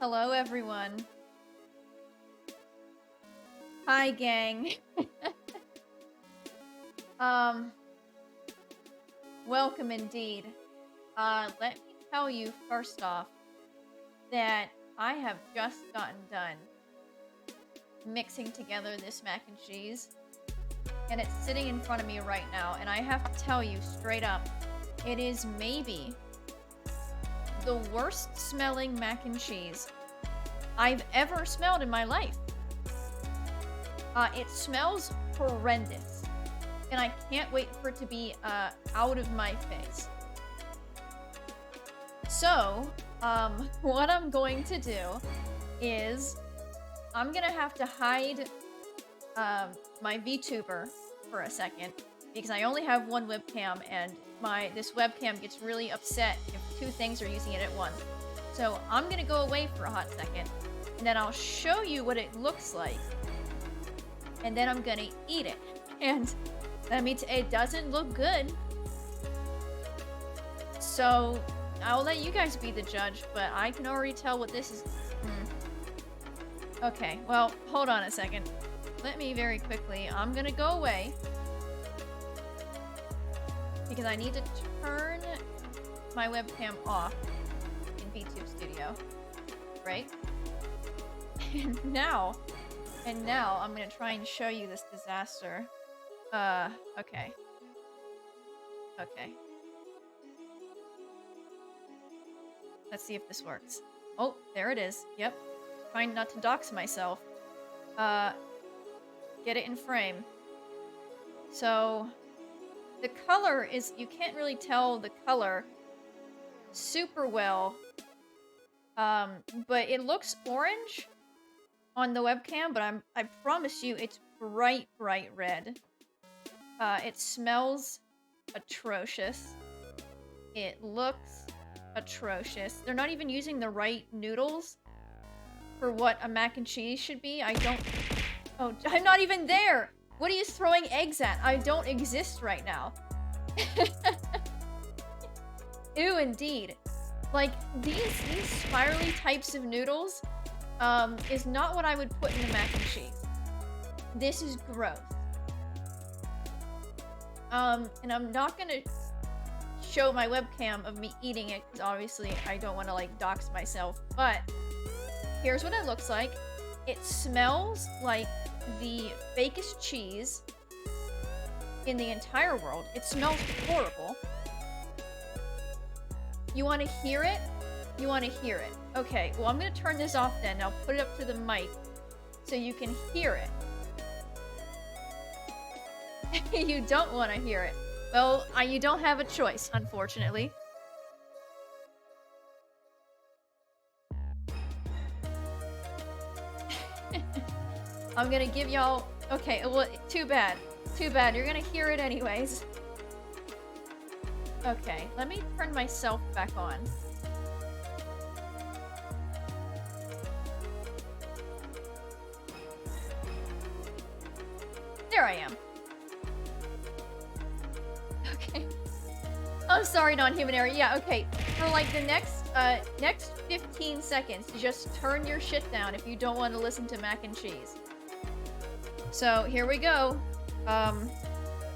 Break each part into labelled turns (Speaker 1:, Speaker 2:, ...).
Speaker 1: Hello, everyone. Hi, gang. Welcome indeed. Let me tell you first off that I have just gotten done mixing together this mac and cheese, and it's sitting in front of me right now, and I have to tell you straight up, it is maybe the worst smelling mac and cheese I've ever smelled in my life. It smells horrendous, and I can't wait for it to be out of my face. So, what I'm going to do is I'm gonna have to hide my VTuber for a second because I only have one webcam, and this webcam gets really upset if two things are using it at once. So I'm gonna go away for a hot second, and then I'll show you what it looks like, and then I'm gonna eat it. And that means it doesn't look good. So I'll let you guys be the judge, but I can already tell what this is. Okay, well, hold on a second. Let me very quickly, I'm gonna go away because I need to turn my webcam off in VTube Studio, right? And now I'm gonna try and show you this disaster. Okay. Let's see if this works. Oh, there it is. Yep. Trying not to dox myself. Get it in frame. So, the color is, you can't really tell the color super well. But it looks orange on the webcam, but I promise you it's bright red. It smells atrocious. It looks atrocious. They're not even using the right noodles for what a mac and cheese should be. Oh, I'm not even there! What are you throwing eggs at? I don't exist right now. Ew, indeed. Like, these spirally types of noodles, is not what I would put in a mac and cheese. This is gross. And I'm not gonna show my webcam of me eating it, because obviously I don't want to, like, dox myself, but here's what it looks like. It smells like the fakest cheese in the entire world. It smells horrible. You want to hear it? You want to hear it. Okay, well, I'm going to turn this off then. I'll put it up to the mic so you can hear it. You don't want to hear it. Well, you don't have a choice, unfortunately. I'm gonna give y'all... Okay, well, too bad. Too bad. You're gonna hear it anyways. Okay, let me turn myself back on. There I am. Okay. I'm sorry, non-human error. Yeah, okay. For like the next 15 seconds, just turn your shit down if you don't want to listen to mac and cheese. So, here we go. I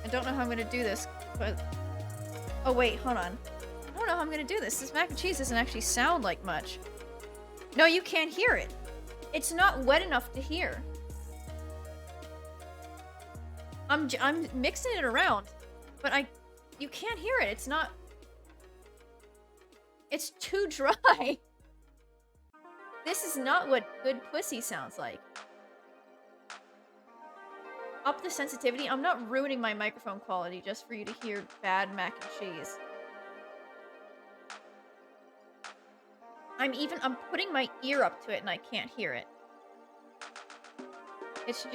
Speaker 1: don't know how I'm gonna do this, but... Oh, wait, hold on. I don't know how I'm gonna do this. This mac and cheese doesn't actually sound like much. No, you can't hear it. It's not wet enough to hear. I'm mixing it around, but you can't hear it. It's not... It's too dry. This is not what good pussy sounds like. Up the sensitivity. I'm not ruining my microphone quality just for you to hear bad mac and cheese. I'm putting my ear up to it and I can't hear it. It's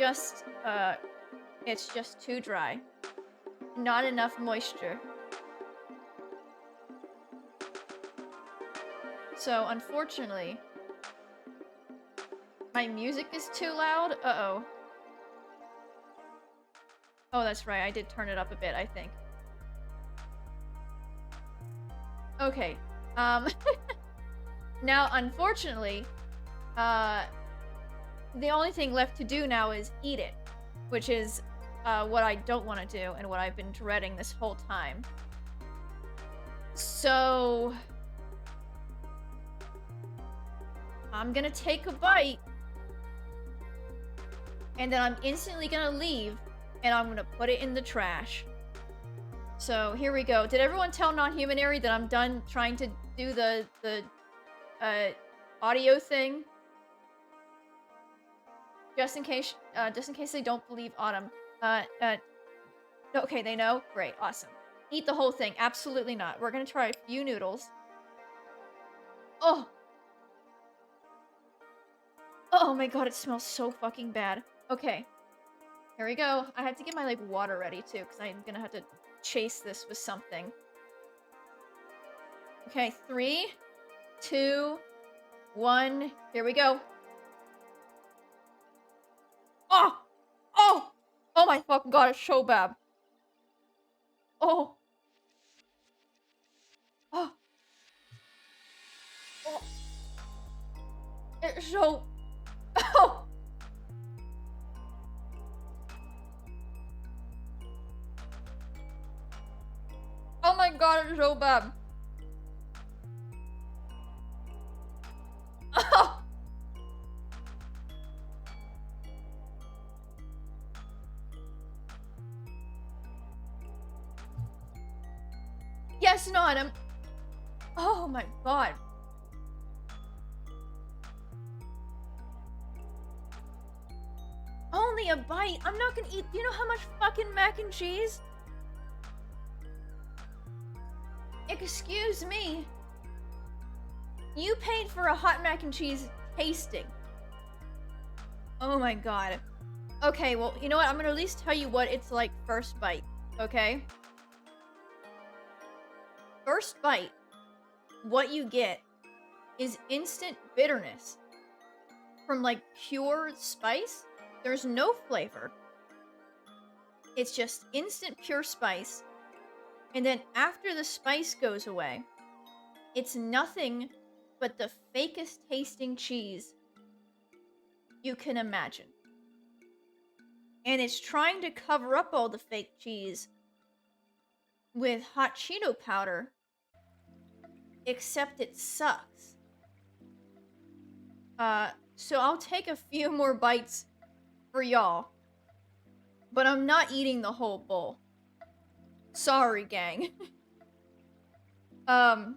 Speaker 1: just too dry. Not enough moisture. So, unfortunately, my music is too loud. Uh-oh. Oh, that's right. I did turn it up a bit, I think. Okay. Now, unfortunately, the only thing left to do now is eat it, which is what I don't want to do and what I've been dreading this whole time. So I'm gonna take a bite, and then I'm instantly gonna leave, and I'm gonna put it in the trash. So here we go. Did everyone tell Non-Humanary that I'm done trying to do the audio thing? Just in case they don't believe Autumn. Okay, they know? Great, awesome. Eat the whole thing. Absolutely not. We're gonna try a few noodles. Oh! Oh my god, it smells so fucking bad. Okay. Here we go. I have to get my, like, water ready, too, because I'm gonna have to chase this with something. Okay, 3, 2, 1. Here we go. Oh! Oh! Oh my fucking god, it's so bad. Oh. Oh. Oh. It's so... Oh! Oh my god, it's so bad. Oh! Yes, not. Oh my god. Only a bite. I'm not gonna eat. Do you know how much fucking mac and cheese? Excuse me. You paid for a hot mac and cheese tasting. Oh my god. Okay, well, you know what? I'm gonna at least tell you what it's like first bite, okay? First bite, what you get is instant bitterness from, like, pure spice. There's no flavor. It's just instant pure spice. And then after the spice goes away, it's nothing but the fakest tasting cheese you can imagine. And it's trying to cover up all the fake cheese with hot Cheeto powder, except it sucks. So I'll take a few more bites for y'all, but I'm not eating the whole bowl. Sorry, gang. I'll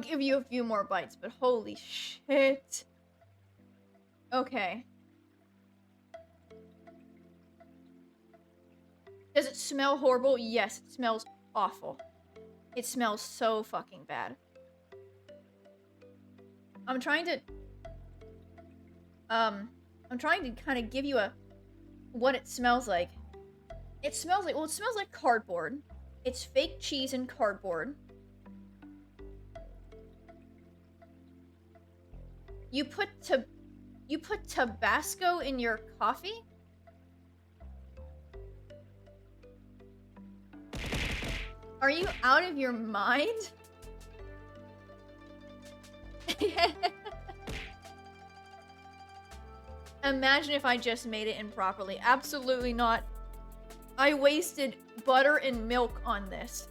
Speaker 1: give you a few more bites, but holy shit. Okay. Does it smell horrible? Yes, it smells awful. It smells so fucking bad. I'm trying to kind of give you what it smells like. It smells like cardboard. It's fake cheese and cardboard. You put Tabasco in your coffee? Are you out of your mind? Imagine if I just made it improperly. Absolutely not. I wasted butter and milk on this.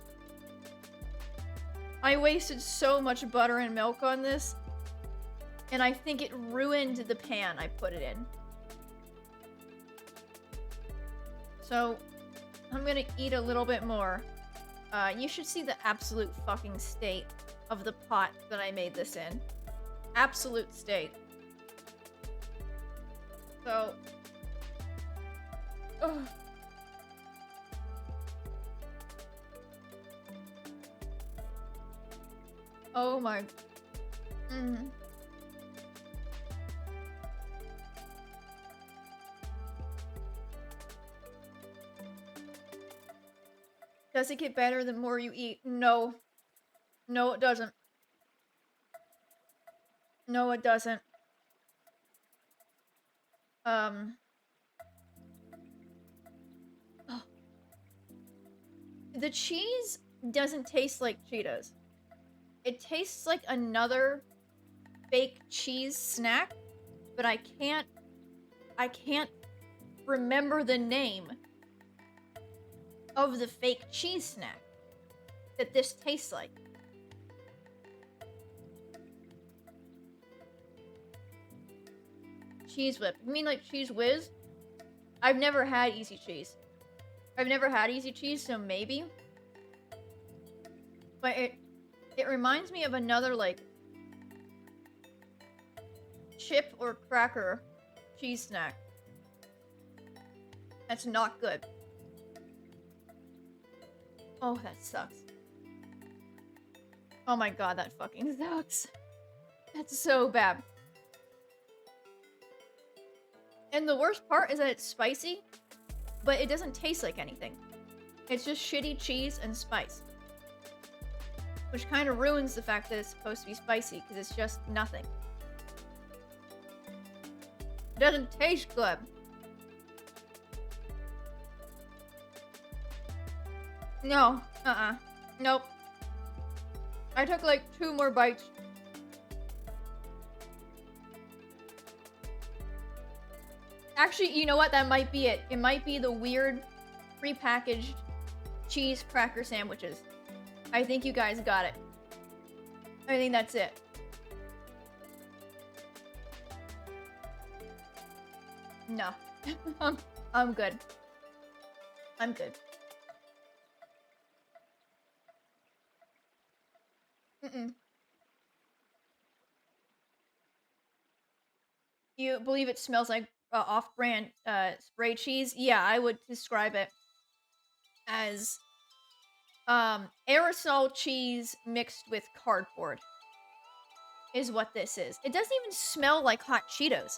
Speaker 1: I wasted so much butter and milk on this. And I think it ruined the pan I put it in. So, I'm gonna eat a little bit more. You should see the absolute fucking state of the pot that I made this in. Absolute state. So... Ugh. Oh my... Does it get better the more you eat? No. No, it doesn't. No, it doesn't. Oh. The cheese doesn't taste like Cheetos. It tastes like another fake cheese snack, but I can't remember the name of the fake cheese snack that this tastes like. Cheese Whip. You mean like Cheese Whiz? I've never had Easy Cheese. I've never had Easy Cheese, so maybe. But it reminds me of another, like, chip or cracker cheese snack. That's not good. Oh, that sucks. Oh my god, that fucking sucks. That's so bad. And the worst part is that it's spicy, but it doesn't taste like anything. It's just shitty cheese and spice. Which kind of ruins the fact that it's supposed to be spicy, because it's just nothing. It doesn't taste good. No, nope. I took like 2 more bites. Actually, you know what? That might be it. It might be the weird prepackaged cheese cracker sandwiches. I think you guys got it. I think that's it. No. I'm good. I'm good. You believe it smells like off-brand spray cheese? Yeah, I would describe it as aerosol cheese mixed with cardboard is what this is. It doesn't even smell like hot Cheetos.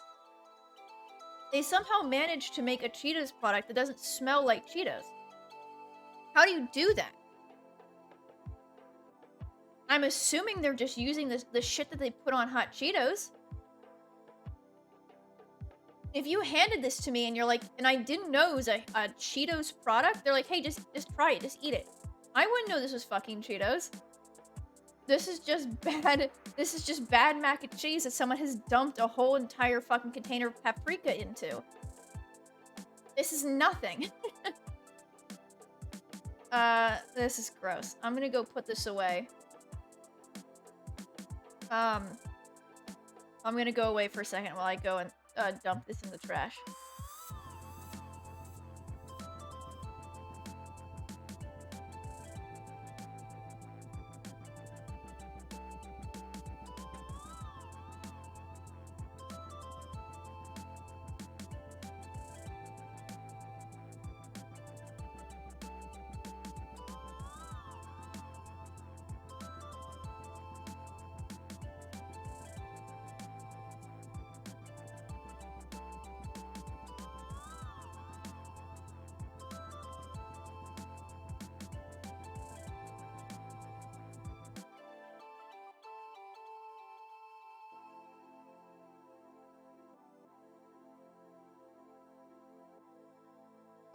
Speaker 1: They somehow managed to make a Cheetos product that doesn't smell like Cheetos. How do you do that? I'm assuming they're just using the shit that they put on hot Cheetos. If you handed this to me and you're like, and I didn't know it was a Cheetos product, they're like, hey, just try it, just eat it. I wouldn't know this was fucking Cheetos. This is just bad. This is just bad mac and cheese that someone has dumped a whole entire fucking container of paprika into. This is nothing. This is gross. I'm gonna go put this away. I'm gonna go away for a second while I go and dump this in the trash.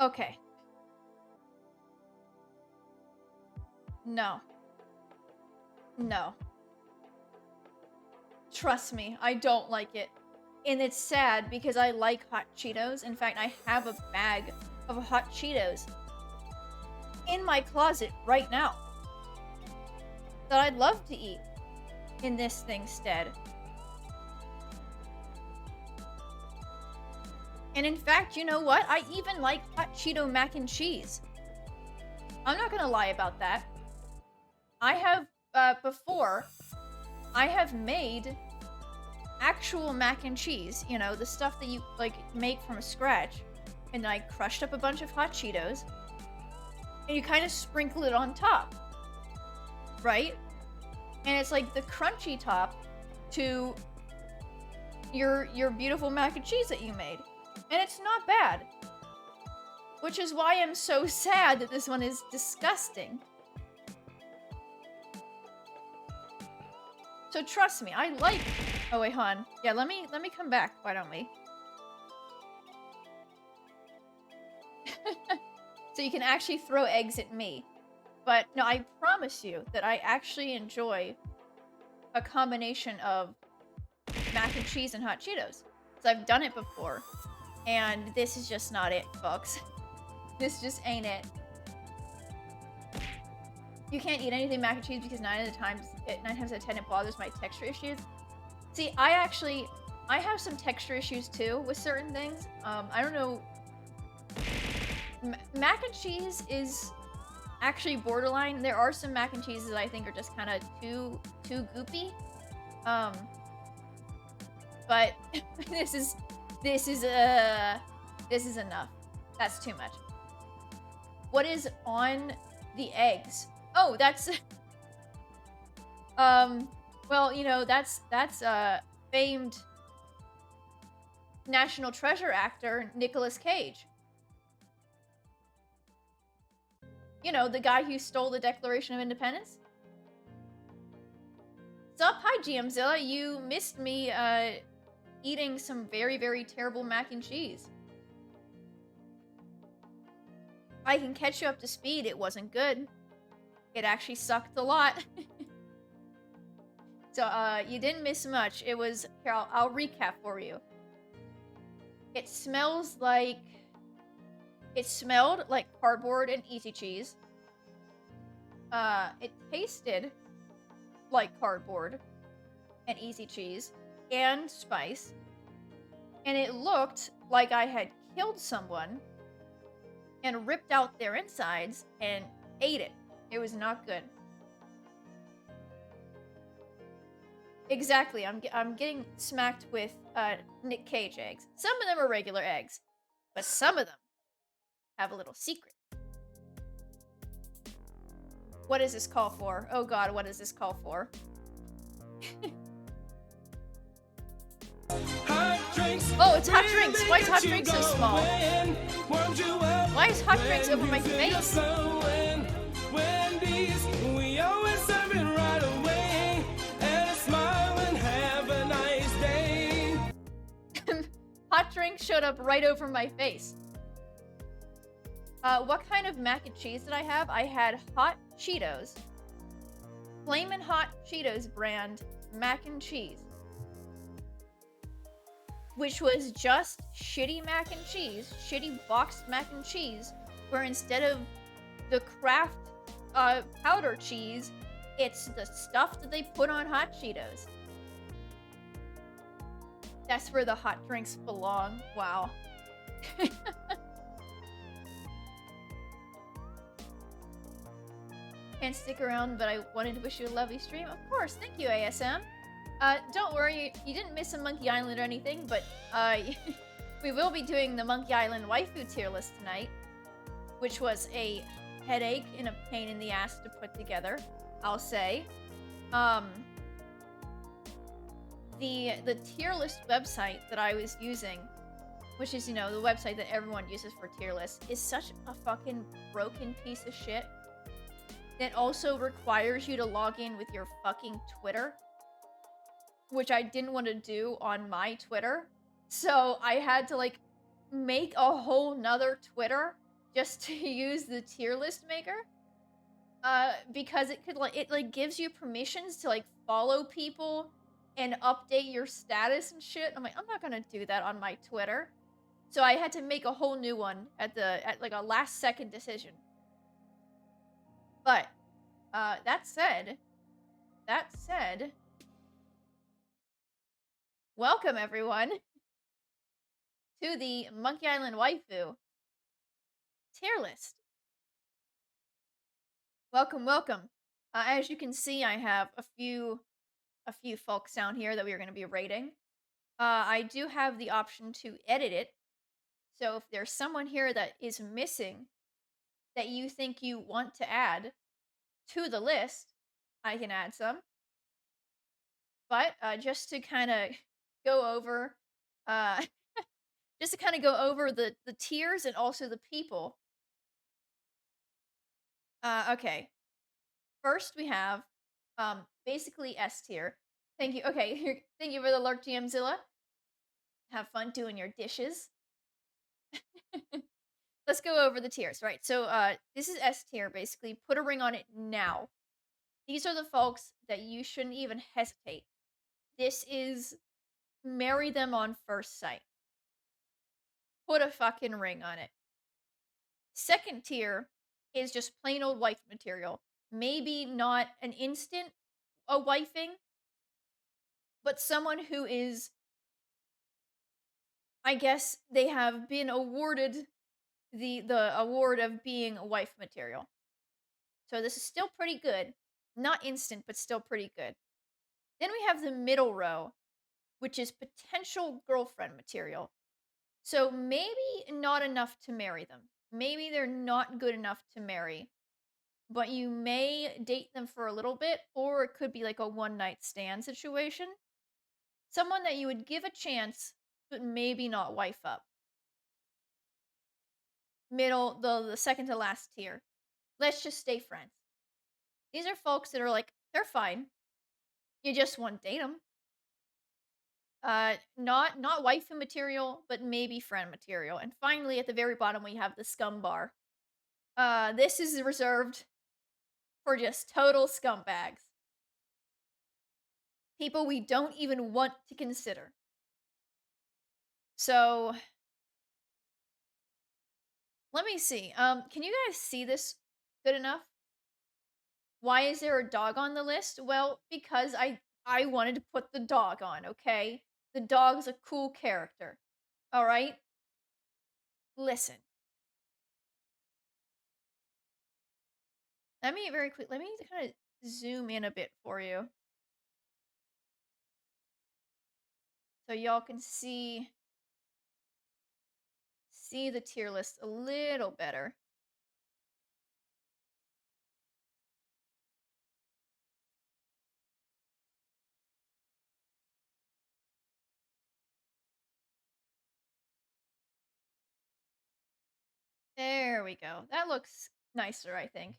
Speaker 1: Okay. No. No. Trust me, I don't like it. And it's sad because I like hot Cheetos. In fact, I have a bag of hot Cheetos in my closet right now that I'd love to eat in this thing's stead. And in fact, you know what? I even like hot Cheeto mac and cheese. I'm not gonna lie about that. I have, before, I have made actual mac and cheese, you know, the stuff that you, like, make from scratch. And then I crushed up a bunch of hot Cheetos. And you kind of sprinkle it on top. Right? And it's like the crunchy top to your beautiful mac and cheese that you made. And it's not bad. Which is why I'm so sad that this one is disgusting. So trust me, I like... Oh wait, hon. Yeah, let me come back, why don't we? So you can actually throw eggs at me. But no, I promise you that I actually enjoy a combination of mac and cheese and hot Cheetos. So I've done it before. And this is just not it, folks. This just ain't it. You can't eat anything mac and cheese because 9 times out of 10 it bothers my texture issues. See, I have some texture issues too with certain things. I don't know. Mac and cheese is actually borderline. There are some mac and cheeses that I think are just kind of too goopy. But this is enough. That's too much. What is on the eggs? Oh, that's well, you know, that's famed National Treasure actor Nicolas Cage. You know, the guy who stole the Declaration of Independence. Sup? Hi, GMzilla. You missed me eating some very, very terrible mac and cheese. I can catch you up to speed. It wasn't good. It actually sucked a lot. So, you didn't miss much. It was... Here, I'll recap for you. It smells like... It smelled like cardboard and easy cheese. It tasted like cardboard and easy cheese and spice. And it looked like I had killed someone and ripped out their insides and ate it. It was not good. Exactly. I'm getting smacked with Nick Cage eggs. Some of them are regular eggs, but some of them have a little secret. What does this call for? Oh god, what does this call for? Oh, it's hot drinks. Why is hot drinks so small? Why is hot drinks over my face? Hot drink showed up right over my face. What kind of mac and cheese did I have? I had hot Cheetos. Flamin' Hot Cheetos brand mac and cheese. Which was just shitty mac and cheese, shitty boxed mac and cheese, where instead of the Kraft powder cheese, it's the stuff that they put on hot Cheetos. That's where the hot drinks belong. Wow. Can't stick around, but I wanted to wish you a lovely stream. Of course, thank you, ASM. Don't worry, you didn't miss a Monkey Island or anything, but we will be doing the Monkey Island Waifu tier list tonight, which was a headache and a pain in the ass to put together, I'll say. The tier list website that I was using, which is, you know, the website that everyone uses for tier lists, is such a fucking broken piece of shit. It also requires you to log in with your fucking Twitter, which I didn't want to do on my Twitter. So I had to, like, make a whole nother Twitter just to use the tier list maker. Because it could, like, it, like, gives you permissions to, like, follow people and update your status and shit. I'm like, I'm not gonna do that on my Twitter. So I had to make a whole new one at like a last second decision. But, that said, welcome everyone to the Monkey Island Waifu tier list. Welcome, welcome. As you can see, I have a few folks down here that we are going to be rating. I do have the option to edit it. So if there's someone here that is missing that you think you want to add to the list, I can add some. But just to kind of go over the tiers and also the people. Okay. First we have basically S tier. Thank you. Okay, thank you for the lurk, GMzilla. Have fun doing your dishes. Let's go over the tiers, right? So this is S tier, basically. Put a ring on it now. These are the folks that you shouldn't even hesitate. This is marry them on first sight. Put a fucking ring on it. Second tier is just plain old wife material. Maybe not an instant a wifing, but someone who is, I guess they have been awarded the award of being a wife material. So this is still pretty good. Not instant, but still pretty good. Then we have the middle row, which is potential girlfriend material. So maybe not enough to marry them. Maybe they're not good enough to marry, but you may date them for a little bit, or it could be like a one night stand situation. Someone that you would give a chance, but maybe not wife up. Middle, the second to last tier. Let's just stay friends. These are folks that are like, they're fine. You just want to date them. Not waifu material, but maybe friend material. And finally, at the very bottom, we have the scum bar. This is reserved for just total scumbags. People we don't even want to consider. So, let me see. Can you guys see this good enough? Why is there a dog on the list? Well, because I wanted to put the dog on, okay? The dog's a cool character. All right? Listen. Let me kind of zoom in a bit for you. So y'all can see the tier list a little better. There we go. That looks nicer, I think.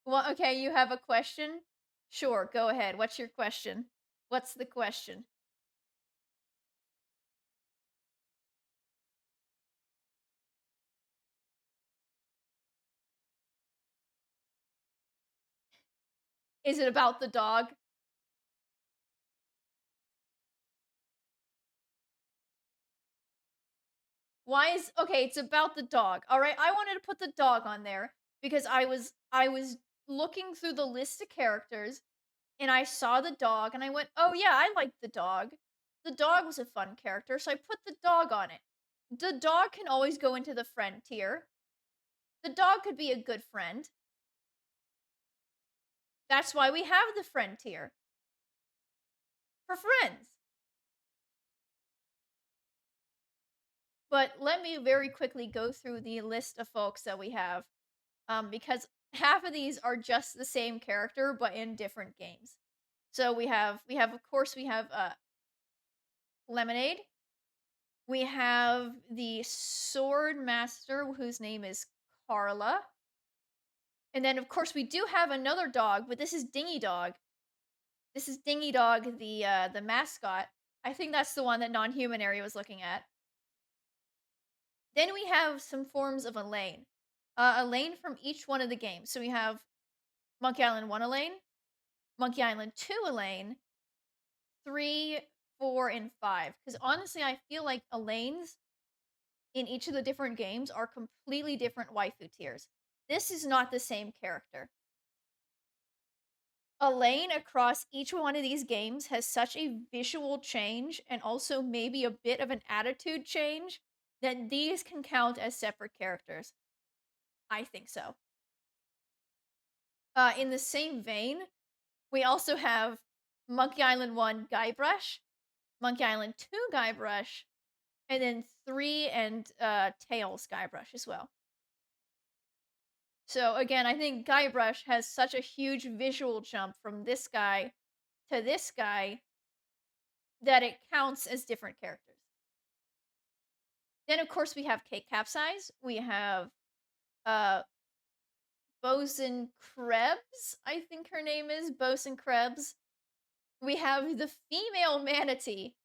Speaker 1: Well, okay, you have a question? Sure, go ahead. What's your question? What's the question? Is it about the dog? Why is okay, it's about the dog. All right, I wanted to put the dog on there because I was looking through the list of characters and I saw the dog and I went, "Oh yeah, I like the dog." The dog was a fun character, so I put the dog on it. The dog can always go into the friend tier. The dog could be a good friend. That's why we have the friend tier. For friends. But let me very quickly go through the list of folks that we have. Because half of these are just the same character but in different games. So we have of course we have Lemonade. We have the Sword Master whose name is Carla. And then of course we do have another dog, but this is Dingy Dog. This is Dingy Dog, the mascot. I think that's the one that non-human area was looking at. Then we have some forms of Elaine. Elaine from each one of the games. So we have Monkey Island 1 Elaine, Monkey Island 2 Elaine, 3, 4, and 5. Because honestly, I feel like Elaine's in each of the different games are completely different waifu tiers. This is not the same character. Elaine across each one of these games has such a visual change and also maybe a bit of an attitude change that these can count as separate characters. I think so. In the same vein, we also have Monkey Island 1 Guybrush, Monkey Island 2 Guybrush, and then 3 and Tails Guybrush as well. So again, I think Guybrush has such a huge visual jump from this guy to this guy that it counts as different characters. Then of course we have Kate Capsize, we have uh Bosun Krebs, I think her name is Bosun Krebs. We have the female manatee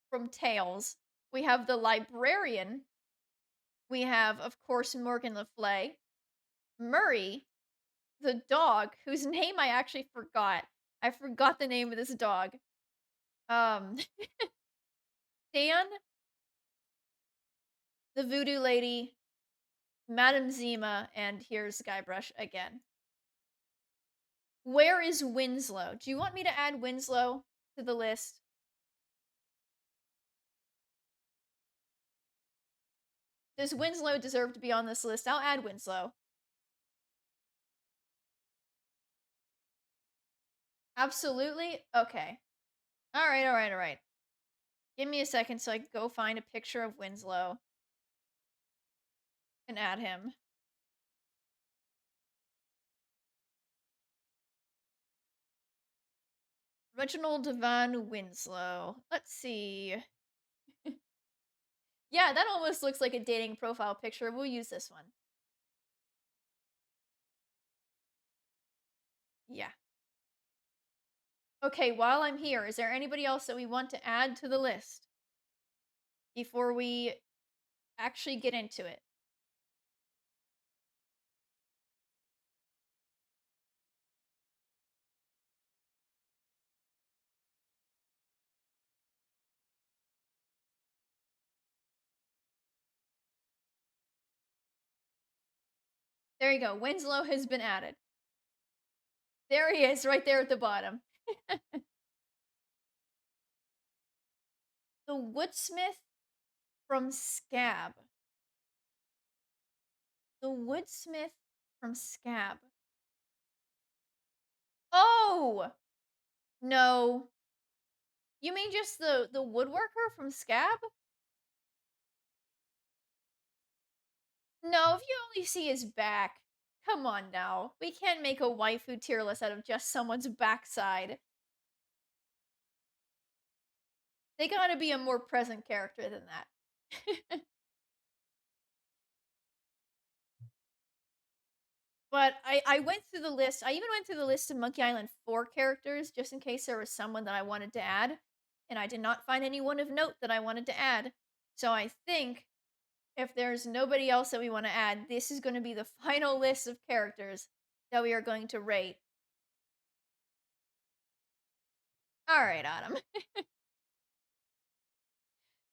Speaker 1: from Tails. We have the librarian. We have, of course, Morgan Le Fay. Murray, the dog, whose name I actually forgot. I forgot the name of this dog. Um, Dan, the Voodoo Lady, Madame Zima, and here's Guybrush again. Where is Winslow? Do you want me to add Winslow to the list? Does Winslow deserve to be on this list? I'll add Winslow. Absolutely? Okay. Alright, alright, alright. Give me a second so I can go find a picture of Winslow and add him. Reginald Van Winslow. Let's see. Yeah, that almost looks like a dating profile picture. We'll use this one. Yeah. Okay, while I'm here, is there anybody else that we want to add to the list before we actually get into it? There you go. Winslow has been added. There he is, right there at the bottom. The Woodsmith from Scab. The Woodsmith from Scab. Oh! No. You mean just the woodworker from Scab? No, if you only see his back. Come on now. We can't make a waifu tier list out of just someone's backside. They gotta be a more present character than that. But I went through the list. I even went through the list of Monkey Island 4 characters just in case there was someone that I wanted to add. And I did not find anyone of note that I wanted to add. So I think if there's nobody else that we want to add, this is going to be the final list of characters that we are going to rate. Alright, Autumn.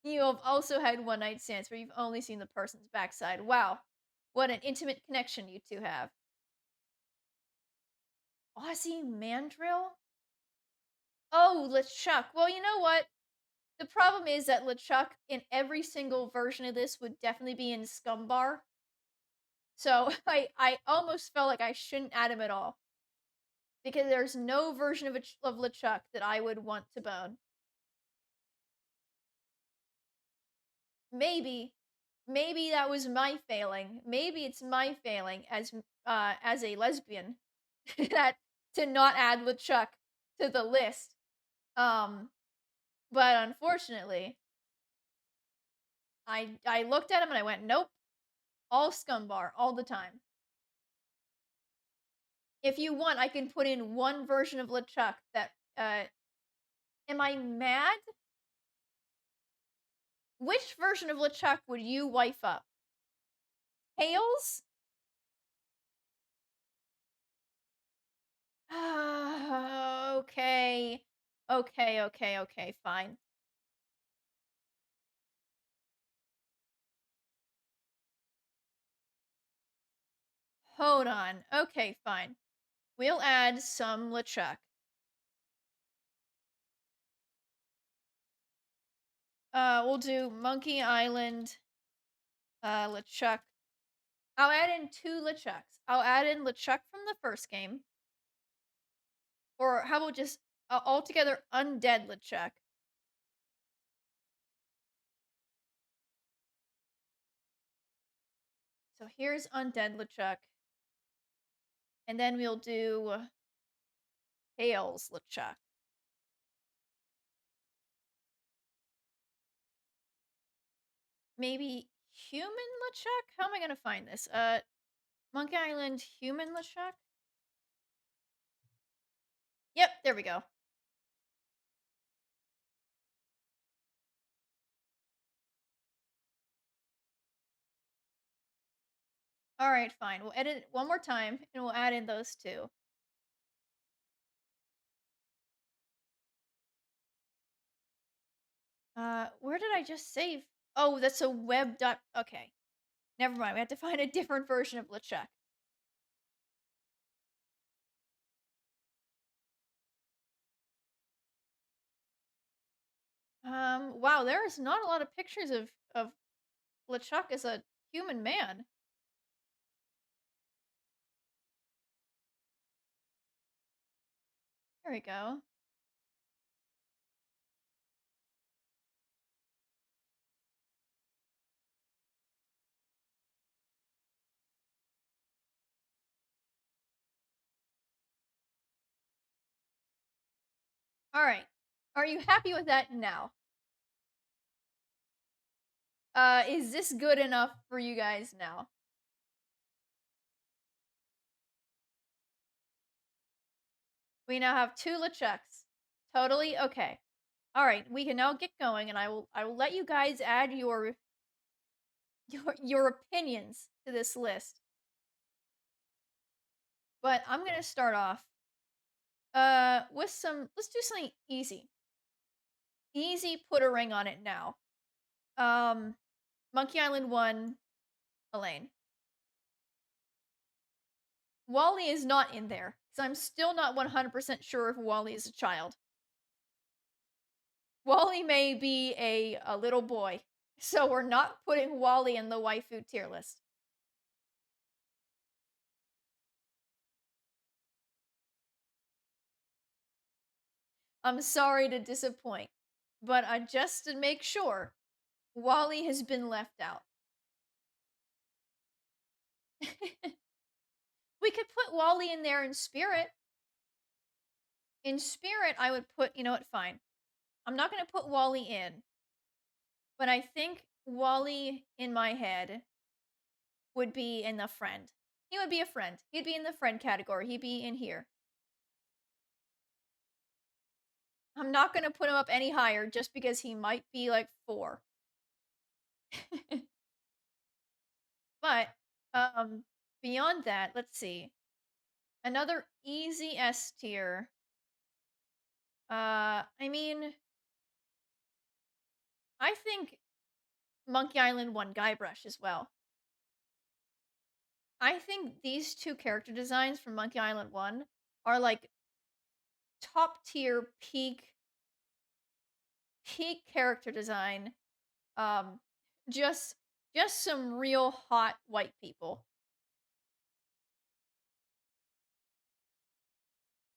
Speaker 1: You have also had one night stands where you've only seen the person's backside. Wow. What an intimate connection you two have. Aussie Mandrill? Oh, LeChuck. Well, you know what? The problem is that LeChuck in every single version of this would definitely be in Scumbar. So I almost felt like I shouldn't add him at all. Because there's no version of LeChuck that I would want to bone. Maybe, maybe that was my failing. Maybe it's my failing as a lesbian that to not add LeChuck to the list. Um, but unfortunately, I looked at him and I went, nope, all Scumbar all the time. If you want, I can put in one version of LeChuck that am I mad? Which version of LeChuck would you wife up? Tails? Okay. Okay, okay, okay, fine. Hold on. Okay, fine. We'll add some LeChuck. We'll do Monkey Island, LeChuck. I'll add in 2 LeChucks. I'll add in LeChuck from the first game. Or how about just altogether undead LeChuck? So here's undead LeChuck. And then we'll do Tails LeChuck. Maybe human LeChuck? How am I gonna find this? Monkey Island human LeChuck? Yep, there we go. Alright, fine. We'll edit it one more time, and we'll add in those 2. Where did I just save? Oh, that's a web dot. Okay, never mind. We have to find a different version of LeChuck. Wow, there is not a lot of pictures of LeChuck as a human man. There we go. All right. Are you happy with that now? Is this good enough for you guys now? We now have two LeChucks. Totally okay. All right, we can now get going, and I will let you guys add your opinions to this list. But I'm gonna start off with some. Let's do something easy. Easy. Put a ring on it now. Um, Monkey Island 1, Elaine. Wally is not in there because I'm still not 100% sure if Wally is a child. Wally may be a little boy, so we're not putting Wally in the waifu tier list. I'm sorry to disappoint, but just to make sure, Wally has been left out. We could put Wally in there in spirit. In spirit, I would put, you know what, fine. I'm not going to put Wally in, but I think Wally in my head would be in the friend. He would be a friend. He'd be in the friend category. He'd be in here. I'm not going to put him up any higher just because he might be like 4. But beyond that, let's see. Another easy S tier. I mean, I think Monkey Island 1 Guybrush as well. I think these two character designs from Monkey Island 1 are like top tier peak character design. Um just some real hot white people.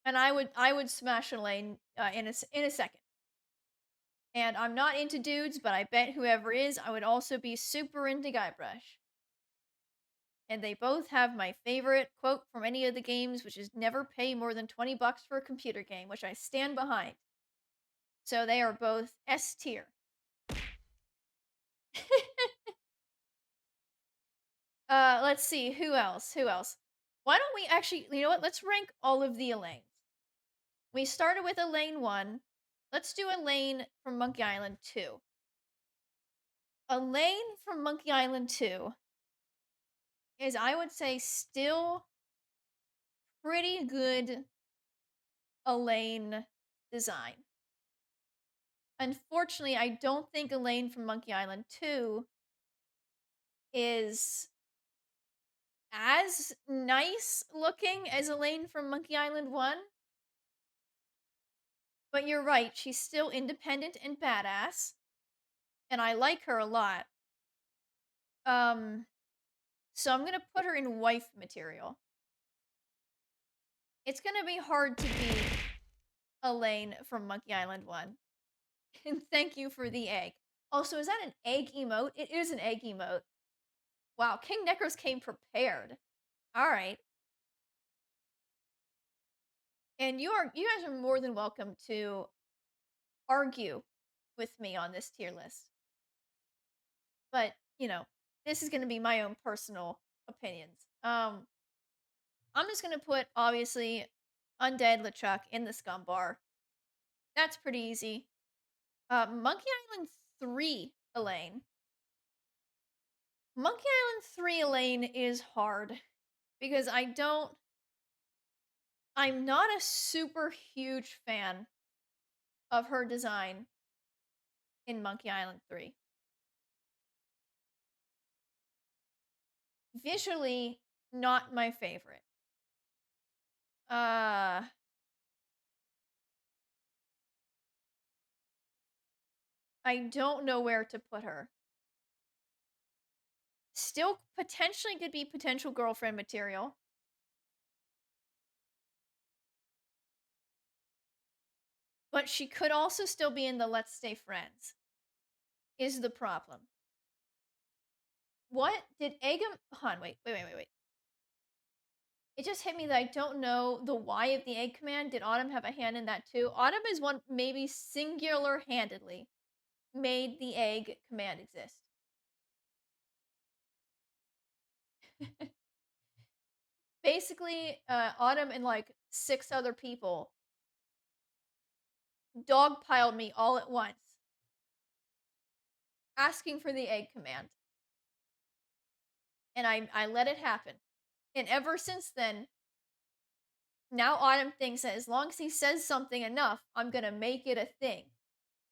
Speaker 1: And I would smash Elaine in a second. And I'm not into dudes, but I bet whoever is, I would also be super into Guybrush. And they both have my favorite quote from any of the games, which is never pay more than $20 for a computer game, which I stand behind. So they are both S tier. Let's see, who else? Who else? Why don't we actually, you know what? Let's rank all of the Elaines. We started with Elaine 1. Let's do Elaine from Monkey Island 2. Elaine from Monkey Island 2 is, I would say, still pretty good Elaine design. Unfortunately, I don't think Elaine from Monkey Island 2 is as nice looking as Elaine from Monkey Island 1. But you're right, she's still independent and badass. And I like her a lot. Um, so I'm gonna put her in wife material. It's gonna be hard to beat Elaine from Monkey Island 1. And thank you for the egg. Also, is that an egg emote? It is an egg emote. Wow, King Necros came prepared. Alright. And you guys are more than welcome to argue with me on this tier list. But, this is gonna be my own personal opinions. I'm just gonna put, obviously, Undead LeChuck in the scum bar. That's pretty easy. Monkey Island 3 Elaine. Monkey Island 3 Elaine is hard because I'm not a super huge fan of her design. in Monkey Island 3. Visually, not my favorite. Uh, I don't know where to put her. Still potentially could be potential girlfriend material. But she could also still be in the Let's Stay Friends, is the problem. What did Agam. Hon, wait. It just hit me that I don't know the why of the egg command. Did Autumn have a hand in that too? Autumn is one, maybe singular handedly, made the egg command exist. Basically, Autumn and like 6 other people dogpiled me all at once, asking for the egg command. And I let it happen. And ever since then, now Autumn thinks that as long as he says something enough, I'm gonna make it a thing,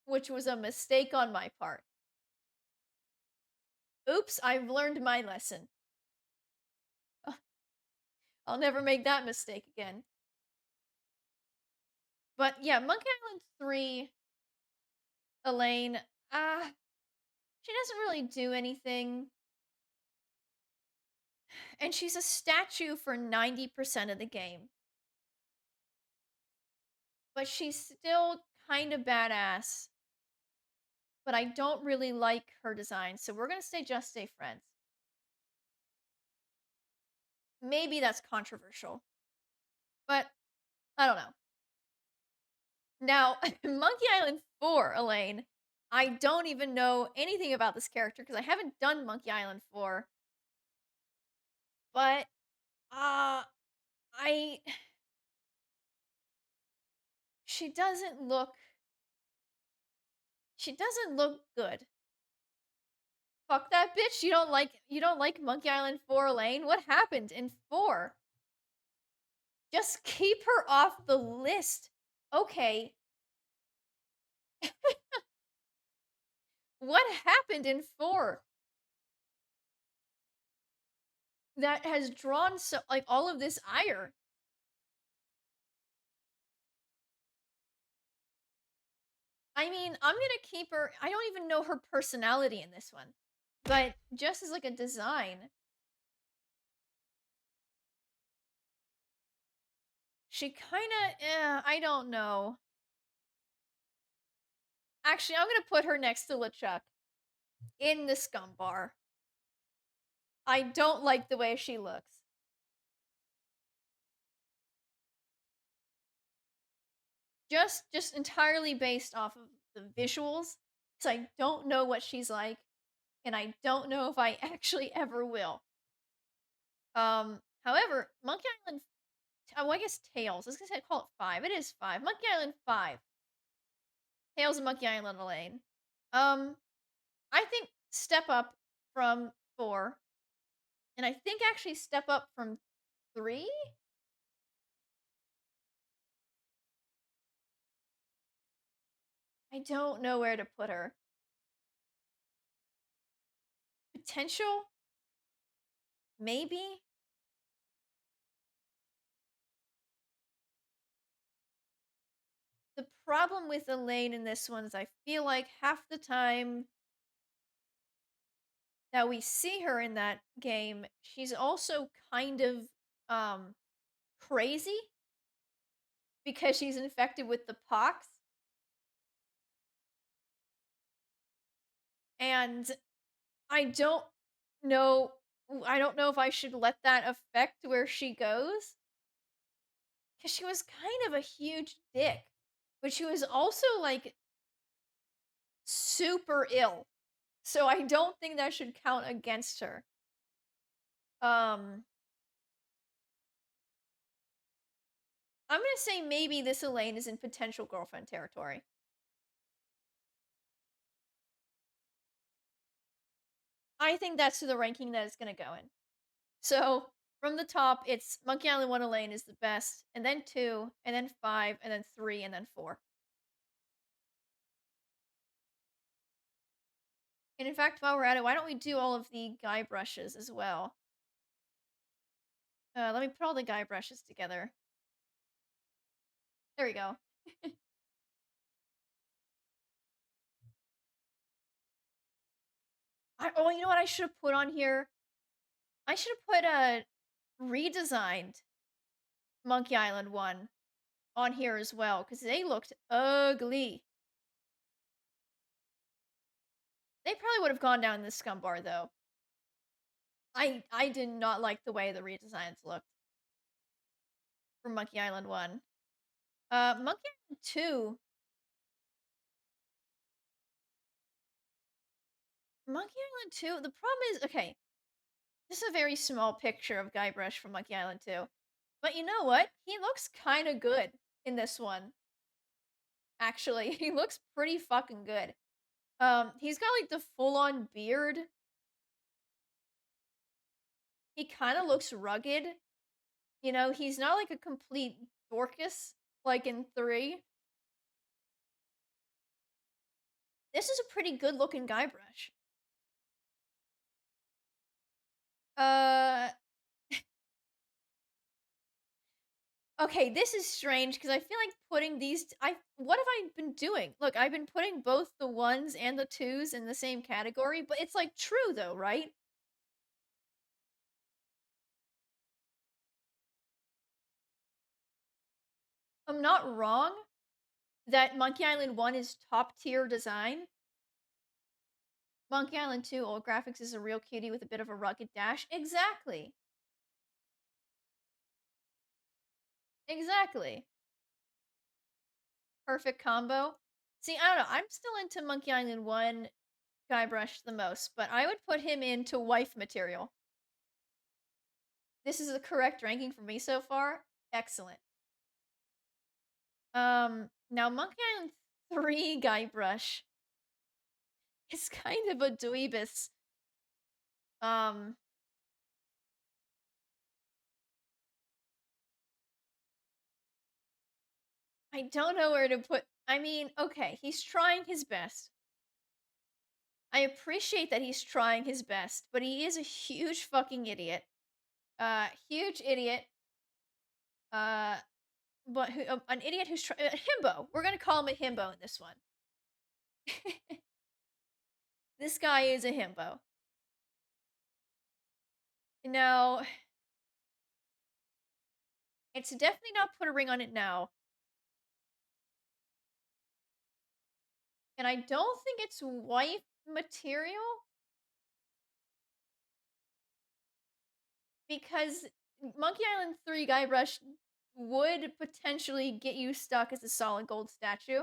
Speaker 1: which was a mistake on my part. Oops, I've learned my lesson. I'll never make that mistake again. But yeah, Monkey Island 3, Elaine, she doesn't really do anything. And she's a statue for 90% of the game. But she's still kind of badass. But I don't really like her design, so we're gonna just stay friends. Maybe that's controversial. But I don't know. Now, Monkey Island 4, Elaine, I don't even know anything about this character because I haven't done Monkey Island 4. But I she doesn't look good. Fuck that bitch. You don't like Monkey Island 4, Elaine? What happened in 4? Just keep her off the list. Okay. What happened in 4 that has drawn so like all of this ire? I mean, I'm gonna keep her. I don't even know her personality in this one. But just as like a design, she kinda I don't know. Actually, I'm gonna put her next to LeChuck in the scum bar. I don't like the way she looks. Just entirely based off of the visuals, because I don't know what she's like, and I don't know if I actually ever will. However, Monkey Island, well, I guess Tails. I was gonna say call it 5. It is 5. Monkey Island 5. Tails and Monkey Island Elaine. Um, I think step up from 4, and I think actually step up from 3. I don't know where to put her. Potential? Maybe? The problem with Elaine in this one is I feel like half the time that we see her in that game, she's also kind of um crazy because she's infected with the pox. And I don't know I don't know if I should let that affect where she goes cuz she was kind of a huge dick, but she was also like super ill. So I don't think that should count against her. Um I'm gonna say maybe this Elaine is in potential girlfriend territory. I think that's the ranking that it's gonna go in. So from the top, it's Monkey Island 1 Elaine is the best, and then 2, and then 5, and then 3, and then 4. And in fact, while we're at it, why don't we do all of the guy brushes as well? Let me put all the guy brushes together. There we go. Oh, you know what I should have put on here? I should have put a redesigned Monkey Island one on here as well because they looked ugly. They probably would have gone down this scum bar though. I did not like the way the redesigns looked for Monkey Island 1. Monkey Island 2. Monkey Island 2, the problem is, okay, this is a very small picture of Guybrush from Monkey Island 2. But you know what? He looks kind of good in this one. Actually, he looks pretty fucking good. He's got like the full-on beard. He kind of looks rugged. You know, he's not like a complete Dorcas like in 3. This is a pretty good-looking Guybrush. Uh Okay, this is strange because I feel like putting these what have I been doing? Look, I've been putting both the ones and the twos in the same category, but it's like true though, right? I'm not wrong that Monkey Island 1 is top tier design. Monkey Island 2 old graphics is a real cutie with a bit of a rugged dash. Exactly. Exactly. Perfect combo. See, I don't know. I'm still into Monkey Island 1 Guybrush the most, but I would put him into wife material. This is the correct ranking for me so far. Excellent. Now Monkey Island 3 Guybrush is kind of a dweebus. Um, I don't know where to put. I mean, okay, he's trying his best. I appreciate that he's trying his best, but he is a huge fucking idiot. Huge idiot. Uh, but an idiot who's trying himbo. We're gonna call him a himbo in this one. This guy is a himbo. No, it's definitely not put a ring on it now. And I don't think it's wife material because Monkey Island 3 Guybrush would potentially get you stuck as a solid gold statue.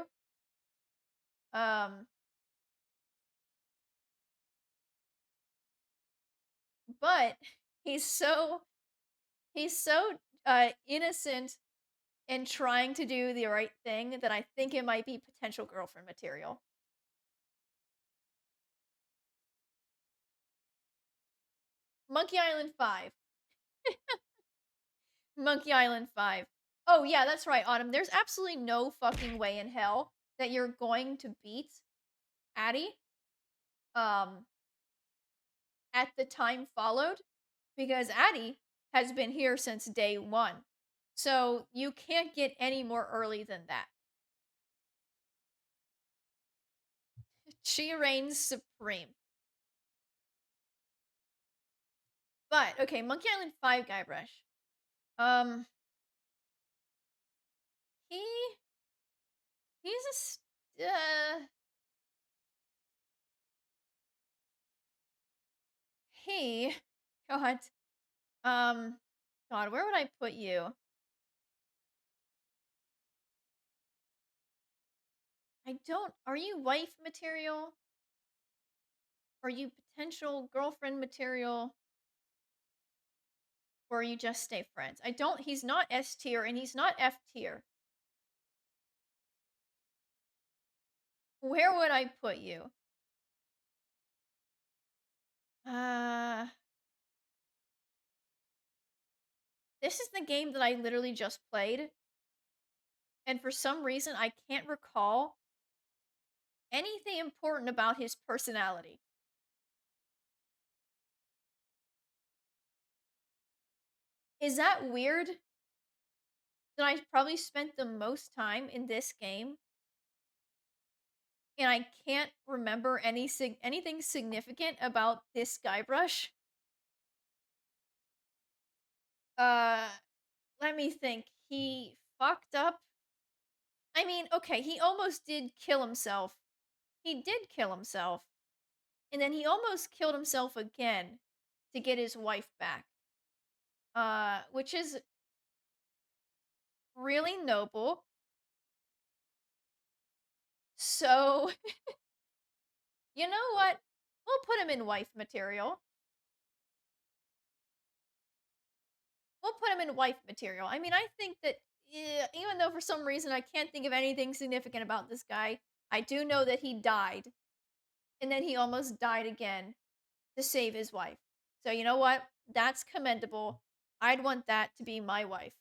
Speaker 1: Um, but he's so he's so innocent and trying to do the right thing that I think it might be potential girlfriend material. Monkey Island 5. Monkey Island 5. Oh yeah, that's right, Autumn. There's absolutely no fucking way in hell that you're going to beat Addie um at the time followed because Addie has been here since day 1. So you can't get any more early than that. She reigns supreme. But okay, Monkey Island 5 Guybrush. Um he he's he God. Um God, where would I put you? I don't Are you wife material? Are you potential girlfriend material? Or you just stay friends? I don't He's not S tier and he's not F tier. Where would I put you? Uh this is the game that I literally just played, and for some reason I can't recall anything important about his personality. Is that weird that I probably spent the most time in this game and I can't remember anything significant about this Guybrush? Uh, Let me think. He fucked up. I mean, okay, he almost did kill himself. He did kill himself, and then he almost killed himself again to get his wife back. Which is really noble. So, you know what? We'll put him in wife material. We'll put him in wife material. I mean, I think that even though for some reason I can't think of anything significant about this guy, I do know that he died, and then he almost died again to save his wife. So, you know what? That's commendable. I'd want that to be my wife.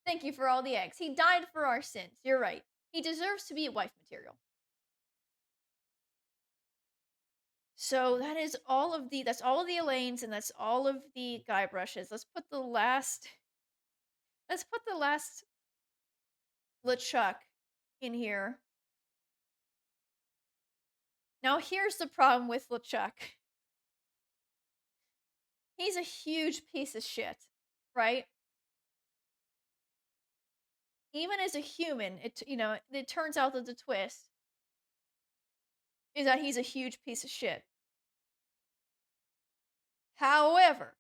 Speaker 1: Thank you for all the eggs. He died for our sins. You're right. He deserves to be wife material. So that's all of the Elaines and that's all of the Guybrushes. Let's put the last LeChuck in here. Now here's the problem with LeChuck. He's a huge piece of shit, right? Even as a human, it turns out that the twist is that he's a huge piece of shit. However,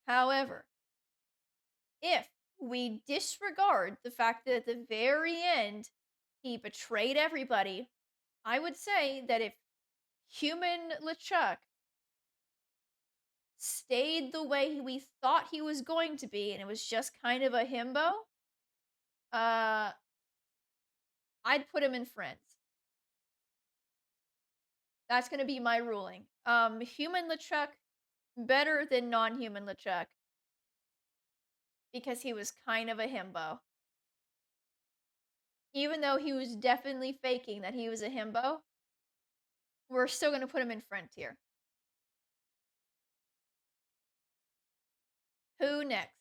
Speaker 1: however, if we disregard the fact that at the very end he betrayed everybody, I would say that if human LeChuck stayed the way we thought he was going to be and it was just kind of a himbo, uh I'd put him in Friends. That's going to be my ruling. Human LeChuck better than non-human LeChuck because he was kind of a himbo. Even though he was definitely faking that he was a himbo, we're still going to put him in Friend tier. Who next?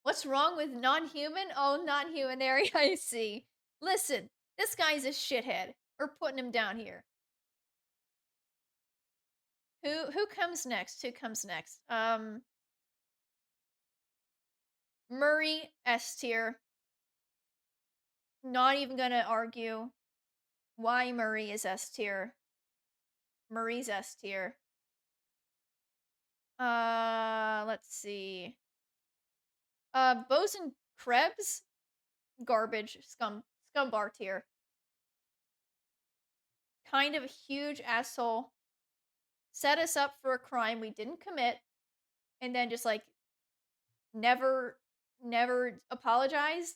Speaker 1: What's wrong with non-human? Oh, non-human area, I see. Listen, this guy's a shithead. We're putting him down here. Who comes next? Who comes next? Murray S tier. Not even gonna argue why Murray is S tier. Murray's S tier. Let's see. Bosun Krebs, garbage, scumbar tier. Kind of a huge asshole. Set us up for a crime we didn't commit, and then just like never, never apologized.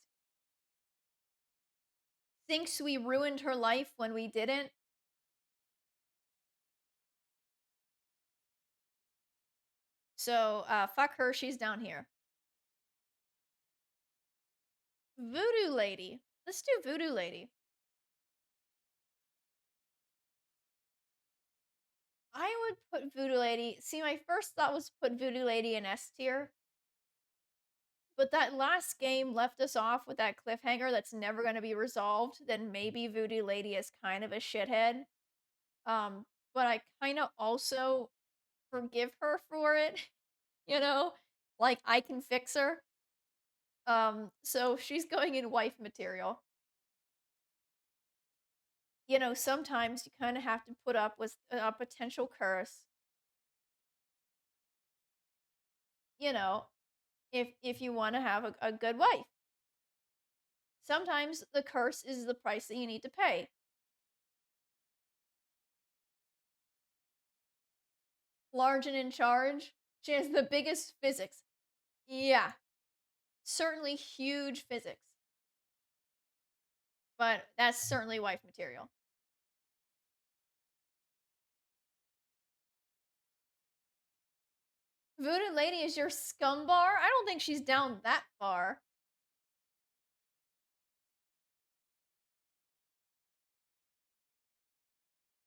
Speaker 1: Thinks we ruined her life when we didn't. So, fuck her. She's down here. Voodoo Lady. Let's do Voodoo Lady. I would put Voodoo Lady. See, my first thought was put Voodoo Lady in S tier. But that last game left us off with that cliffhanger that's never going to be resolved. Then maybe Voodoo Lady is kind of a shithead. But I kind of also forgive her for it. You know? Like, I can fix her. So she's going in wife material. You know, sometimes you kind of have to put up with a potential curse. You know, if you want to have a good wife. Sometimes the curse is the price that you need to pay. Large and in charge. She has the biggest physics. Yeah, certainly huge physics. But that's certainly wife material. Voodoo Lady is your scumbar? I don't think she's down that far.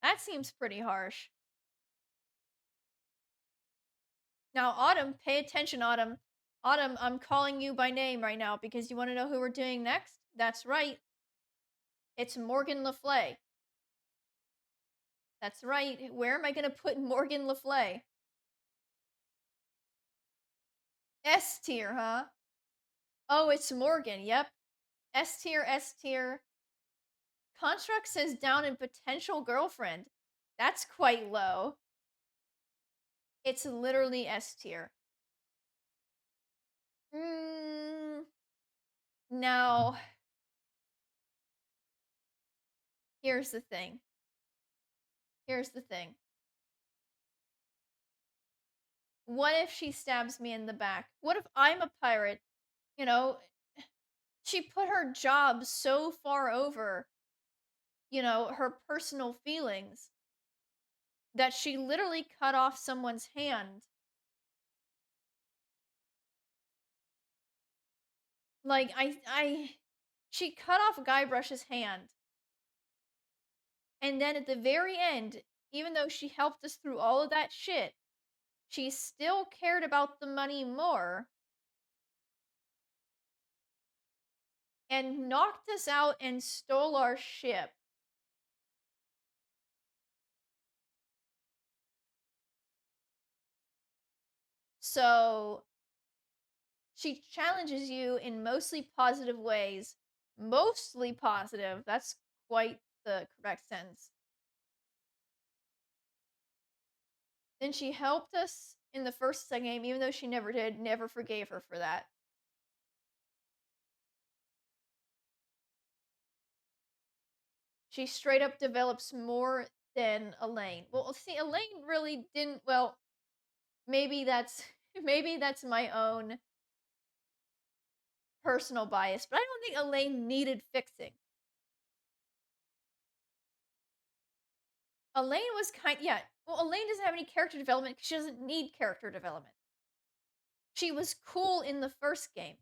Speaker 1: That seems pretty harsh. Now, Autumn, pay attention, Autumn. Autumn, I'm calling you by name right now because you want to know who we're doing next? That's right. It's Morgan Le Fay. That's right. Where am I going to put Morgan Le Fay? S tier, huh? Oh, it's Morgan. Yep. S tier, S tier. Construct says down in potential girlfriend. That's quite low. It's literally S tier. Now, here's the thing. Here's the thing. What if she stabs me in the back? What if I'm a pirate? You know, she put her job so far over, her personal feelings that she literally cut off someone's hand. Like she cut off Guybrush's hand. And then at the very end, even though she helped us through all of that shit, she still cared about the money more and knocked us out and stole our ship. So she challenges you in mostly positive ways. Mostly positive. That's quite the correct sentence. Then she helped us in the first game, even though she never did, never forgave her for that. She straight up develops more than Elaine. Well, see, Elaine really didn't. Well, maybe that's maybe that's my own personal bias, but I don't think Elaine needed fixing. Elaine was yeah. Well, Elaine doesn't have any character development because she doesn't need character development. She was cool in the first game.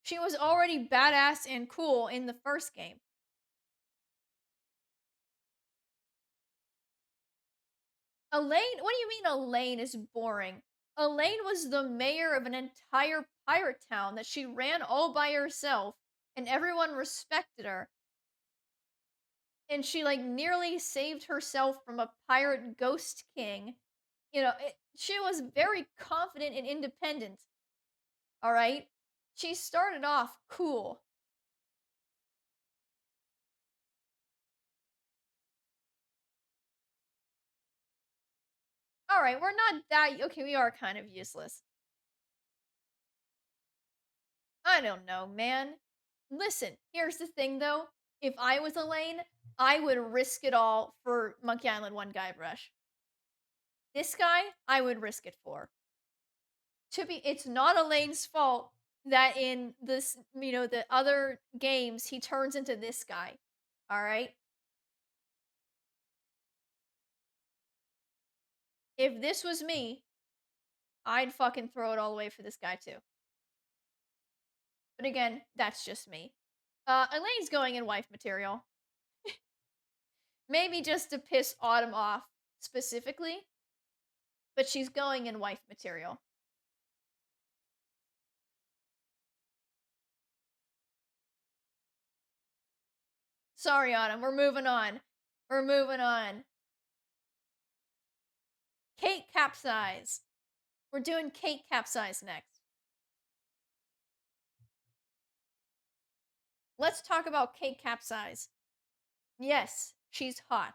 Speaker 1: She was already badass and cool in the first game. Elaine, what do you mean Elaine is boring? Elaine was the mayor of an entire pirate town that she ran all by herself, and everyone respected her. And she like nearly saved herself from a pirate ghost king. She was very confident and independent. All right? She started off cool. All right, we're not that okay, we are kind of useless. I don't know, man. Listen, here's the thing though. If I was Elaine, I would risk it all for Monkey Island 1 Guybrush. This guy, I would risk it for. It's not Elaine's fault that in this, the other games, he turns into this guy. All right? If this was me, I'd fucking throw it all away for this guy too. But again, that's just me. Elaine's going in wife material. Maybe just to piss Autumn off specifically, but she's going in wife material. Sorry, Autumn. We're moving on. We're moving on. Kate Capsize. We're doing Kate Capsize next. Let's talk about Kate Capsize. Yes, she's hot.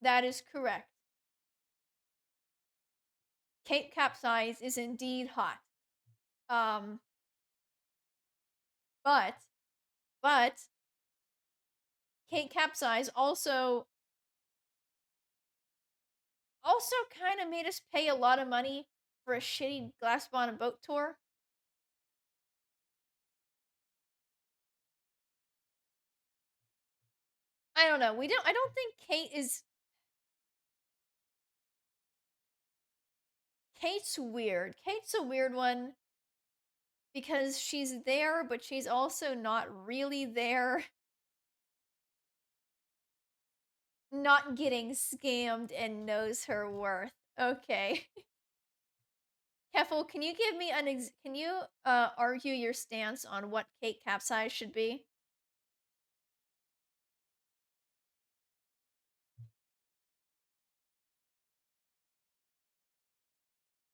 Speaker 1: That is correct. Kate Capsize is indeed hot. Um, but Kate Capsize also kind of made us pay a lot of money for a shitty glass bottom boat tour. I don't know. I don't think Kate's weird. Kate's a weird one because she's there, but she's also not really there. not getting scammed and knows her worth. Okay. Keffel, can you give me can you argue your stance on what cake capsize should be?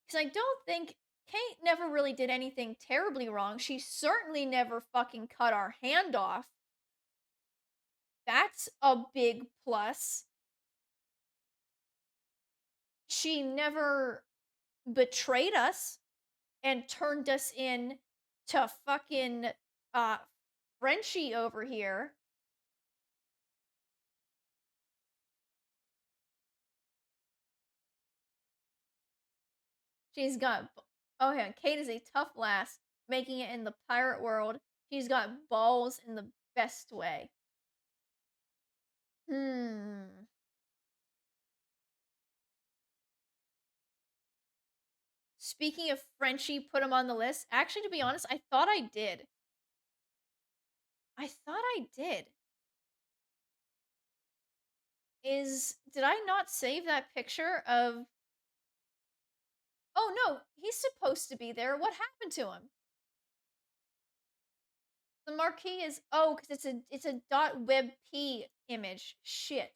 Speaker 1: Because I don't think Kate never really did anything terribly wrong. She certainly never fucking cut our hand off. That's a big plus. She never betrayed us and turned us in to fucking uh Frenchie over here. She's got oh yeah, Kate is a tough lass, making it in the pirate world. She's got balls in the best way. Hmm. Speaking of Frenchie, put him on the list. Actually, to be honest, I thought I did. I thought I did. Did I not save that picture of Oh no, he's supposed to be there. What happened to him? The marquee is oh, because it's a .webp image. Shit.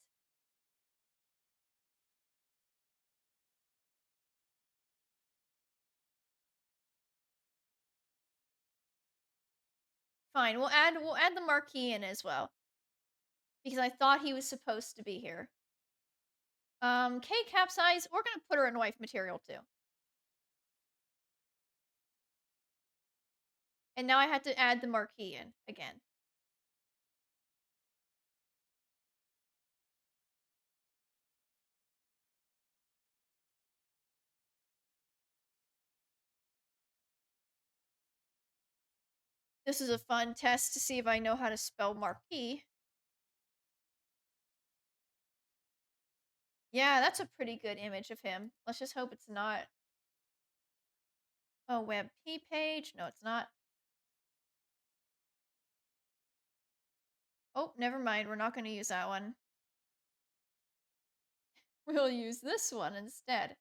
Speaker 1: Fine, we'll add the marquee in as well. Because I thought he was supposed to be here. K capsize, we're gonna put her in wife material too. And now I had to add the marquee in again. This is a fun test to see if I know how to spell marquee. Yeah, that's a pretty good image of him. Let's just hope it's not a web p page. No, it's not. Oh, never mind. We're not going to use that one. We'll use this one instead.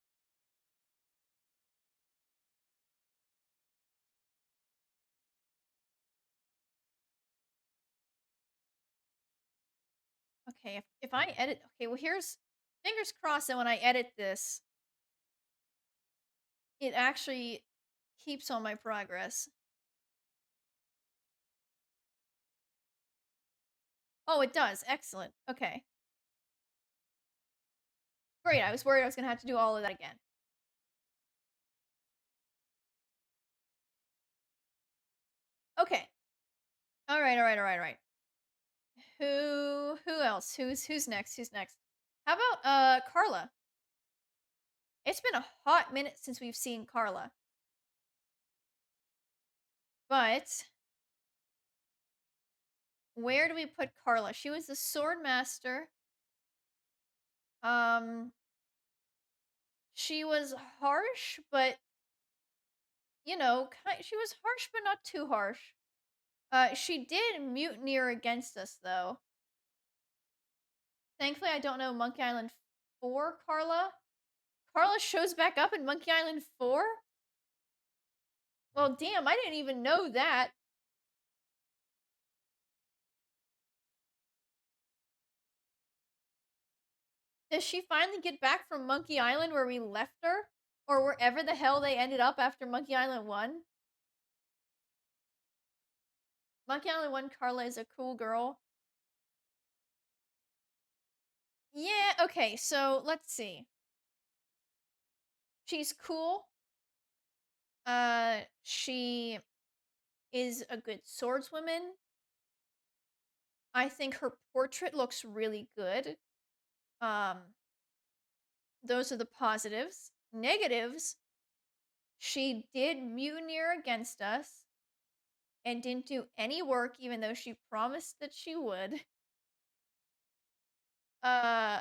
Speaker 1: Okay, if I edit... Okay, well here's... Fingers crossed that when I edit this, it actually keeps all my progress. Oh, it does. Excellent. Okay. Great, I was worried I was going to have to do all of that again. Okay. All right. Who else? Who's next? Who's next? How about Carla? It's been a hot minute since we've seen Carla. But where do we put Carla? She was the sword master. She was harsh, but you know, she was harsh but not too harsh. She did mutineer against us though. Thankfully, I don't know Monkey Island 4 Carla. Carla shows back up in Monkey Island 4? Well, damn, I didn't even know that. Does she finally get back from Monkey Island where we left her? Or wherever the hell they ended up after Monkey Island 1? Monkey Island 1 Carla is a cool girl. Yeah, okay, so let's see. She's cool. She is a good swordswoman. I think her portrait looks really good. Those are the positives. Negatives, she did mutineer against us and didn't do any work even though she promised that she would. Uh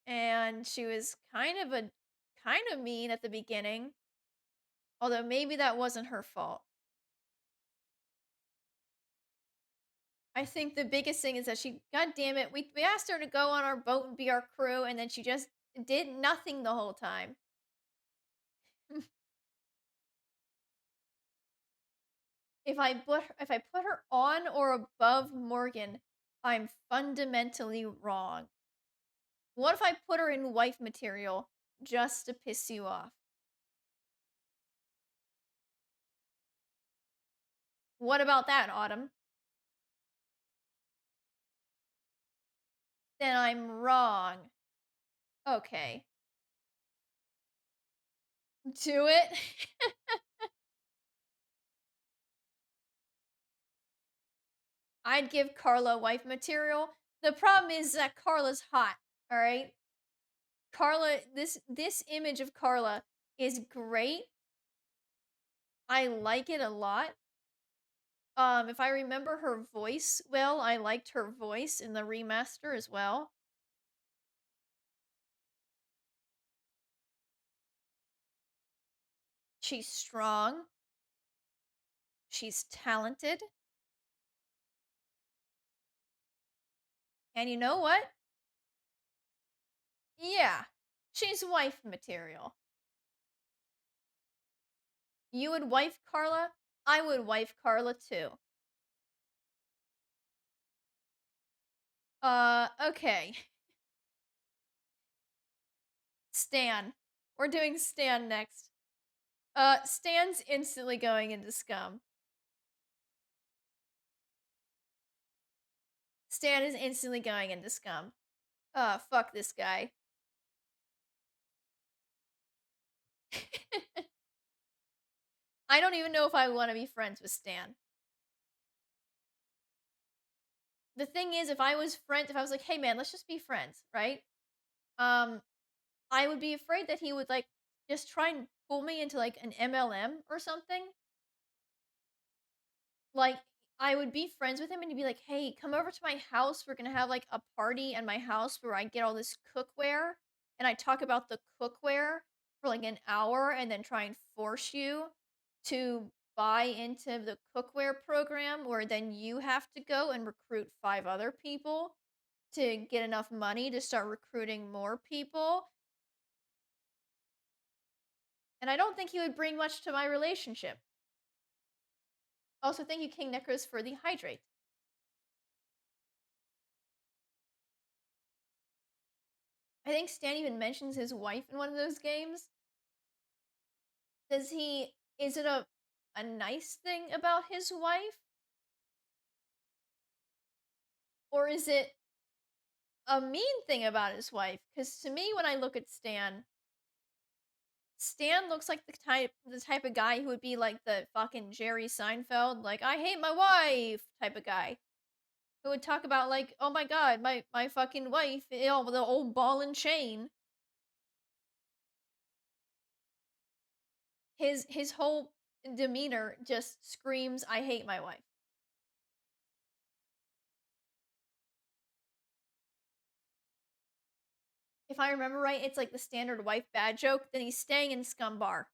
Speaker 1: and she was kind of mean at the beginning. Although, maybe that wasn't her fault. I think the biggest thing is that god damn it, we asked her to go on our boat and be our crew, and then she just did nothing the whole time. If I put her on or above Morgan, I'm fundamentally wrong. What if I put her in wife material just to piss you off? What about that, Autumn? Then I'm wrong. Okay. Do it. I'd give Carla wife material. The problem is that Carla's hot, all right? Carla, this image of Carla is great. I like it a lot. If I remember her voice well, I liked her voice in the remaster as well. She's strong. She's talented. And you know what? Yeah, she's wife material. You would wife Carla? I would wife Carla too. Okay. Stan. We're doing Stan next. Stan's instantly going into scum. Stan is instantly going into scum. Fuck this guy. I don't even know if I want to be friends with Stan. The thing is, if I was like, hey man, let's just be friends, right? Um, I would be afraid that he would like just try and pull me into like an MLM or something. Like, I would be friends with him and he'd be like, "Hey, come over to my house. We're gonna have like a party at my house where I get all this cookware." And I talk about the cookware for like an hour and then try and force you to buy into the cookware program where then you have to go and recruit 5 other people to get enough money to start recruiting more people. And I don't think he would bring much to my relationship. Also, thank you, King Necros, for the hydrate. I think Stan even mentions his wife in one of those games. Is it a nice thing about his wife? Or is it a mean thing about his wife? Because to me, when I look at Stan, Stan looks like the type of guy who would be like the fucking Jerry Seinfeld, like, I hate my wife type of guy. Who would talk about like, oh my god, my fucking wife, with the old ball and chain. His whole demeanor just screams, I hate my wife. If I remember right, it's like the standard wife bad joke. Then he's staying in Scum Bar.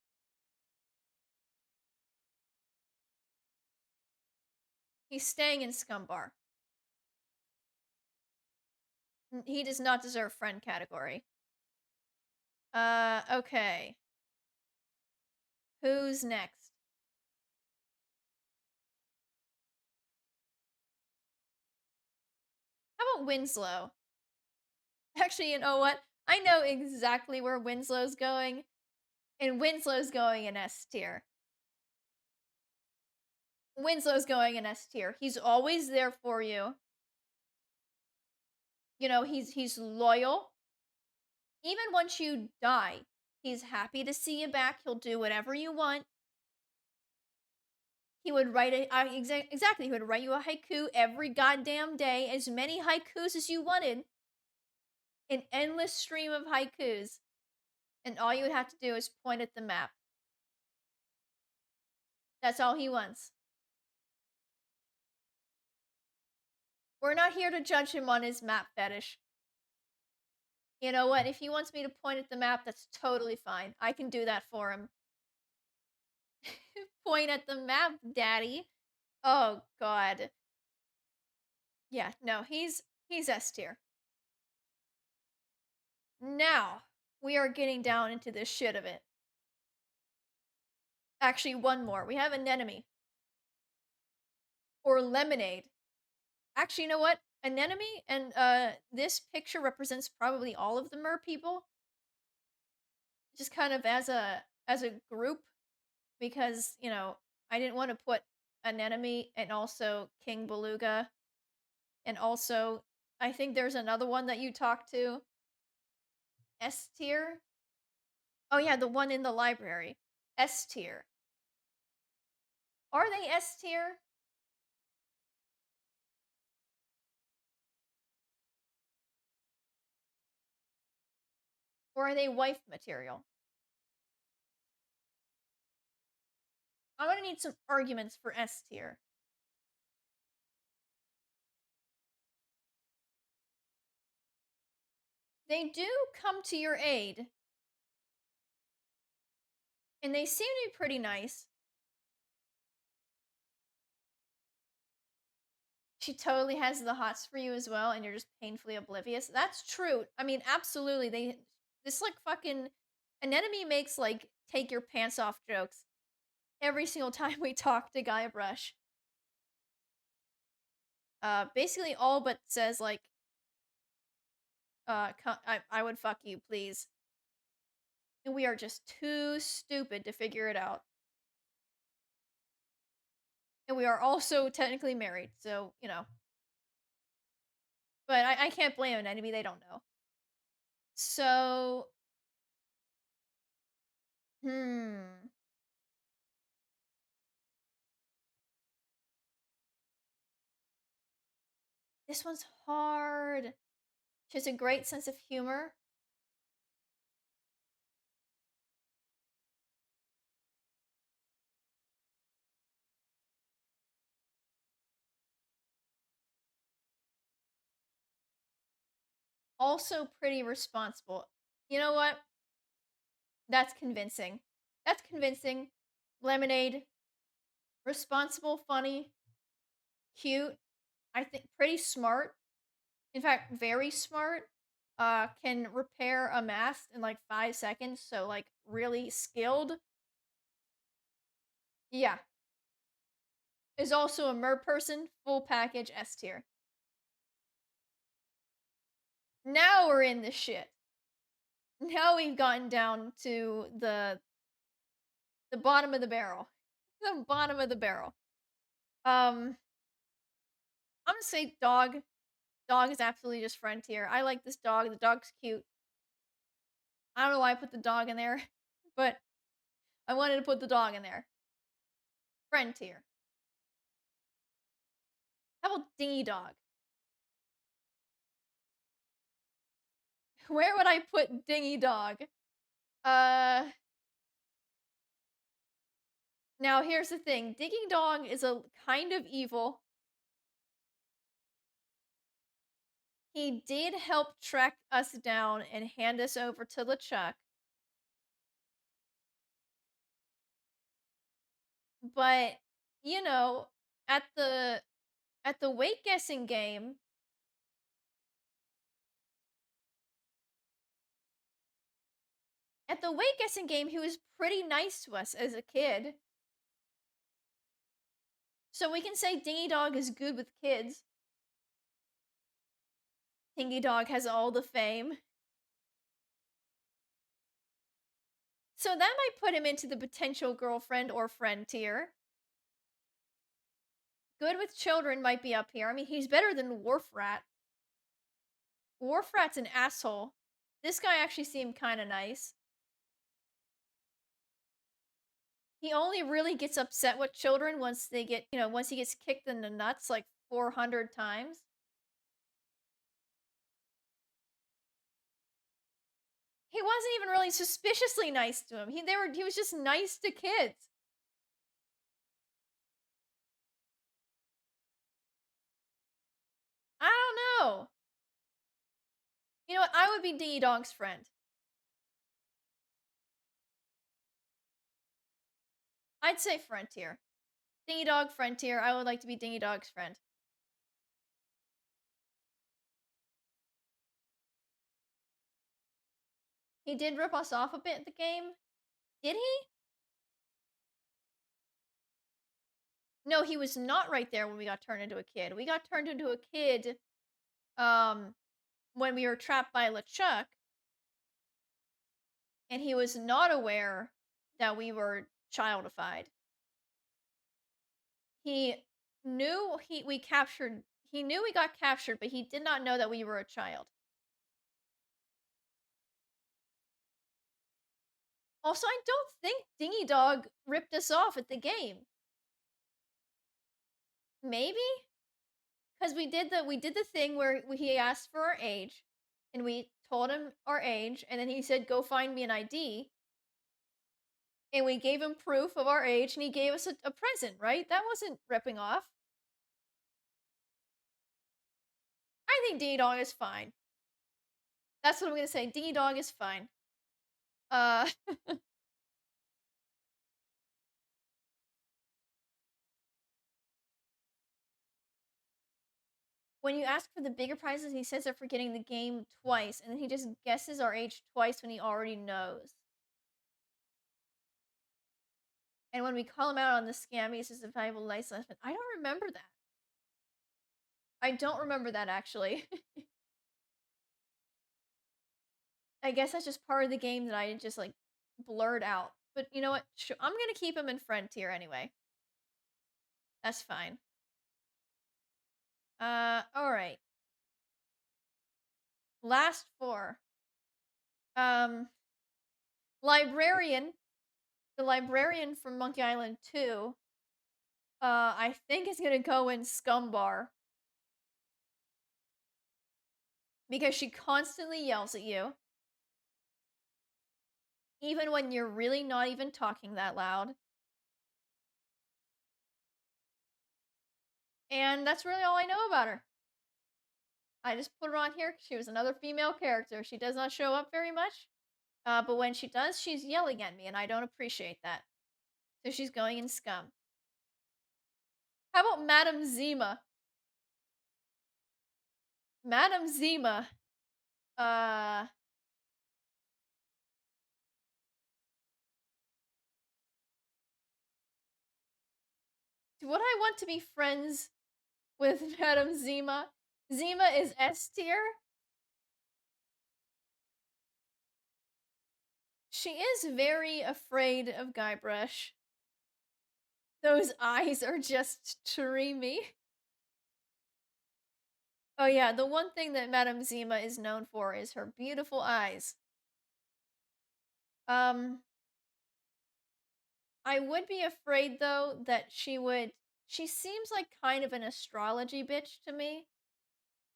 Speaker 1: He's staying in Scum Bar. He does not deserve friend category. Okay. Who's next? How about Winslow? Actually, you know what? I know exactly where Winslow's going, and Winslow's going in S tier. Winslow's going in S tier. He's always there for you. You know, he's loyal. Even once you die, he's happy to see you back. He'll do whatever you want. He would write exactly. He would write you a haiku every goddamn day, as many haikus as you wanted. An endless stream of haikus, and all you would have to do is point at the map. That's all he wants. We're not here to judge him on his map fetish. You know what? If he wants me to point at the map, that's totally fine. I can do that for him. Point at the map, daddy. Oh god. Yeah, no, he's S tier. Now, we are getting down into the shit of it. Actually, one more. We have Anemone or Lemonade. Actually, you know what? Anemone and this picture represents probably all of the mer people, just kind of as a group because, I didn't want to put Anemone and also King Beluga and also I think there's another one that you talked to. S tier? Oh yeah, the one in the library. S tier. Are they S tier? Or are they wife material? I'm gonna need some arguments for S tier. They do come to your aid, and they seem to be pretty nice. She totally has the hots for you as well, and you're just painfully oblivious. That's true. I mean, absolutely. This like fucking Anemone makes like take your pants off jokes every single time we talk to Guybrush. Basically all but says like, I would fuck you, please. And we are just too stupid to figure it out. And we are also technically married, so, But I can't blame an enemy, they don't know. So, hmm. This one's hard. She has a great sense of humor. Also pretty responsible. You know what? That's convincing. That's convincing. Lemonade, responsible, funny, cute. I think pretty smart. In fact, very smart. Can repair a mast in like 5 seconds. So like really skilled. Yeah. Is also a mer person. Full package S tier. Now we're in the shit. Now we've gotten down to the bottom of the barrel. The bottom of the barrel. I'm gonna say dog. Dog is absolutely just friend tier. I like this dog. The dog's cute. I don't know why I put the dog in there, but I wanted to put the dog in there. Friend tier. How about dingy dog? Where would I put dingy dog? Uh Now here's the thing. Dingy dog is a kind of evil. He did help track us down and hand us over to LeChuck. But, you know, at the weight guessing game, he was pretty nice to us as a kid. So we can say Dingy Dog is good with kids. Dingy Dog has all the fame. So that might put him into the potential girlfriend or friend tier. Good with children might be up here. I mean, he's better than Wharf Rat. Wharf Rat's an asshole. This guy actually seemed kind of nice. He only really gets upset with children once they get, once he gets kicked in the nuts like 400 times. He wasn't even really suspiciously nice to him. He was just nice to kids. I don't know. You know what? I would be Dingy Dog's friend. I'd say Frontier. Dingy Dog Frontier. I would like to be Dingy Dog's friend. He did rip us off a bit in the game. Did he? No, he was not right there when we got turned into a kid. We got turned into a kid, um, when we were trapped by LeChuck, and he was not aware that we were childified. He knew he knew we got captured, but he did not know that we were a child. Also, I don't think Dingy Dog ripped us off at the game. Maybe? Because we did the thing where he asked for our age, and we told him our age, and then he said, "Go find me an ID," and we gave him proof of our age, and he gave us a present, right? That wasn't ripping off. I think Dingy Dog is fine. That's what I'm gonna say. Dingy Dog is fine. Uh, when you ask for the bigger prizes, he says they're for getting the game twice, and then he just guesses our age twice when he already knows. And when we call him out on the scam, he says a valuable life lesson. I don't remember that. I don't remember that actually. I guess that's just part of the game that I just like blurred out. But you know what? I'm gonna keep him in friend tier anyway. That's fine. All right. Last four. Um, librarian. The librarian from Monkey Island 2. I think is gonna go in Scumbar because she constantly yells at you, even when you're really not even talking that loud. And that's really all I know about her. I just put her on here 'cause she was another female character. She does not show up very much, but when she does, she's yelling at me, and I don't appreciate that. So she's going in Scum. How about Madame Zima? Madame Zima. Uh, would I want to be friends with Madame Zima? Zima is S tier. She is very afraid of Guybrush. Those eyes are just dreamy. Oh yeah, the one thing that Madame Zima is known for is her beautiful eyes. Um, I would be afraid though that she seems like kind of an astrology bitch to me,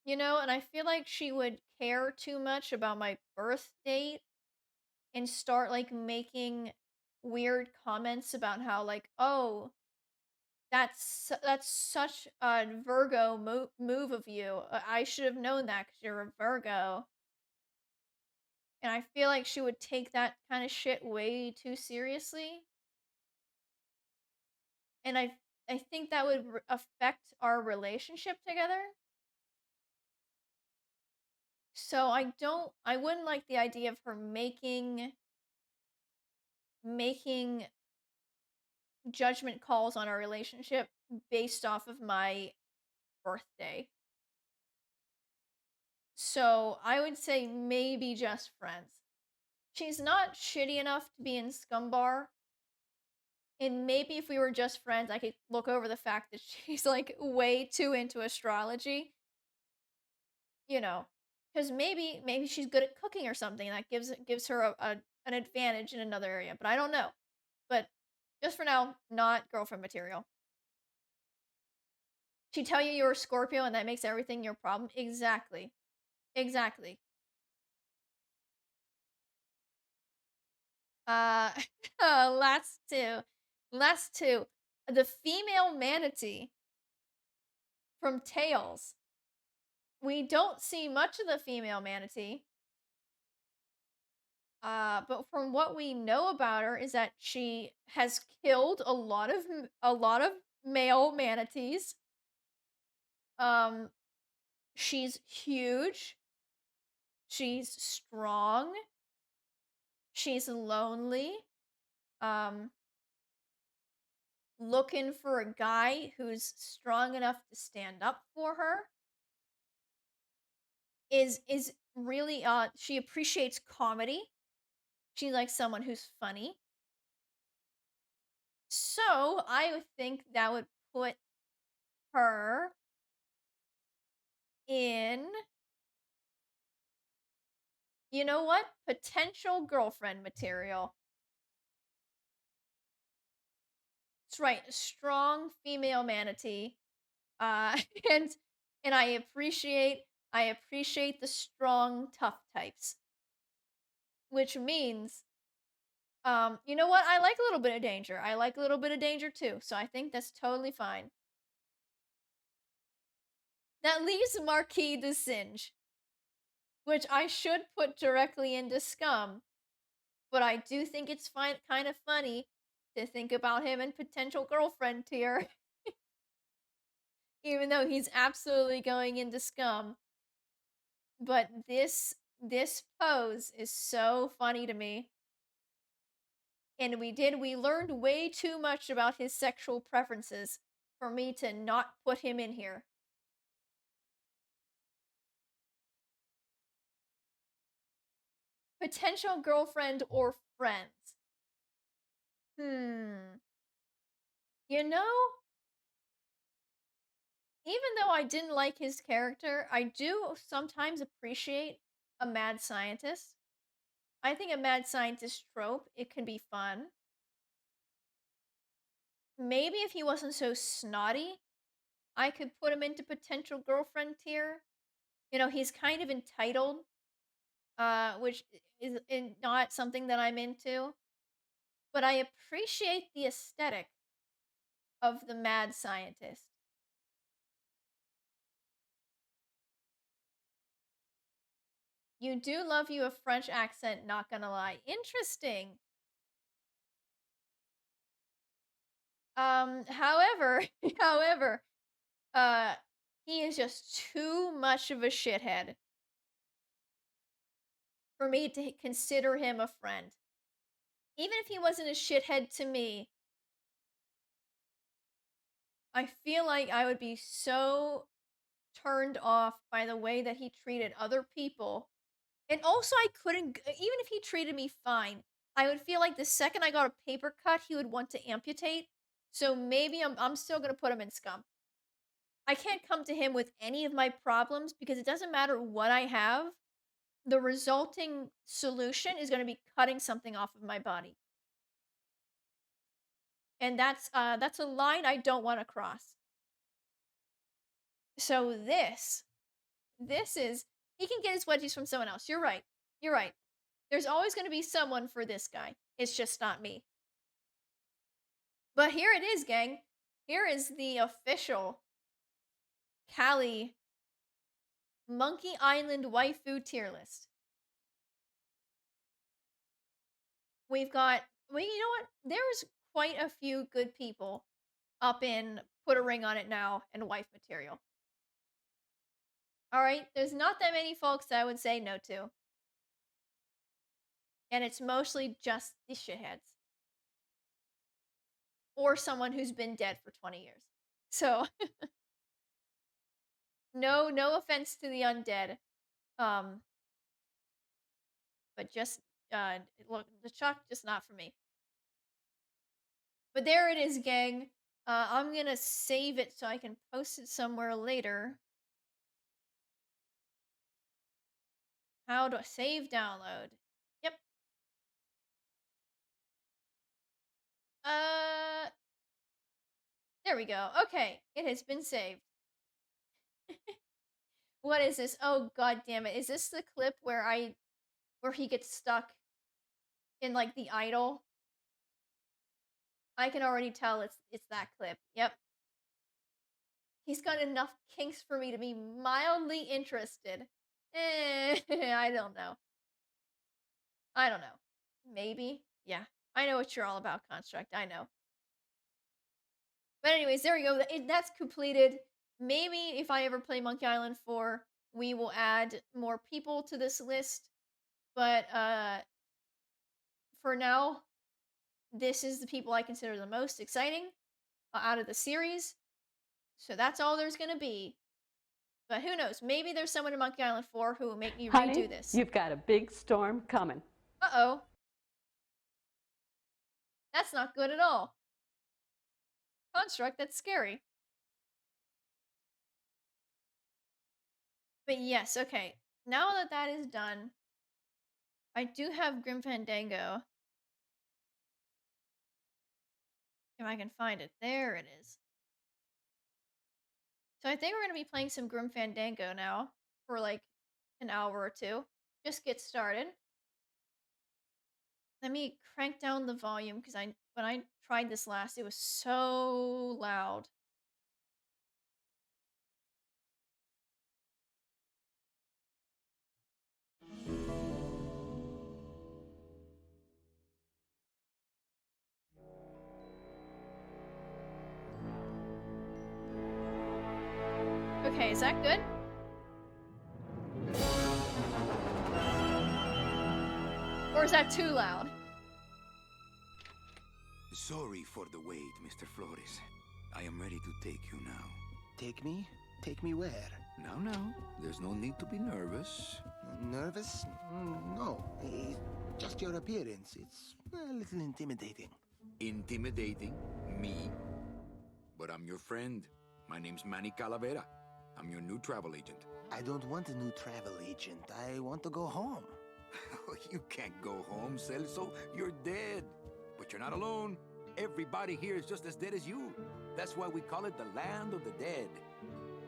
Speaker 1: you know, and I feel like she would care too much about my birth date and start like making weird comments about how like, "Oh, that's such a Virgo move of you. I should have known that cuz you're a Virgo." And I feel like she would take that kind of shit way too seriously. And I think that would affect our relationship together. So I wouldn't like the idea of her making judgment calls on our relationship based off of my birthday. So I would say maybe just friends. She's not shitty enough to be in Scumbar. And maybe if we were just friends, I could look over the fact that she's like way too into astrology, you know, because maybe she's good at cooking or something that gives her an advantage in another area. But I don't know. But just for now, not girlfriend material. She tell you you're a Scorpio and that makes everything your problem. Exactly. Exactly. Uh, last two. Last two. The female manatee from Tails. We don't see much of the female manatee. But from what we know about her is that she has killed a lot of male manatees. Um, she's huge. She's strong. She's lonely. Um, looking for a guy who's strong enough to stand up for her. Is really she appreciates comedy. She likes someone who's funny. So, I would think that would put her in, you know what? Potential girlfriend material. That's right, a strong female manatee. Uh, and I appreciate the strong, tough types, which means, you know what? I like a little bit of danger. I like a little bit of danger too, so I think that's totally fine. That leaves Marquis de Singe, which I should put directly into Scum, but I do think it's fine, kind of funny to think about him in potential girlfriend tier, even though he's absolutely going into Scum. But this pose is so funny to me. And we learned way too much about his sexual preferences for me to not put him in here. Potential girlfriend or friends. Hmm. You know, even though I didn't like his character, I do sometimes appreciate a mad scientist. I think a mad scientist trope, it can be fun. Maybe if he wasn't so snotty, I could put him into potential girlfriend tier. You know, he's kind of entitled, which is not something that I'm into, but I appreciate the aesthetic of the mad scientist. You do love you a French accent, not gonna lie. Interesting. However, however, uh, he is just too much of a shithead for me to consider him a friend. Even if he wasn't a shithead to me, I feel like I would be so turned off by the way that he treated other people. And also, I couldn't, even if he treated me fine, I would feel like the second I got a paper cut, he would want to amputate. So maybe I'm still gonna put him in Scum. I can't come to him with any of my problems because it doesn't matter what I have. The resulting solution is going to be cutting something off of my body. And that's a line I don't want to cross. So this is he can get his wedgies from someone else. You're right. You're right. There's always going to be someone for this guy. It's just not me. But here it is, gang. Here is the official Cali Monkey Island waifu tier list. We've got, well, you know what? There's quite a few good people up in Put a Ring on It Now and Wife Material. All right, there's not that many folks that I would say no to. And it's mostly just the shitheads. Or someone who's been dead for 20 years. So, no offense to the undead. Um, but just look, the chalk just not for me. But there it is, gang. I'm gonna save it so I can post it somewhere later. How do I save download? Yep. Uh, there we go. Okay, it has been saved. What is this? Oh god damn it. Is this the clip where he gets stuck in like the idol? I can already tell it's that clip. Yep. He's got enough kinks for me to be mildly interested. I don't know. I don't know. Maybe. Yeah. I know what you're all about, Construct. I know. But anyways, there we go. That's completed. Maybe if I ever play Monkey Island 4, we will add more people to this list. But for now, this is the people I consider the most exciting out of the series. So that's all there's gonna be. But who knows? Maybe there's someone in Monkey Island 4 who will make me
Speaker 2: Honey,
Speaker 1: redo this.
Speaker 2: you've got a big storm coming.
Speaker 1: Uh-oh. That's not good at all. Construct, that's scary. But yes, okay. Now that that is done, I do have Grim Fandango. If I can find it. There it is. So I think we're going to be playing some Grim Fandango now for like an hour or two. Just get started. Let me crank down the volume because when I tried this last, it was so loud. Okay, is that good? Or is that too loud?
Speaker 3: Sorry for the wait, Mr. Flores. I am ready to take you now.
Speaker 4: Take me? Take me where?
Speaker 3: Now, there's no need to be nervous.
Speaker 4: Nervous? No. Just your appearance. It's a little intimidating.
Speaker 3: Intimidating? Me? But I'm your friend. My name's Manny Calavera. I'm your new travel agent.
Speaker 4: I don't want a new travel agent. I want to go home.
Speaker 3: You can't go home, Celso. You're dead. But you're not alone. Everybody here is just as dead as you. That's why we call it the land of the dead.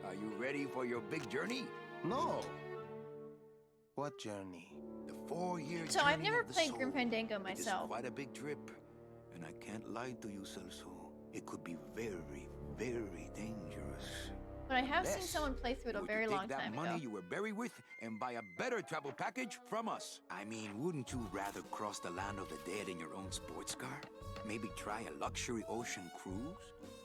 Speaker 3: Are you ready for your big journey?
Speaker 4: No. What journey?
Speaker 3: The 4-year
Speaker 1: So
Speaker 3: journey
Speaker 1: I've never
Speaker 3: of the
Speaker 1: played
Speaker 3: soul.
Speaker 1: Grim Fandango myself.
Speaker 3: It's quite a big trip. And I can't lie to you, Celso. It could be very, very dangerous.
Speaker 1: But I have seen
Speaker 3: Unless
Speaker 1: someone play through it a
Speaker 3: would
Speaker 1: very
Speaker 3: you
Speaker 1: long
Speaker 3: take that
Speaker 1: time
Speaker 3: money
Speaker 1: ago.
Speaker 3: you were buried with and buy a better travel package from us. I mean, wouldn't you rather cross the land of the dead in your own sports car? Maybe try a luxury ocean cruise?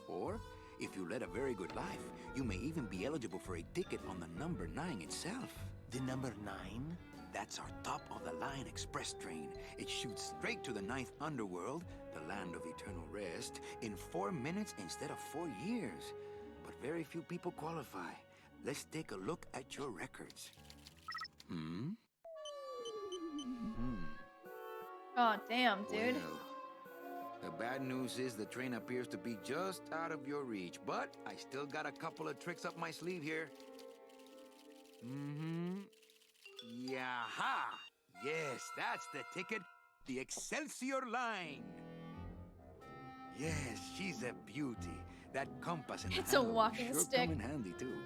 Speaker 3: Or, if you led a very good life, you may even be eligible for a ticket on the number 9 itself.
Speaker 4: The number 9?
Speaker 3: That's our top-of-the-line express train. It shoots straight to the 9th underworld, the land of eternal rest, in 4 minutes instead of 4 years. But very few people qualify. Let's take a look at your records.
Speaker 1: Oh, damn, dude.
Speaker 3: Well, the bad news is the train appears to be just out of your reach, but I still got a couple of tricks up my sleeve here. Yaha! Yes, that's the ticket. The Excelsior line. Yes, she's a beauty. That compass and
Speaker 1: It's a walking
Speaker 3: sure
Speaker 1: stick.
Speaker 3: come in handy too.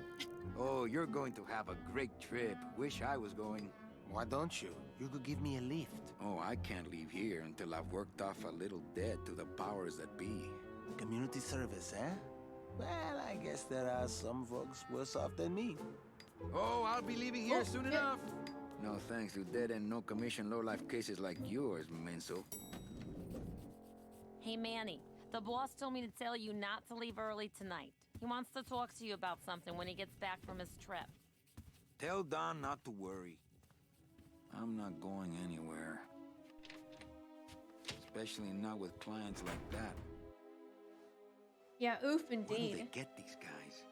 Speaker 3: Oh, you're going to have a great trip. Wish I was going.
Speaker 4: Why don't you? You could give me a lift.
Speaker 3: Oh, I can't leave here until I've worked off a little debt to the powers that be.
Speaker 4: Community service, eh? Well, I guess there are some folks worse off than me.
Speaker 3: Oh, I'll be leaving here soon
Speaker 1: yeah.
Speaker 3: enough. No thanks to dead and no commission low-life cases like yours, Menso.
Speaker 5: Hey, Manny. The boss told me to tell you not to leave early tonight. He wants to talk to you about something when he gets back from his trip.
Speaker 3: Tell Don not to worry. I'm not going anywhere. Especially not with clients like that.
Speaker 1: Yeah, oof
Speaker 3: Where do they
Speaker 1: indeed.
Speaker 3: get these guys?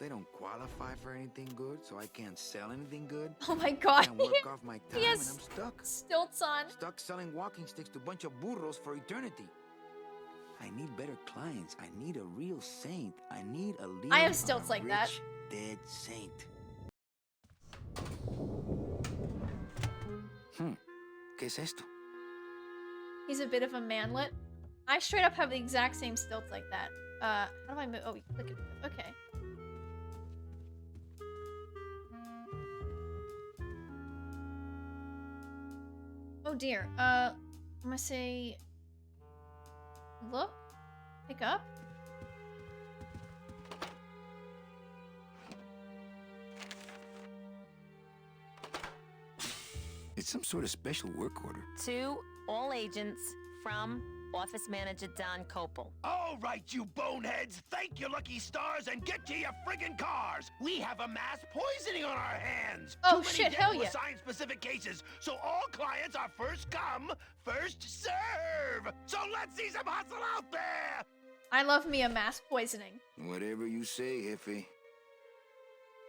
Speaker 3: They don't qualify for anything good, so I can't sell anything good.
Speaker 1: Oh my god.
Speaker 3: Can't work off my time,
Speaker 1: He
Speaker 3: and
Speaker 1: has
Speaker 3: I'm stuck.
Speaker 1: stilts on.
Speaker 3: Stuck selling walking sticks to a bunch of burros for eternity. I need better clients. I need a real saint. I need a leader.
Speaker 1: I have stilts like that.
Speaker 3: Dead saint. ¿Qué es esto?
Speaker 1: He's a bit of a manlet. I straight up have the exact same stilts like that. How do I move? Oh, you click it. Okay. Oh dear. I'm gonna say... Look. Pick up.
Speaker 3: It's some sort of special work order.
Speaker 5: To all agents, from? Office Manager Don Copel.
Speaker 6: All right, you boneheads, thank your lucky stars and get to your friggin' cars. We have a mass poisoning on our hands.
Speaker 1: Oh,
Speaker 6: Too many
Speaker 1: shit,
Speaker 6: dead
Speaker 1: hell
Speaker 6: to
Speaker 1: yeah.
Speaker 6: assign specific cases, so all clients are first come, first serve. So let's see some hustle out there.
Speaker 1: I love me a mass poisoning.
Speaker 3: Whatever you say, Jefe.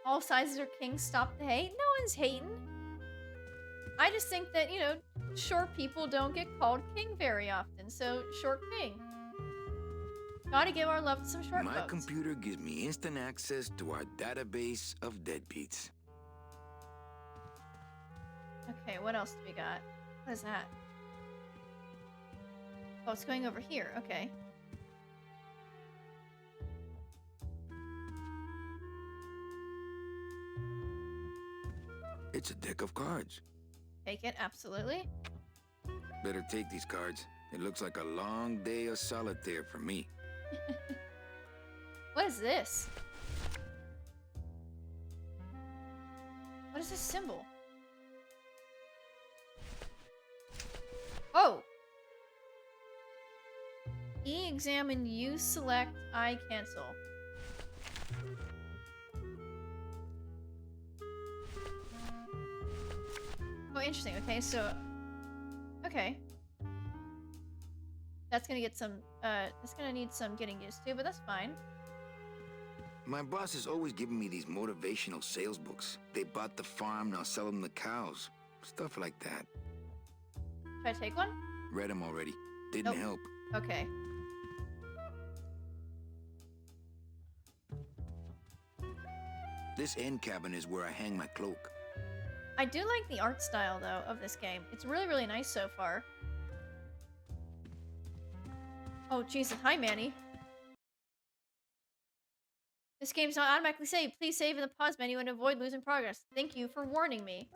Speaker 1: All sizes are kings, stop the hate. No one's hating. I just think that, you know, short people don't get called king very often, so short king. Gotta give our love to some short
Speaker 3: My
Speaker 1: folks.
Speaker 3: computer gives me instant access to our database of deadbeats.
Speaker 1: Okay, what else do we got? What is that? Oh, it's going over here. Okay.
Speaker 3: It's a deck of cards.
Speaker 1: Take it, absolutely.
Speaker 3: Better take these cards. It looks like a long day of solitaire for me.
Speaker 1: What is this? What is this symbol? Oh! E examine, U select, I cancel. Oh, interesting. Okay, so... Okay. That's gonna get some, that's gonna need some getting used to, but that's fine.
Speaker 3: My boss is always giving me these motivational sales books. They bought the farm, now sell them the cows. Stuff like that.
Speaker 1: Should I take one?
Speaker 3: Read them already. Didn't
Speaker 1: Nope.
Speaker 3: help.
Speaker 1: Okay.
Speaker 3: This end cabin is where I hang my cloak.
Speaker 1: I do like the art style, though, of this game. It's really, really nice so far. Oh, Jesus. Hi, Manny. This game's not automatically saved. Please save in the pause menu and avoid losing progress. Thank you for warning me.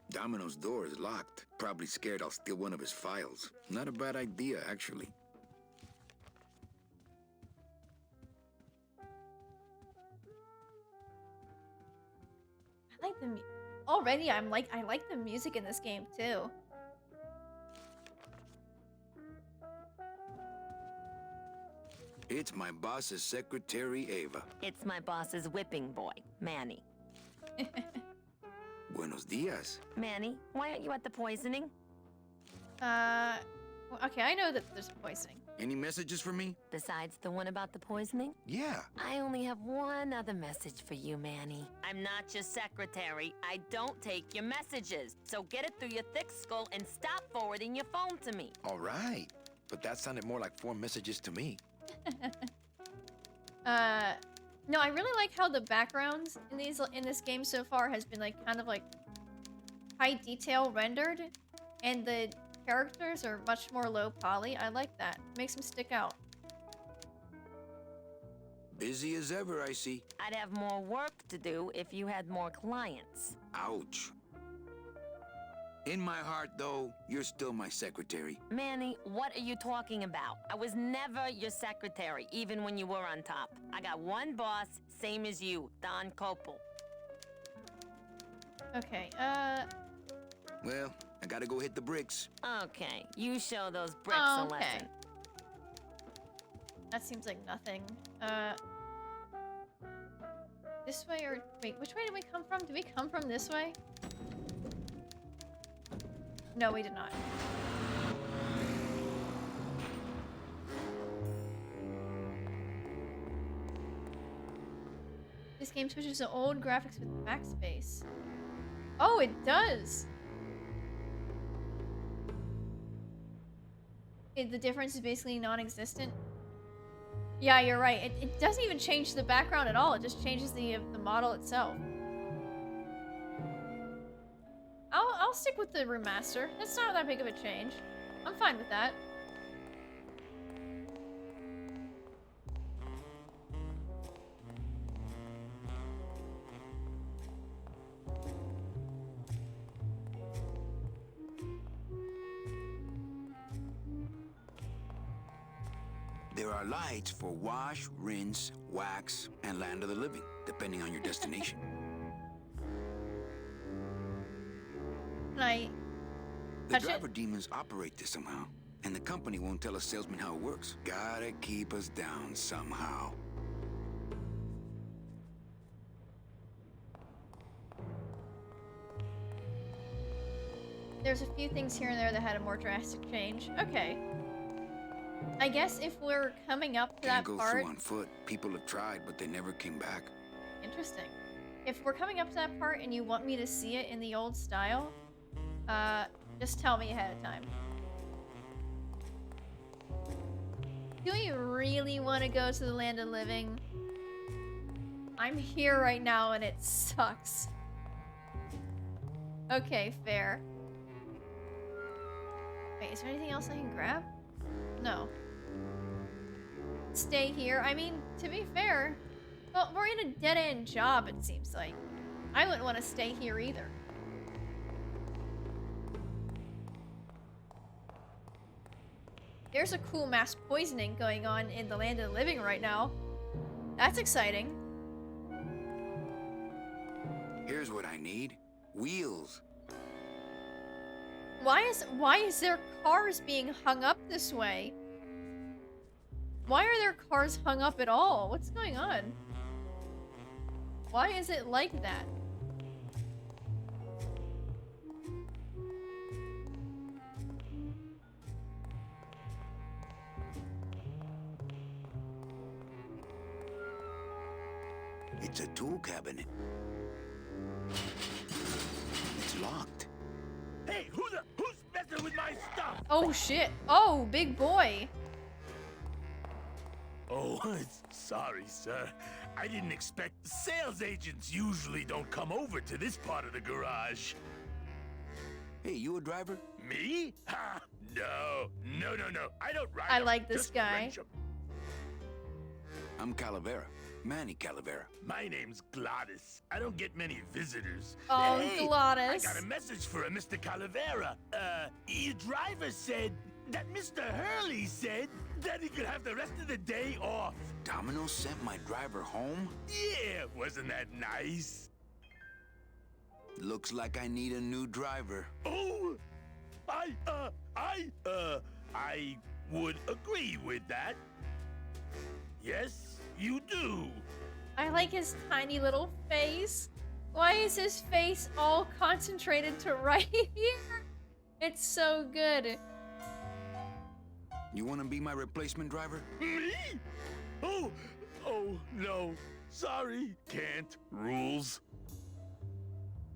Speaker 3: Domino's door is locked. Probably scared I'll steal one of his files. Not a bad idea, actually.
Speaker 1: I like the already. I like the music in this game too.
Speaker 3: It's my boss's secretary, Ava.
Speaker 5: It's my boss's whipping boy, Manny.
Speaker 3: Buenos dias.
Speaker 5: Manny, why aren't you at the poisoning?
Speaker 1: Well, okay, I know that there's poisoning.
Speaker 3: Any messages for me?
Speaker 5: Besides the one about the poisoning?
Speaker 3: Yeah.
Speaker 5: I only have one other message for you, Manny. I'm not your secretary. I don't take your messages. So get it through your thick skull and stop forwarding your phone to me.
Speaker 3: All right. But that sounded more like 4 messages to me.
Speaker 1: No, I really like how the backgrounds in this game so far has been like kind of like high detail rendered, and the characters are much more low poly. I like that. Makes them stick out.
Speaker 3: Busy as ever, I see.
Speaker 5: I'd have more work to do if you had more clients.
Speaker 3: Ouch. In my heart, though, you're still my secretary.
Speaker 5: Manny, what are you talking about? I was never your secretary, even when you were on top. I got one boss, same as you, Don Copel.
Speaker 1: Okay,
Speaker 3: Well, I gotta go hit the bricks.
Speaker 5: Okay, you show those bricks
Speaker 1: Oh,
Speaker 5: a
Speaker 1: okay.
Speaker 5: lesson.
Speaker 1: that seems like nothing. This way or... Wait, which way did we come from? Did we come from this way? No, we did not. This game switches to old graphics with backspace. Oh, it does! The difference is basically non-existent. Yeah, you're right. It doesn't even change the background at all. It just changes the model itself. I'll stick with the remaster. It's not that big of a change. I'm fine with that.
Speaker 3: There are lights for wash, rinse, wax, and land of the living, depending on your destination.
Speaker 1: Can I
Speaker 3: The
Speaker 1: touch
Speaker 3: driver
Speaker 1: it?
Speaker 3: demons operate this somehow, and the company won't tell a salesman how it works. Gotta keep us down somehow.
Speaker 1: There's a few things here and there that had a more drastic change. Okay. I guess if we're coming up to
Speaker 3: Can't
Speaker 1: that
Speaker 3: go
Speaker 1: part...
Speaker 3: through on foot. People have tried, but they never came back.
Speaker 1: Interesting. If we're coming up to that part and you want me to see it in the old style, just tell me ahead of time. Do we really want to go to the land of living? I'm here right now and it sucks. Okay, fair. Wait, is there anything else I can grab? No. Stay here. I mean, to be fair, well, we're in a dead-end job, it seems like. I wouldn't want to stay here either. There's a cool mass poisoning going on in the land of the living right now. That's exciting.
Speaker 3: Here's what I need. Wheels.
Speaker 1: Why is there cars being hung up this way? Why are there cars hung up at all? What's going on? Why is it like that?
Speaker 3: It's a tool cabinet. It's locked.
Speaker 6: Hey, who's messing with my stuff?
Speaker 1: Oh shit. Oh, big boy.
Speaker 6: Oh, sorry, sir. I didn't expect sales agents usually don't come over to this part of the garage.
Speaker 3: Hey, you a driver?
Speaker 6: Me? Ha! No. I don't ride
Speaker 1: I
Speaker 6: 'em,
Speaker 1: like this
Speaker 6: just
Speaker 1: guy.
Speaker 6: wrench 'em.
Speaker 3: I'm Calavera. Manny Calavera.
Speaker 6: My name's Gladys. I don't get many visitors.
Speaker 1: Oh,
Speaker 6: Hey,
Speaker 1: Gladys.
Speaker 6: I got a message for a Mr. Calavera. Your driver said that Mr. Hurley said that he could have the rest of the day off.
Speaker 3: Domino sent my driver home?
Speaker 6: Yeah, wasn't that nice?
Speaker 3: Looks like I need a new driver.
Speaker 6: Oh, I would agree with that. Yes, you do.
Speaker 1: I like his tiny little face. Why is his face all concentrated to right here? It's so good.
Speaker 3: You want to be my replacement driver?
Speaker 6: Me? Oh, no. Sorry. Can't. Rules.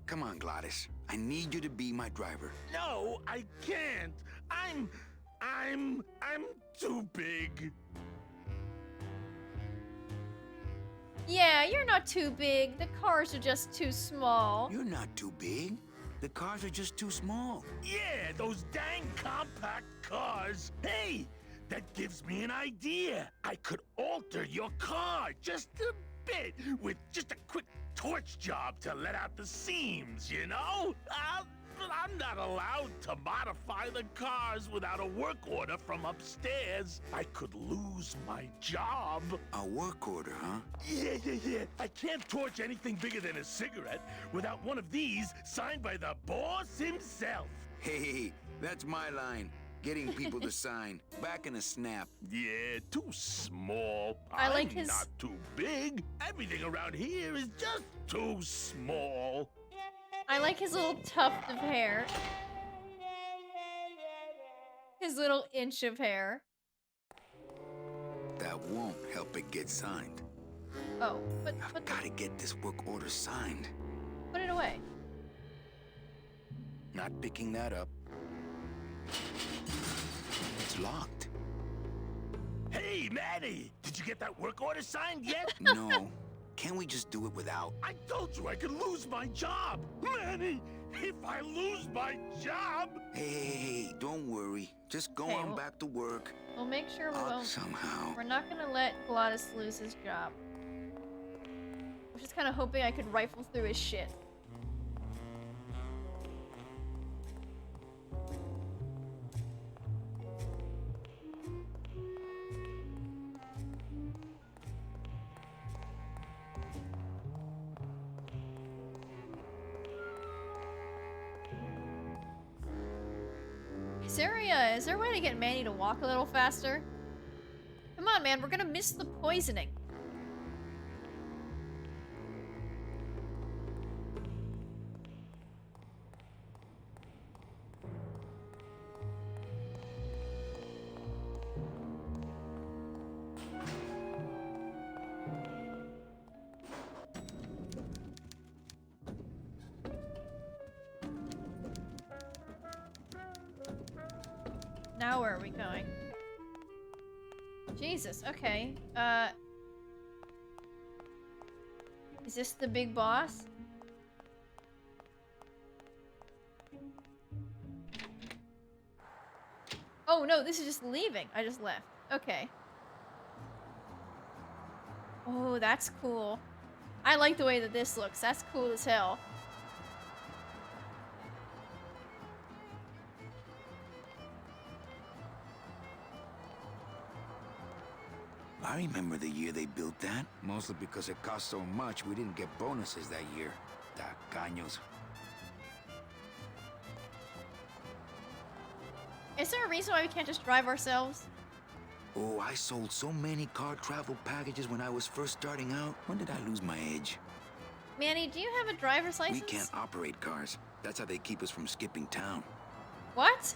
Speaker 3: Come on, Gladys. I need you to be my driver.
Speaker 6: No, I can't. I'm too big.
Speaker 1: Yeah, you're not too big. The cars are just too small.
Speaker 3: You're not too big. The cars are just too small.
Speaker 6: Yeah, those dang compact cars. Hey, that gives me an idea. I could alter your car just a bit with just a quick torch job to let out the seams, you know? But I'm not allowed to modify the cars without a work order from upstairs. I could lose my job.
Speaker 3: A work order, huh?
Speaker 6: Yeah. I can't torch anything bigger than a cigarette without one of these signed by the boss himself.
Speaker 3: Hey, that's my line. Getting people to sign. Back in a snap.
Speaker 6: Yeah, too small.
Speaker 1: I like
Speaker 6: I'm
Speaker 1: his-
Speaker 6: not too big. Everything around here is just too small.
Speaker 1: I like his little tuft of hair. His little inch of hair.
Speaker 3: That won't help it get signed.
Speaker 1: Oh, but
Speaker 3: I've got to get this work order signed.
Speaker 1: put it away.
Speaker 3: Not picking that up. It's locked.
Speaker 6: Hey, Manny! Did you get that work order signed yet?
Speaker 3: No. Can't we just do it without?
Speaker 6: I told you I could lose my job! Manny, if I lose my job...
Speaker 3: Hey, don't worry. Just go
Speaker 1: Okay,
Speaker 3: on
Speaker 1: well-
Speaker 3: back to work.
Speaker 1: We'll make sure we
Speaker 3: Up
Speaker 1: won't.
Speaker 3: somehow.
Speaker 1: We're not gonna let Glottis lose his job. I'm just kind of hoping I could rifle through his shit. Is there a way to get Manny to walk a little faster? Come on, man, we're gonna miss the poisoning. Now where are we going? Jesus, okay. Is this the big boss? Oh no, this is just leaving. I just left. Okay. Oh, that's cool. I like the way that this looks. That's cool as hell.
Speaker 3: I remember the year they built that. Mostly because it cost so much, we didn't get bonuses that year. Tacaños.
Speaker 1: Is there a reason why we can't just drive ourselves?
Speaker 3: Oh, I sold so many car travel packages when I was first starting out. When did I lose my edge?
Speaker 1: Manny, do you have a driver's license?
Speaker 3: We can't operate cars. That's how they keep us from skipping town.
Speaker 1: What?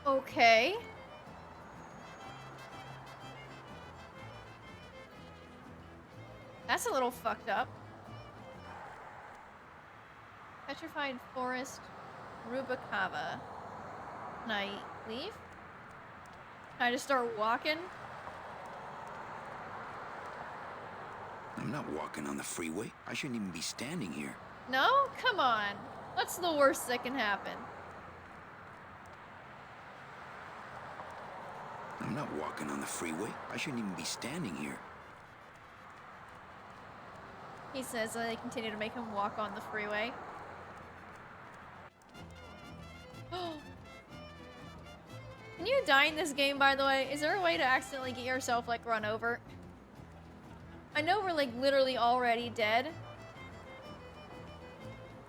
Speaker 1: Okay. That's a little fucked up. Petrified Forest, Rubicava. Can I leave? Can I just start walking?
Speaker 3: I'm not walking on the freeway. I shouldn't even be standing here.
Speaker 1: No? Come on. What's the worst that can happen?
Speaker 3: I'm not walking on the freeway. I shouldn't even be standing here.
Speaker 1: He says that they continue to make him walk on the freeway. Can you die in this game, by the way? Is there a way to accidentally get yourself, like, run over? I know we're, like, literally already dead.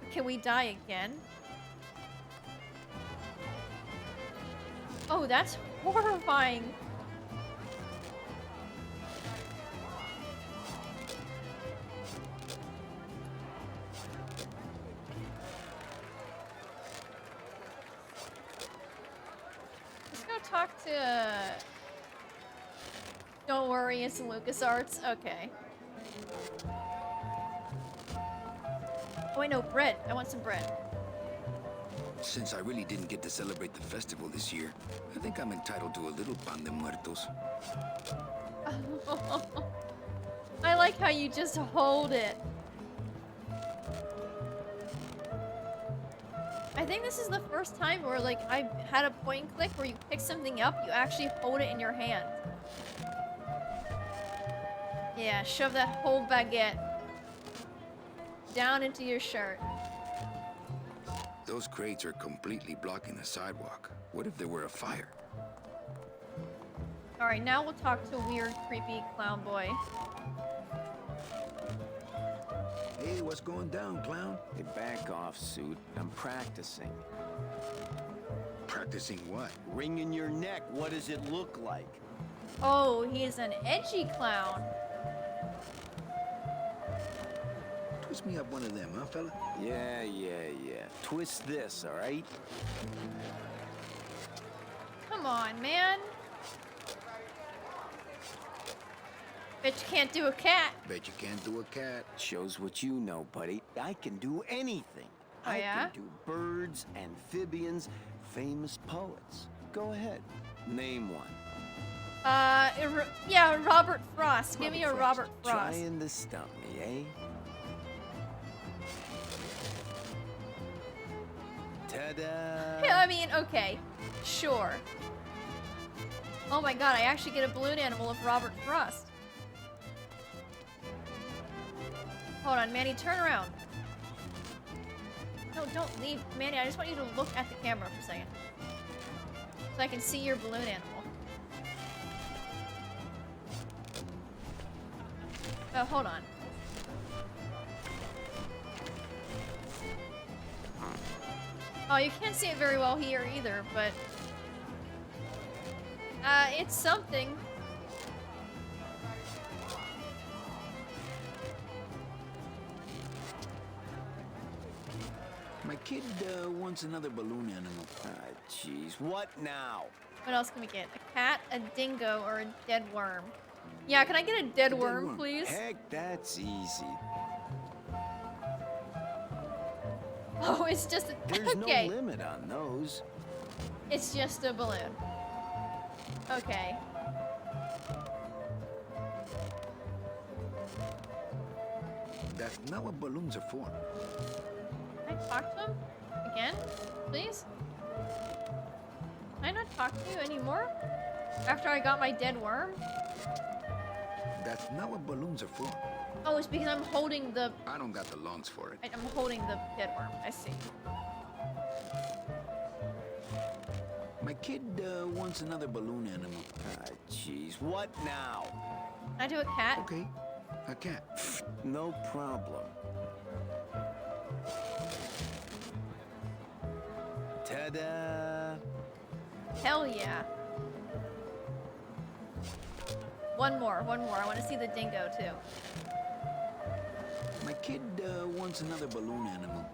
Speaker 1: But can we die again? Oh, that's horrifying. Talk to... Don't worry, it's LucasArts. Okay. Oh wait, no, bread. I want some bread.
Speaker 3: Since I really didn't get to celebrate the festival this year, I think I'm entitled to a little pan de muertos.
Speaker 1: I like how you just hold it. I think this is the first time where, like, I had a point and click where you pick something up, you actually hold it in your hand. Yeah, shove that whole baguette down into your shirt.
Speaker 3: Those crates are completely blocking the sidewalk. What if there were a fire?
Speaker 1: Alright, now we'll talk to weird, creepy clown boy.
Speaker 3: Hey, what's going down, clown?
Speaker 7: Hey, back off, suit. I'm practicing.
Speaker 3: Practicing what?
Speaker 7: Wringing your neck. What does it look like?
Speaker 1: Oh, he is an edgy clown.
Speaker 3: Twist me up one of them, huh, fella?
Speaker 7: Yeah. Twist this, all right?
Speaker 1: Come on, man. Bet you can't do a cat.
Speaker 3: Bet you can't do a cat.
Speaker 7: Shows what you know, buddy. I can do anything.
Speaker 1: Oh, yeah?
Speaker 7: I can do birds, amphibians, famous poets. Go ahead. Name one.
Speaker 1: Yeah, Robert Frost. Give me a Robert Frost.
Speaker 7: Trying to stump me, eh? Ta-da!
Speaker 1: Yeah, I mean, okay. Sure. Oh my god, I actually get a balloon animal of Robert Frost. Hold on, Manny, turn around. No, don't leave. Manny, I just want you to look at the camera for a second. So I can see your balloon animal. Oh, hold on. Oh, you can't see it very well here either, but it's something.
Speaker 3: My kid wants another balloon animal.
Speaker 7: Jeez, what now?
Speaker 1: What else can we get? A cat, a dingo, or a dead worm? Yeah, can I get a dead worm, please?
Speaker 7: Heck, that's easy.
Speaker 1: Oh, it's just a...
Speaker 7: There's
Speaker 1: okay.
Speaker 7: no limit on those.
Speaker 1: It's just a balloon. Okay.
Speaker 3: That's not what balloons are for.
Speaker 1: Can I talk to him? Again? Please? Can I not talk to you anymore? After I got my dead worm?
Speaker 3: That's not what balloons are for.
Speaker 1: Oh, it's because I'm holding the...
Speaker 3: I don't got the lungs for it.
Speaker 1: I'm holding the dead worm. I see.
Speaker 3: My kid wants another balloon animal.
Speaker 7: Jeez, what now?
Speaker 1: Can I do a cat?
Speaker 3: Okay, a cat.
Speaker 7: No problem. Ta-da!
Speaker 1: Hell yeah. One more. I want to see the dingo too.
Speaker 3: My kid wants another balloon animal.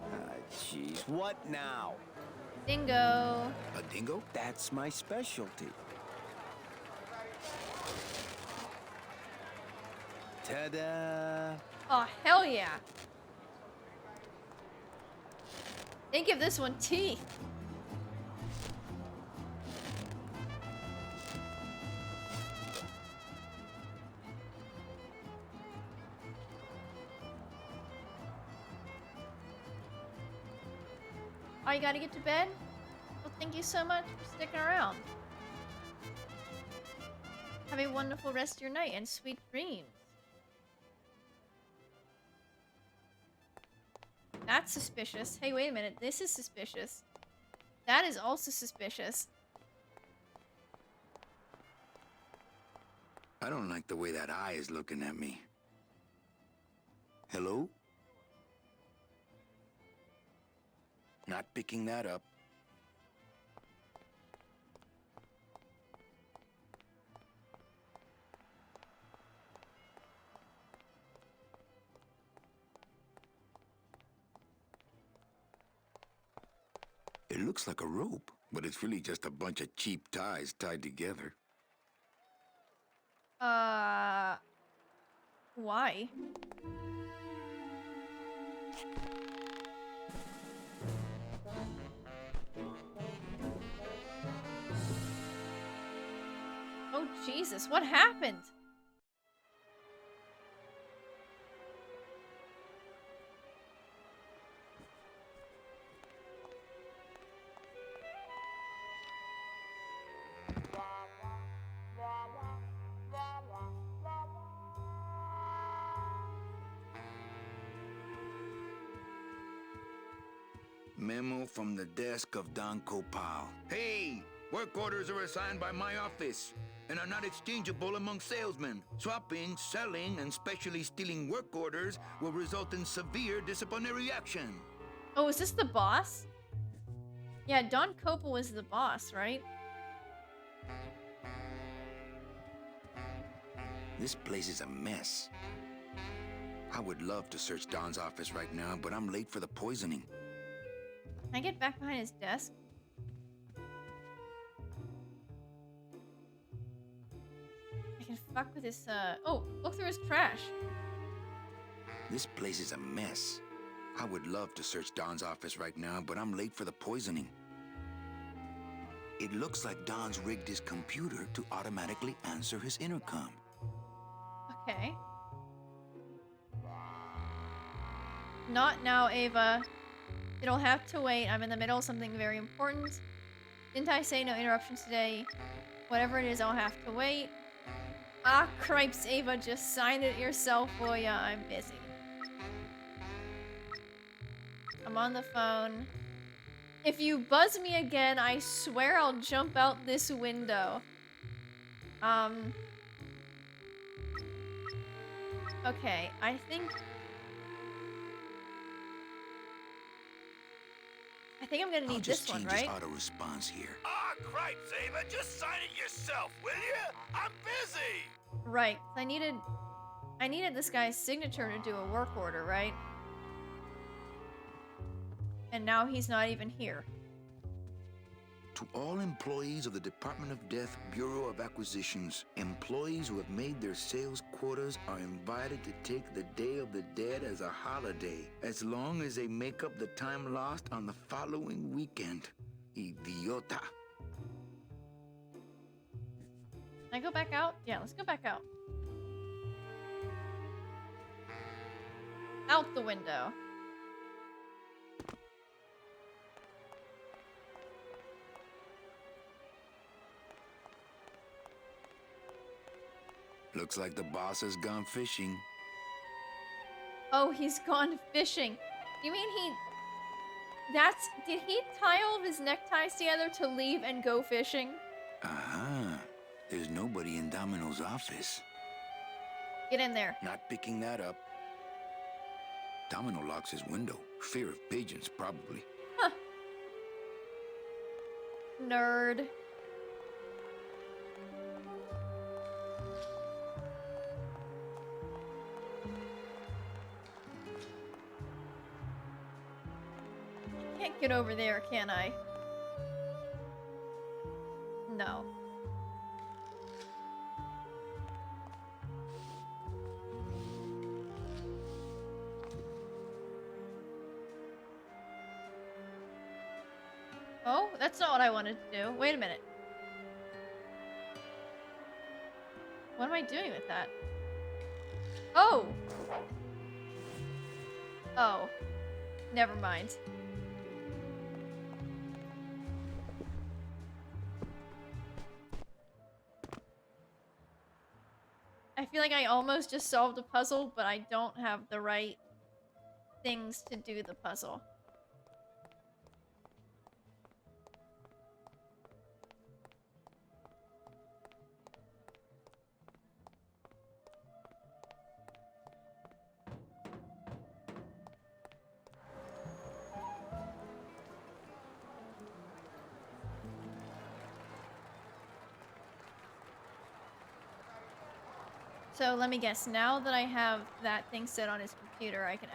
Speaker 7: Jeez, what now?
Speaker 1: Dingo.
Speaker 3: A dingo?
Speaker 7: That's my specialty. Ta-da!
Speaker 1: Oh, hell yeah. They give this one teeth. Oh, you gotta get to bed? Well, thank you so much for sticking around. Have a wonderful rest of your night and sweet dreams. That's suspicious. Hey, wait a minute. This is suspicious. That is also suspicious.
Speaker 3: I don't like the way that eye is looking at me. Hello? Not picking that up. It looks like a rope, but it's really just a bunch of cheap ties tied together.
Speaker 1: Why? Oh, Jesus, what happened?
Speaker 3: Memo from the desk of Don Copal. Hey! Work orders are assigned by my office and are not exchangeable among salesmen. Swapping, selling, and specially stealing work orders will result in severe disciplinary action.
Speaker 1: Oh, is this the boss? Yeah, Don Copal was the boss, right?
Speaker 3: This place is a mess. I would love to search Don's office right now, but I'm late for the poisoning.
Speaker 1: Can I get back behind his desk? I can fuck with his, oh, look through his trash.
Speaker 3: This place is a mess. I would love to search Don's office right now, but I'm late for the poisoning. It looks like Don's rigged his computer to automatically answer his intercom.
Speaker 1: Okay. Not now, Ava. It'll have to wait. I'm in the middle of something very important. Didn't I say no interruptions today? Whatever it is, I'll have to wait. Ah, cripes, Ava. Just sign it yourself, will ya? I'm busy. I'm on the phone. If you buzz me again, I swear I'll jump out this window. Okay, I think I'm gonna
Speaker 3: I'll
Speaker 1: need
Speaker 3: just
Speaker 1: this one,
Speaker 3: change
Speaker 1: right?
Speaker 3: his auto response here.
Speaker 6: Ah, great, Zima. Just sign it yourself, will you? I'm busy.
Speaker 1: Right. I needed this guy's signature to do a work order, right? And now he's not even here.
Speaker 3: To all employees of the Department of Death Bureau of Acquisitions, employees who have made their sales quotas are invited to take the Day of the Dead as a holiday, as long as they make up the time lost on the following weekend. Idiota.
Speaker 1: Can I go back out? Yeah, let's go back out. Out the window.
Speaker 3: Looks like the boss has gone fishing.
Speaker 1: Oh, he's gone fishing. You mean did he tie all of his neckties together to leave and go fishing?
Speaker 3: Uh-huh. There's nobody in Domino's office.
Speaker 1: Get in there.
Speaker 3: Not picking that up. Domino locks his window. Fear of pigeons, probably.
Speaker 1: Huh. Nerd. Can't get over there, can I? No. Oh, that's not what I wanted to do. Wait a minute. What am I doing with that? Oh! Oh. Never mind. I feel like I almost just solved a puzzle, but I don't have the right things to do the puzzle. So let me guess, now that I have that thing set on his computer, I can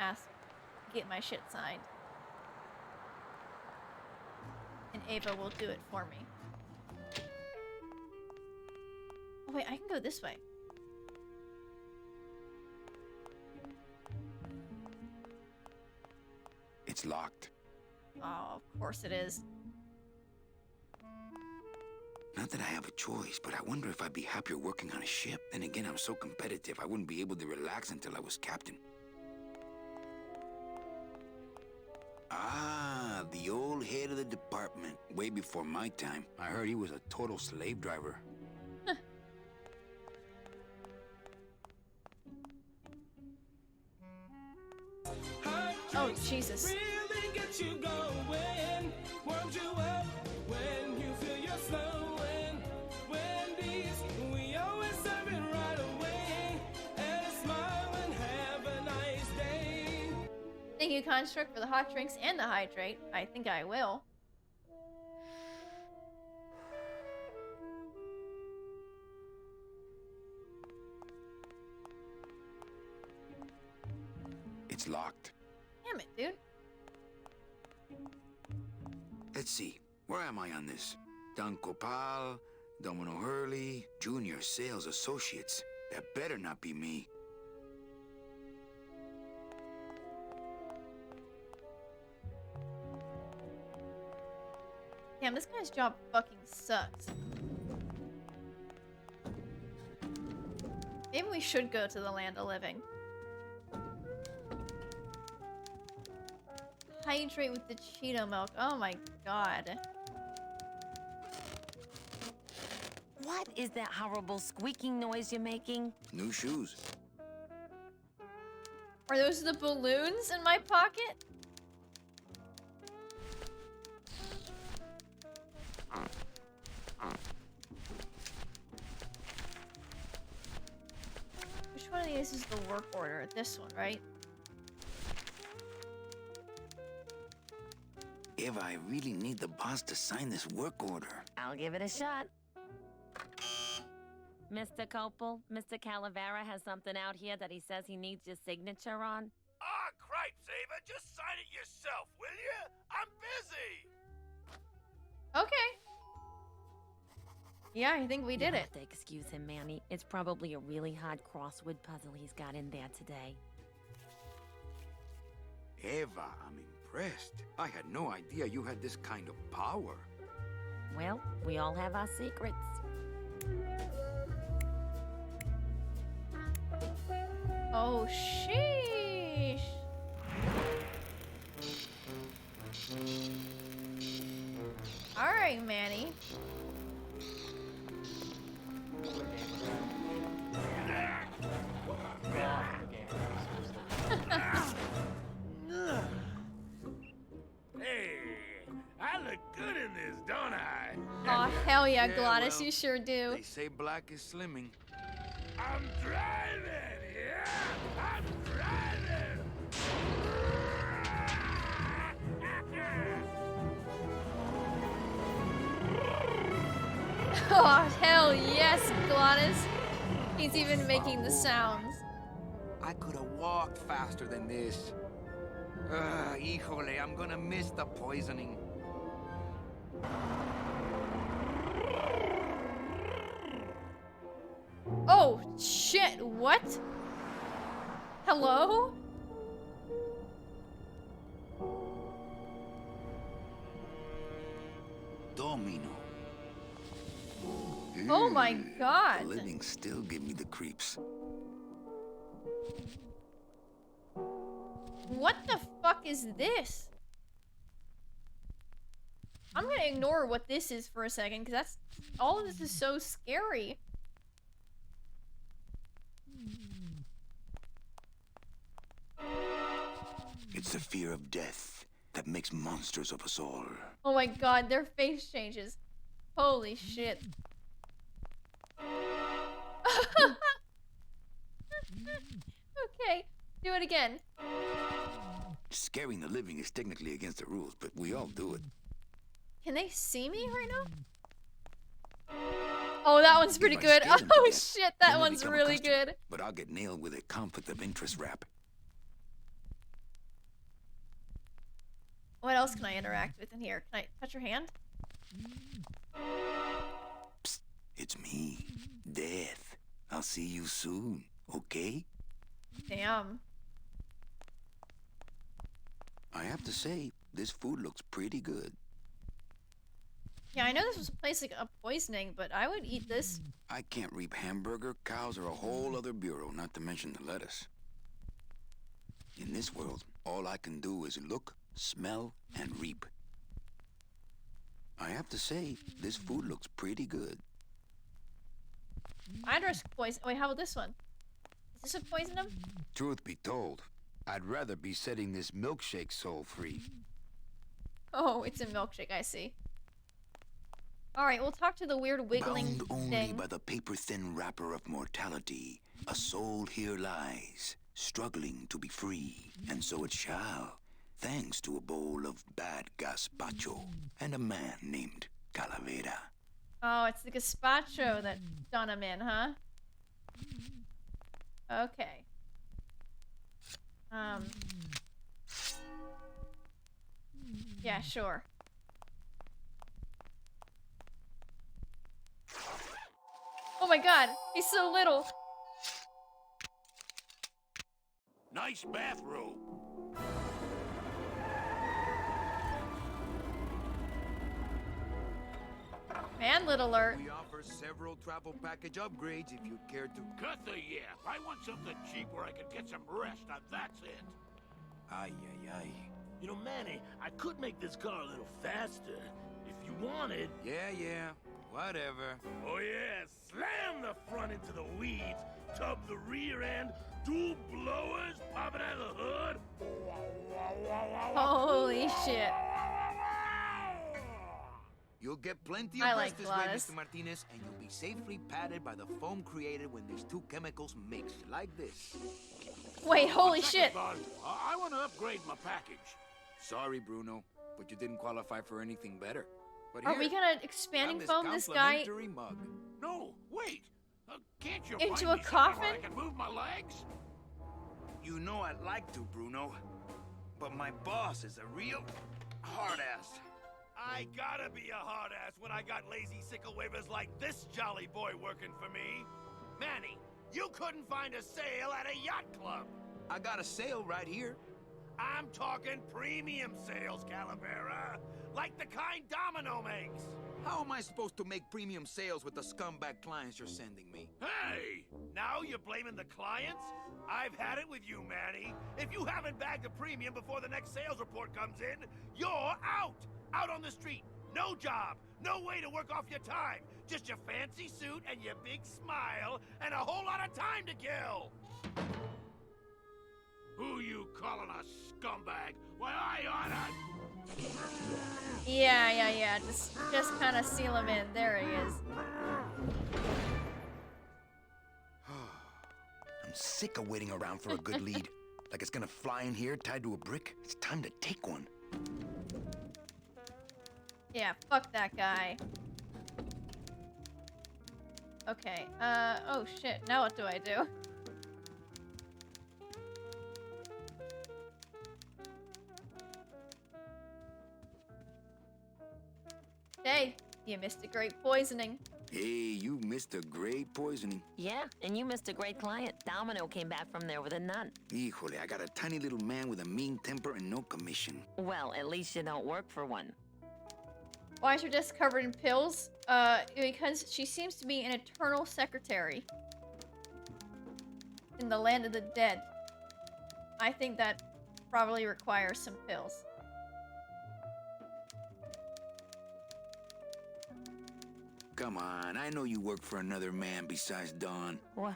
Speaker 1: get my shit signed. And Ava will do it for me. Oh wait, I can go this way.
Speaker 3: It's locked.
Speaker 1: Oh, of course it is.
Speaker 3: Not that I have a choice, but I wonder if I'd be happier working on a ship. Then again, I'm so competitive, I wouldn't be able to relax until I was captain. Ah, the old head of the department. Way before my time. I heard he was a total slave driver.
Speaker 1: Oh, Jesus.
Speaker 8: Really get you going, warm you up when you feel you're slowing. Wendy's, we always serve it right away. And smile and have a nice day.
Speaker 1: Thank you, Construct, for the hot drinks and the hydrate. I think I will.
Speaker 3: It's locked.
Speaker 1: Damn it, dude.
Speaker 3: Let's see. Where am I on this? Don Copal, Domino Hurley, Junior Sales Associates. That better not be me.
Speaker 1: Damn, this guy's job fucking sucks. Maybe we should go to the land of living. Hydrate with the Cheeto milk. Oh my god.
Speaker 5: What is that horrible squeaking noise you're making?
Speaker 3: New shoes.
Speaker 1: Are those the balloons in my pocket? Which one of these is the work order? This one, right?
Speaker 3: Eva, I really need the boss to sign this work order.
Speaker 5: I'll give it a shot. Mr. Copel, Mr. Calavera has something out here that he says he needs your signature on.
Speaker 6: Ah, cripes, Ava, just sign it yourself, will you? I'm busy.
Speaker 1: Okay. Yeah, I think we did
Speaker 5: You'll
Speaker 1: it.
Speaker 5: have to excuse him, Manny. It's probably a really hard crossword puzzle he's got in there today.
Speaker 3: Eva, I'm impressed. I had no idea you had this kind of power.
Speaker 5: Well, we all have our secrets.
Speaker 1: Oh, sheesh. All right, Manny.
Speaker 6: Hey, I look good in this, don't I?
Speaker 1: Oh, hell yeah,
Speaker 3: Yeah,
Speaker 1: Glottis,
Speaker 3: well,
Speaker 1: you sure do.
Speaker 3: They say black is slimming.
Speaker 6: I'm driving, yeah! I'm driving!
Speaker 1: Oh, hell yes, Glottis. He's even making the sounds.
Speaker 3: I could have walked faster than this. Híjole, I'm gonna miss the poisoning.
Speaker 1: Oh, shit, what? Hello?
Speaker 3: Domino.
Speaker 1: Oh my
Speaker 3: Ew,
Speaker 1: God.
Speaker 3: The living still give me the creeps.
Speaker 1: What the fuck is this? I'm gonna ignore what this is for a second, because that's... all of this is so scary.
Speaker 3: It's the fear of death that makes monsters of us all.
Speaker 1: Oh my God, their face changes. Holy shit. Okay, do it again.
Speaker 3: Scaring the living is technically against the rules, but we all do it.
Speaker 1: Can they see me right now? Oh, that one's pretty
Speaker 3: If I
Speaker 1: good.
Speaker 3: scare them to
Speaker 1: Oh
Speaker 3: death,
Speaker 1: shit,
Speaker 3: then
Speaker 1: that
Speaker 3: they'll
Speaker 1: one's
Speaker 3: become
Speaker 1: really
Speaker 3: accustomed.
Speaker 1: good.
Speaker 3: But I'll get nailed with a conflict of interest rap.
Speaker 1: What else can I interact with in here? Can I touch your hand?
Speaker 3: Psst, it's me, Death. I'll see you soon, okay?
Speaker 1: Damn.
Speaker 3: I have to say, this food looks pretty good.
Speaker 1: Yeah, I know this was a place like a poisoning, but I would eat this.
Speaker 3: I can't reap hamburger, cows are a whole other bureau, not to mention the lettuce. In this world, all I can do is look, smell, and reap. I have to say, this food looks pretty good.
Speaker 1: I'd risk poison. Wait, how about this one? Is this a poison him?
Speaker 3: Truth be told, I'd rather be setting this milkshake soul free.
Speaker 1: Oh, it's a milkshake, I see. Alright, we'll talk to the weird wiggling
Speaker 3: Bound only
Speaker 1: thing.
Speaker 3: by the paper-thin wrapper of mortality, a soul here lies, struggling to be free, and so it shall, thanks to a bowl of bad gazpacho and a man named Calavera.
Speaker 1: Oh, it's the gazpacho that done him in, huh? Okay. Yeah, sure. Oh my God, he's so little.
Speaker 6: Nice bathrobe.
Speaker 1: Manlet alert.
Speaker 3: We offer several travel package upgrades if you'd care to.
Speaker 6: Cut the yap. I want something cheap where I can get some rest. Now that's it.
Speaker 3: Ay, ay, ay.
Speaker 6: You know, Manny, I could make this car a little faster if you wanted.
Speaker 3: Yeah, whatever.
Speaker 6: Oh yeah, slam the front into the weeds, tub the rear end, dual blowers popping out of the hood.
Speaker 1: Holy shit.
Speaker 3: You'll get plenty of
Speaker 1: I
Speaker 3: rest
Speaker 1: like
Speaker 3: this way,
Speaker 1: Gladys.
Speaker 3: Mr. Martinez, and you'll be safely padded by the foam created when these two chemicals mix, like this.
Speaker 1: Wait, holy
Speaker 6: Second
Speaker 1: shit.
Speaker 6: thought, I want to upgrade my package.
Speaker 3: Sorry, Bruno. but you didn't qualify for anything better. But
Speaker 1: Are
Speaker 3: here,
Speaker 1: we gonna
Speaker 3: have
Speaker 1: expanding
Speaker 3: this
Speaker 1: foam this guy
Speaker 3: complimentary mug.
Speaker 6: No, wait. Can't you
Speaker 1: into
Speaker 6: find
Speaker 1: a
Speaker 6: me somewhere where
Speaker 1: coffin?
Speaker 6: I can move my legs?
Speaker 3: You know I'd like to, Bruno, but my boss is a real hard ass.
Speaker 6: I gotta be a hard ass when I got lazy sickle wavers like this jolly boy working for me. Manny, you couldn't find a sale at a yacht club.
Speaker 3: I got a sale right here.
Speaker 6: I'm talking premium sales, Calavera. Like the kind Domino makes.
Speaker 3: How am I supposed to make premium sales with the scumbag clients you're sending me?
Speaker 6: Hey! Now you're blaming the clients? I've had it with you, Manny. If you haven't bagged a premium before the next sales report comes in, you're out! Out on the street. No job. No way to work off your time. Just your fancy suit and your big smile and a whole lot of time to kill. Who you calling a scumbag? Why, I oughta...
Speaker 1: Yeah. Just kind of seal him in. There he is.
Speaker 3: I'm sick of waiting around for a good lead. Like it's gonna fly in here tied to a brick. It's time to take one.
Speaker 1: Yeah, fuck that guy. Okay, oh shit, now what do I do? Hey, you missed a great poisoning.
Speaker 3: Hey, you missed a great poisoning.
Speaker 5: Yeah, and you missed a great client. Domino came back from there with a none.
Speaker 3: Híjole, I got a tiny little man with a mean temper and no commission.
Speaker 5: Well, at least you don't work for one.
Speaker 1: Why is her desk covered in pills? Because she seems to be an eternal secretary in the land of the dead. I think that probably requires some pills.
Speaker 3: Come on, I know you work for another man besides Don.
Speaker 5: What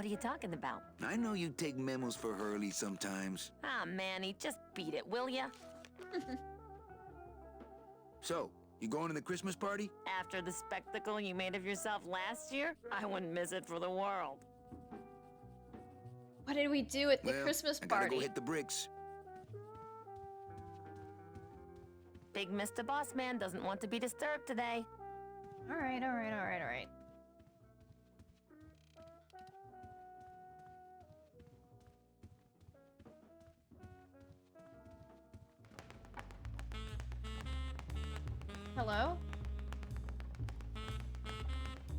Speaker 5: are you talking about?
Speaker 3: I know you take memos for Hurley sometimes.
Speaker 5: Ah, Manny, just beat it, will ya?
Speaker 3: So, you going to the Christmas party?
Speaker 5: After the spectacle you made of yourself last year, I wouldn't miss it for the world.
Speaker 1: What did we do at the
Speaker 3: Well,
Speaker 1: Christmas
Speaker 3: I gotta
Speaker 1: party?
Speaker 3: go hit the bricks.
Speaker 5: Big Mr. Boss Man doesn't want to be disturbed today.
Speaker 1: Alright. Hello?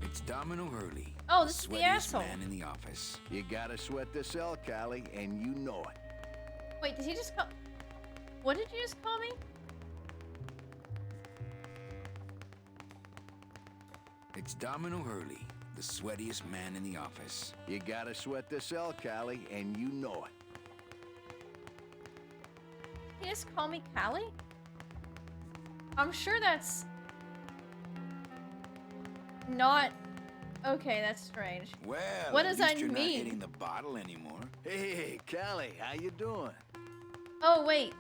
Speaker 3: It's Domino Hurley.
Speaker 1: Oh, this is the
Speaker 3: sweatiest
Speaker 1: asshole.
Speaker 3: man in the office.
Speaker 7: You gotta sweat the cell, Callie, and you know it.
Speaker 1: Wait, did he just call... What did you just call me?
Speaker 3: It's Domino Hurley, the sweatiest man in the office.
Speaker 7: You gotta sweat the cell, Callie, and you know it.
Speaker 1: Did he just call me Callie? I'm sure that's... not... Okay, that's strange.
Speaker 3: Well,
Speaker 1: What
Speaker 3: at
Speaker 1: does
Speaker 3: least
Speaker 1: that
Speaker 3: you're
Speaker 1: mean?
Speaker 3: not hitting the bottle anymore.
Speaker 7: Hey, Callie, how you doing?
Speaker 1: Oh, wait.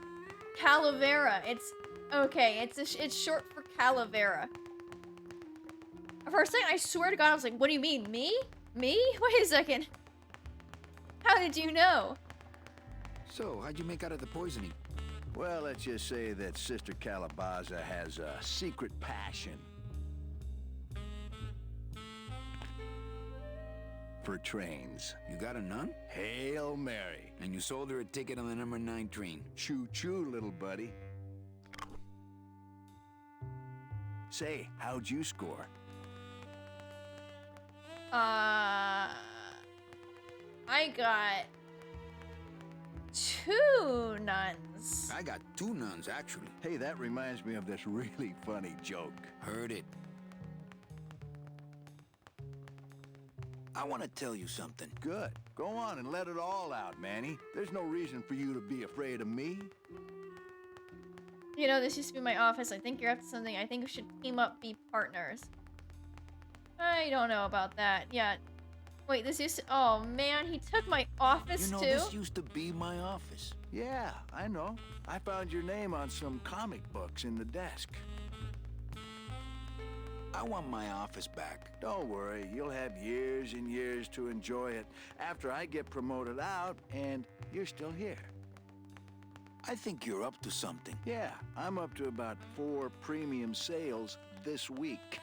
Speaker 1: Calavera. It's... Okay, it's short for Calavera. For a second, I swear to God, I was like, what do you mean? Me? Me? Wait a second. How did you know?
Speaker 3: So, how'd you make out of the poisoning?
Speaker 7: Well, let's just say that Sister Calabaza has a secret passion for trains.
Speaker 3: You got a nun?
Speaker 7: Hail Mary.
Speaker 3: And you sold her a ticket on the number 9 train.
Speaker 7: Choo-choo, little buddy. Say, how'd you score?
Speaker 1: I got 2 nuns.
Speaker 3: I got 2 nuns, actually.
Speaker 7: Hey, that reminds me of this really funny joke.
Speaker 3: Heard it. I want to tell you something.
Speaker 7: Good. Go on and let it all out, Manny. There's no reason for you to be afraid of me.
Speaker 1: You know, this used to be my office. I think you're up to something. I think we should team up, be partners. I don't know about that. Yeah. Wait, this used to... Oh, man, he took my office,
Speaker 3: You know,
Speaker 1: too?
Speaker 3: this used to be my office.
Speaker 7: Yeah, I know. I found your name on some comic books in the desk.
Speaker 3: I want my office back.
Speaker 7: Don't worry, you'll have years and years to enjoy it after I get promoted out and you're still here.
Speaker 3: I think you're up to something.
Speaker 7: Yeah, I'm up to about 4 premium sales this week.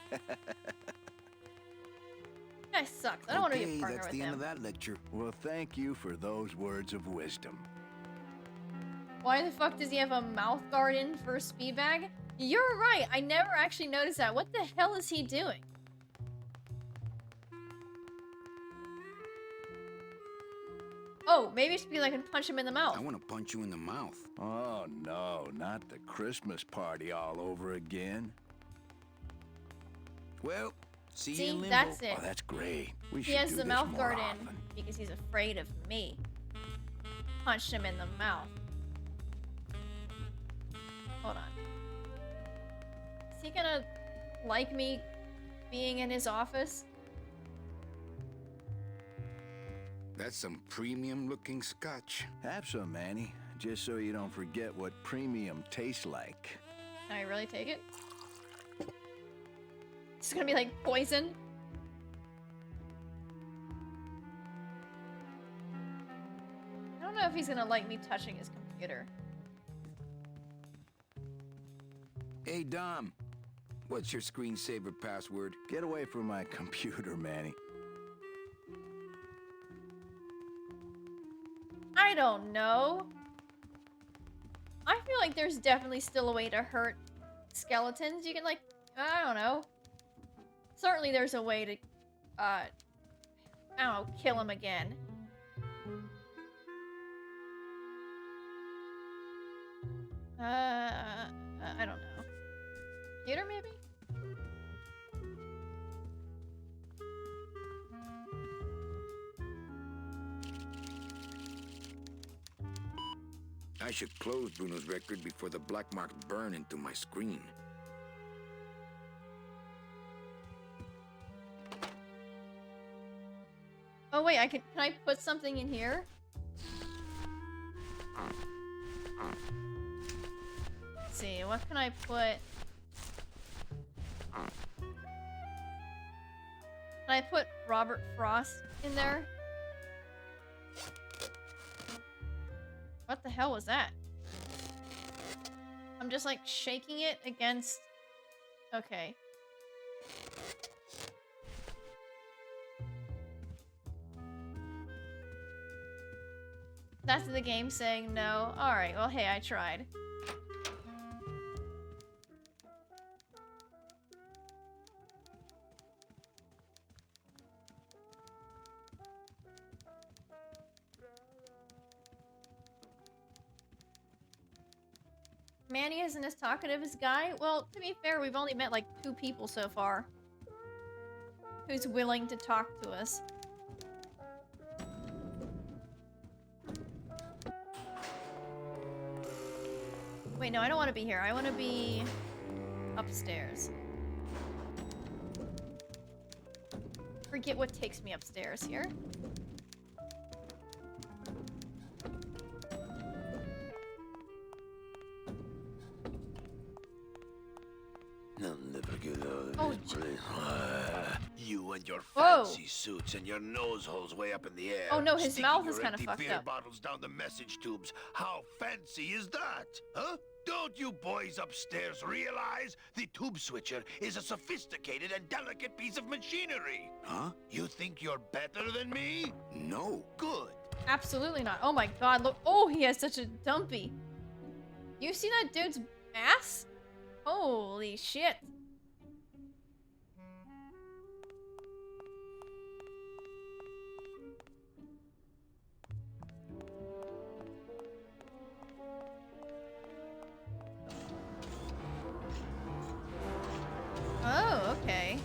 Speaker 1: Guy sucks. I don't want to be
Speaker 3: Okay,
Speaker 1: a partner
Speaker 3: that's
Speaker 1: with
Speaker 3: the end
Speaker 1: him.
Speaker 3: of that lecture.
Speaker 7: Well, thank you for those words of wisdom.
Speaker 1: Why the fuck does he have a mouth guard in for a speed bag? You're right. I never actually noticed that. What the hell is he doing? Oh, maybe it should be like I can punch him in the mouth.
Speaker 3: I want to punch you in the mouth.
Speaker 7: Oh, no, not the Christmas party all over again.
Speaker 3: Well, see you
Speaker 1: See,
Speaker 3: in limbo.
Speaker 1: that's it.
Speaker 7: Oh, that's great. We
Speaker 1: He
Speaker 7: should
Speaker 1: has
Speaker 7: do
Speaker 1: the
Speaker 7: this
Speaker 1: mouth
Speaker 7: more
Speaker 1: guard
Speaker 7: often.
Speaker 1: in because he's afraid of me. Punched him in the mouth. Hold on. Is he gonna like me being in his office?
Speaker 3: That's some premium-looking scotch.
Speaker 7: Have some, Manny, just so you don't forget what premium tastes like.
Speaker 1: Can I really take it? It's gonna be like poison. I don't know if he's gonna like me touching his computer.
Speaker 3: Hey, Dom. What's your screensaver password?
Speaker 7: Get away from my computer, Manny.
Speaker 1: I don't know. I feel like there's definitely still a way to hurt skeletons. You can like, I don't know. Certainly there's a way to, I don't know, kill him again. I don't know. Computer maybe?
Speaker 3: I should close Bruno's record before the black marks burn into my screen.
Speaker 1: Oh wait, can I put something in here? Let's see, what can I put? Can I put Robert Frost in there? What the hell was that? I'm just like shaking it against... Okay. That's the game saying no. Alright, well hey, I tried. Manny isn't as talkative as Guy? Well, to be fair, we've only met like 2 people so far. Who's willing to talk to us. Wait, no, I don't want to be here. I want to be upstairs. Forget what takes me upstairs here.
Speaker 6: I'll never get out of
Speaker 1: Oh,
Speaker 6: this place. You and your
Speaker 1: Whoa.
Speaker 6: fancy suits and your nose holes way up in the air.
Speaker 1: Oh, no, his
Speaker 6: Sticking
Speaker 1: mouth is
Speaker 6: your
Speaker 1: kinda
Speaker 6: empty
Speaker 1: fucked
Speaker 6: beer
Speaker 1: up.
Speaker 6: bottles down the message tubes. How fancy is that? Huh? Don't you boys upstairs realize the tube switcher is a sophisticated and delicate piece of machinery?
Speaker 3: Huh?
Speaker 6: You think you're better than me?
Speaker 3: No.
Speaker 6: Good.
Speaker 1: Absolutely not. Oh my god, look. Oh, he has such a dumpy. You see that dude's ass? Holy shit. Oh, okay.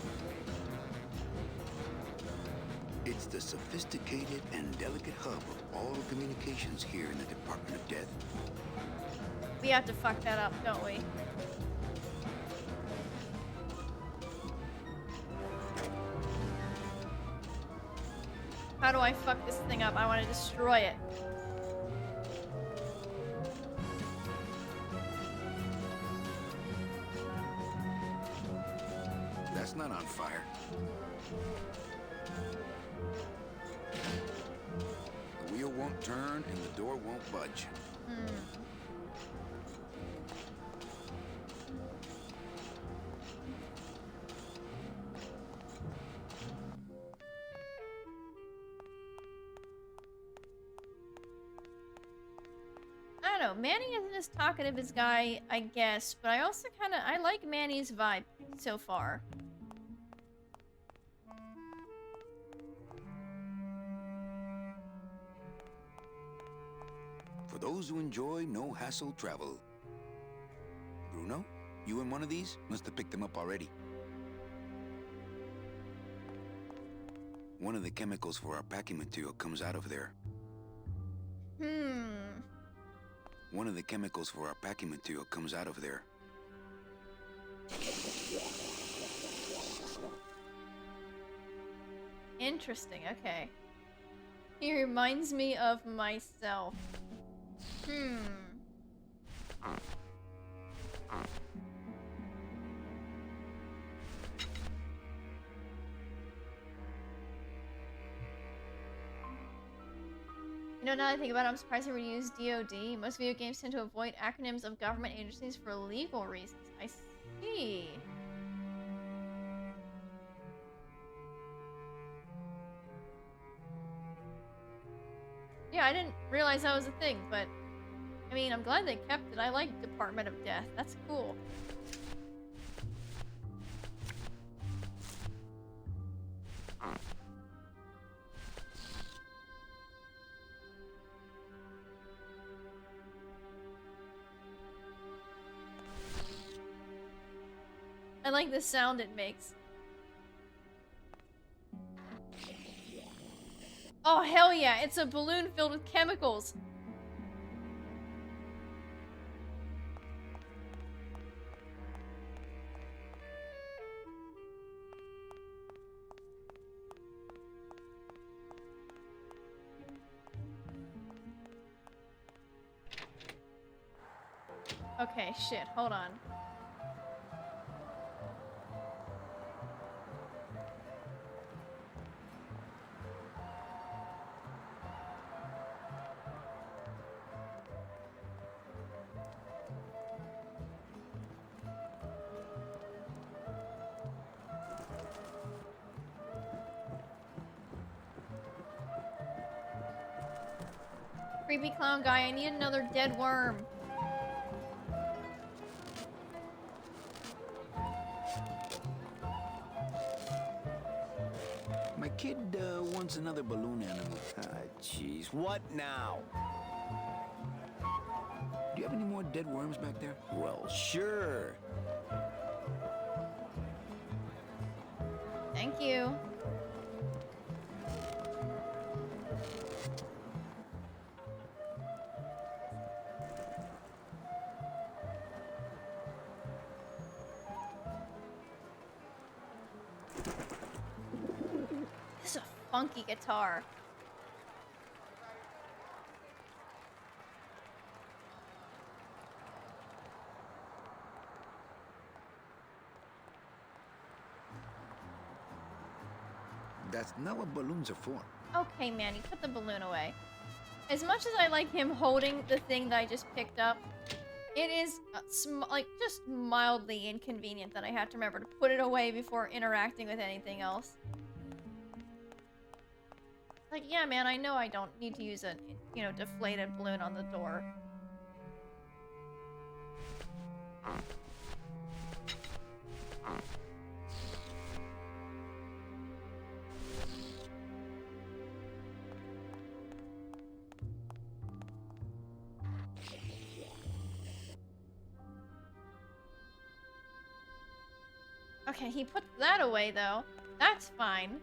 Speaker 3: It's the sophisticated and delicate hub of all communications here in the Department of Death.
Speaker 1: We have to fuck that up, don't we? How do I fuck this thing up? I want to destroy it.
Speaker 3: That's not on fire. The wheel won't turn and the door won't budge.
Speaker 1: know. Manny isn't as talkative as Guy, I guess, but I also I like Manny's vibe so far.
Speaker 3: For those who enjoy no-hassle travel. Bruno, you in one of these? Must have picked them up already. One of the chemicals for our packing material comes out of there. One of the chemicals for our packing material comes out of there.
Speaker 1: Interesting, okay. He reminds me of myself. You know, now that I think about it, I'm surprised they would use DoD. Most video games tend to avoid acronyms of government agencies for legal reasons. I see. Yeah, I didn't realize that was a thing, but I mean, I'm glad they kept it. I like Department of Death. That's cool. I like the sound it makes. Oh, hell yeah, it's a balloon filled with chemicals. Okay, shit, hold on. Creepy clown guy, I need another dead worm.
Speaker 3: My kid wants another balloon animal.
Speaker 7: Ah, jeez. What now?
Speaker 3: Do you have any more dead worms back there?
Speaker 7: Well, sure.
Speaker 1: Thank you. This is a funky guitar.
Speaker 3: That's not what balloons are for.
Speaker 1: Okay, Manny, put the balloon away. As much as I like him holding the thing that I just picked up, it is like just mildly inconvenient that I have to remember to put it away before interacting with anything else. Like, yeah, man, I know I don't need to use a, you know, deflated balloon on the door. Okay, he put that away, though. That's fine.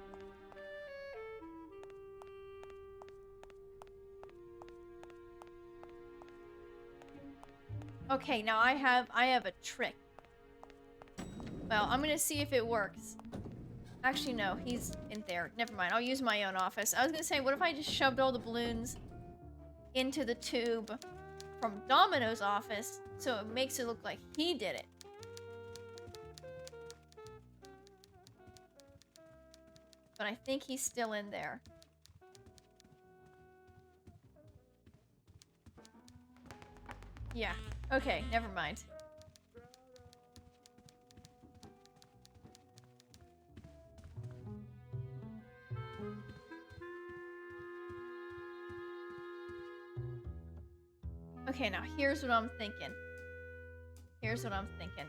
Speaker 1: Okay, now I have a trick. Well, I'm gonna see if it works. Actually, no, he's in there. Never mind, I'll use my own office. I was gonna say, what if I just shoved all the balloons into the tube from Domino's office so it makes it look like he did it? But I think he's still in there. Yeah. Okay, never mind. Okay, now here's what I'm thinking. Here's what I'm thinking.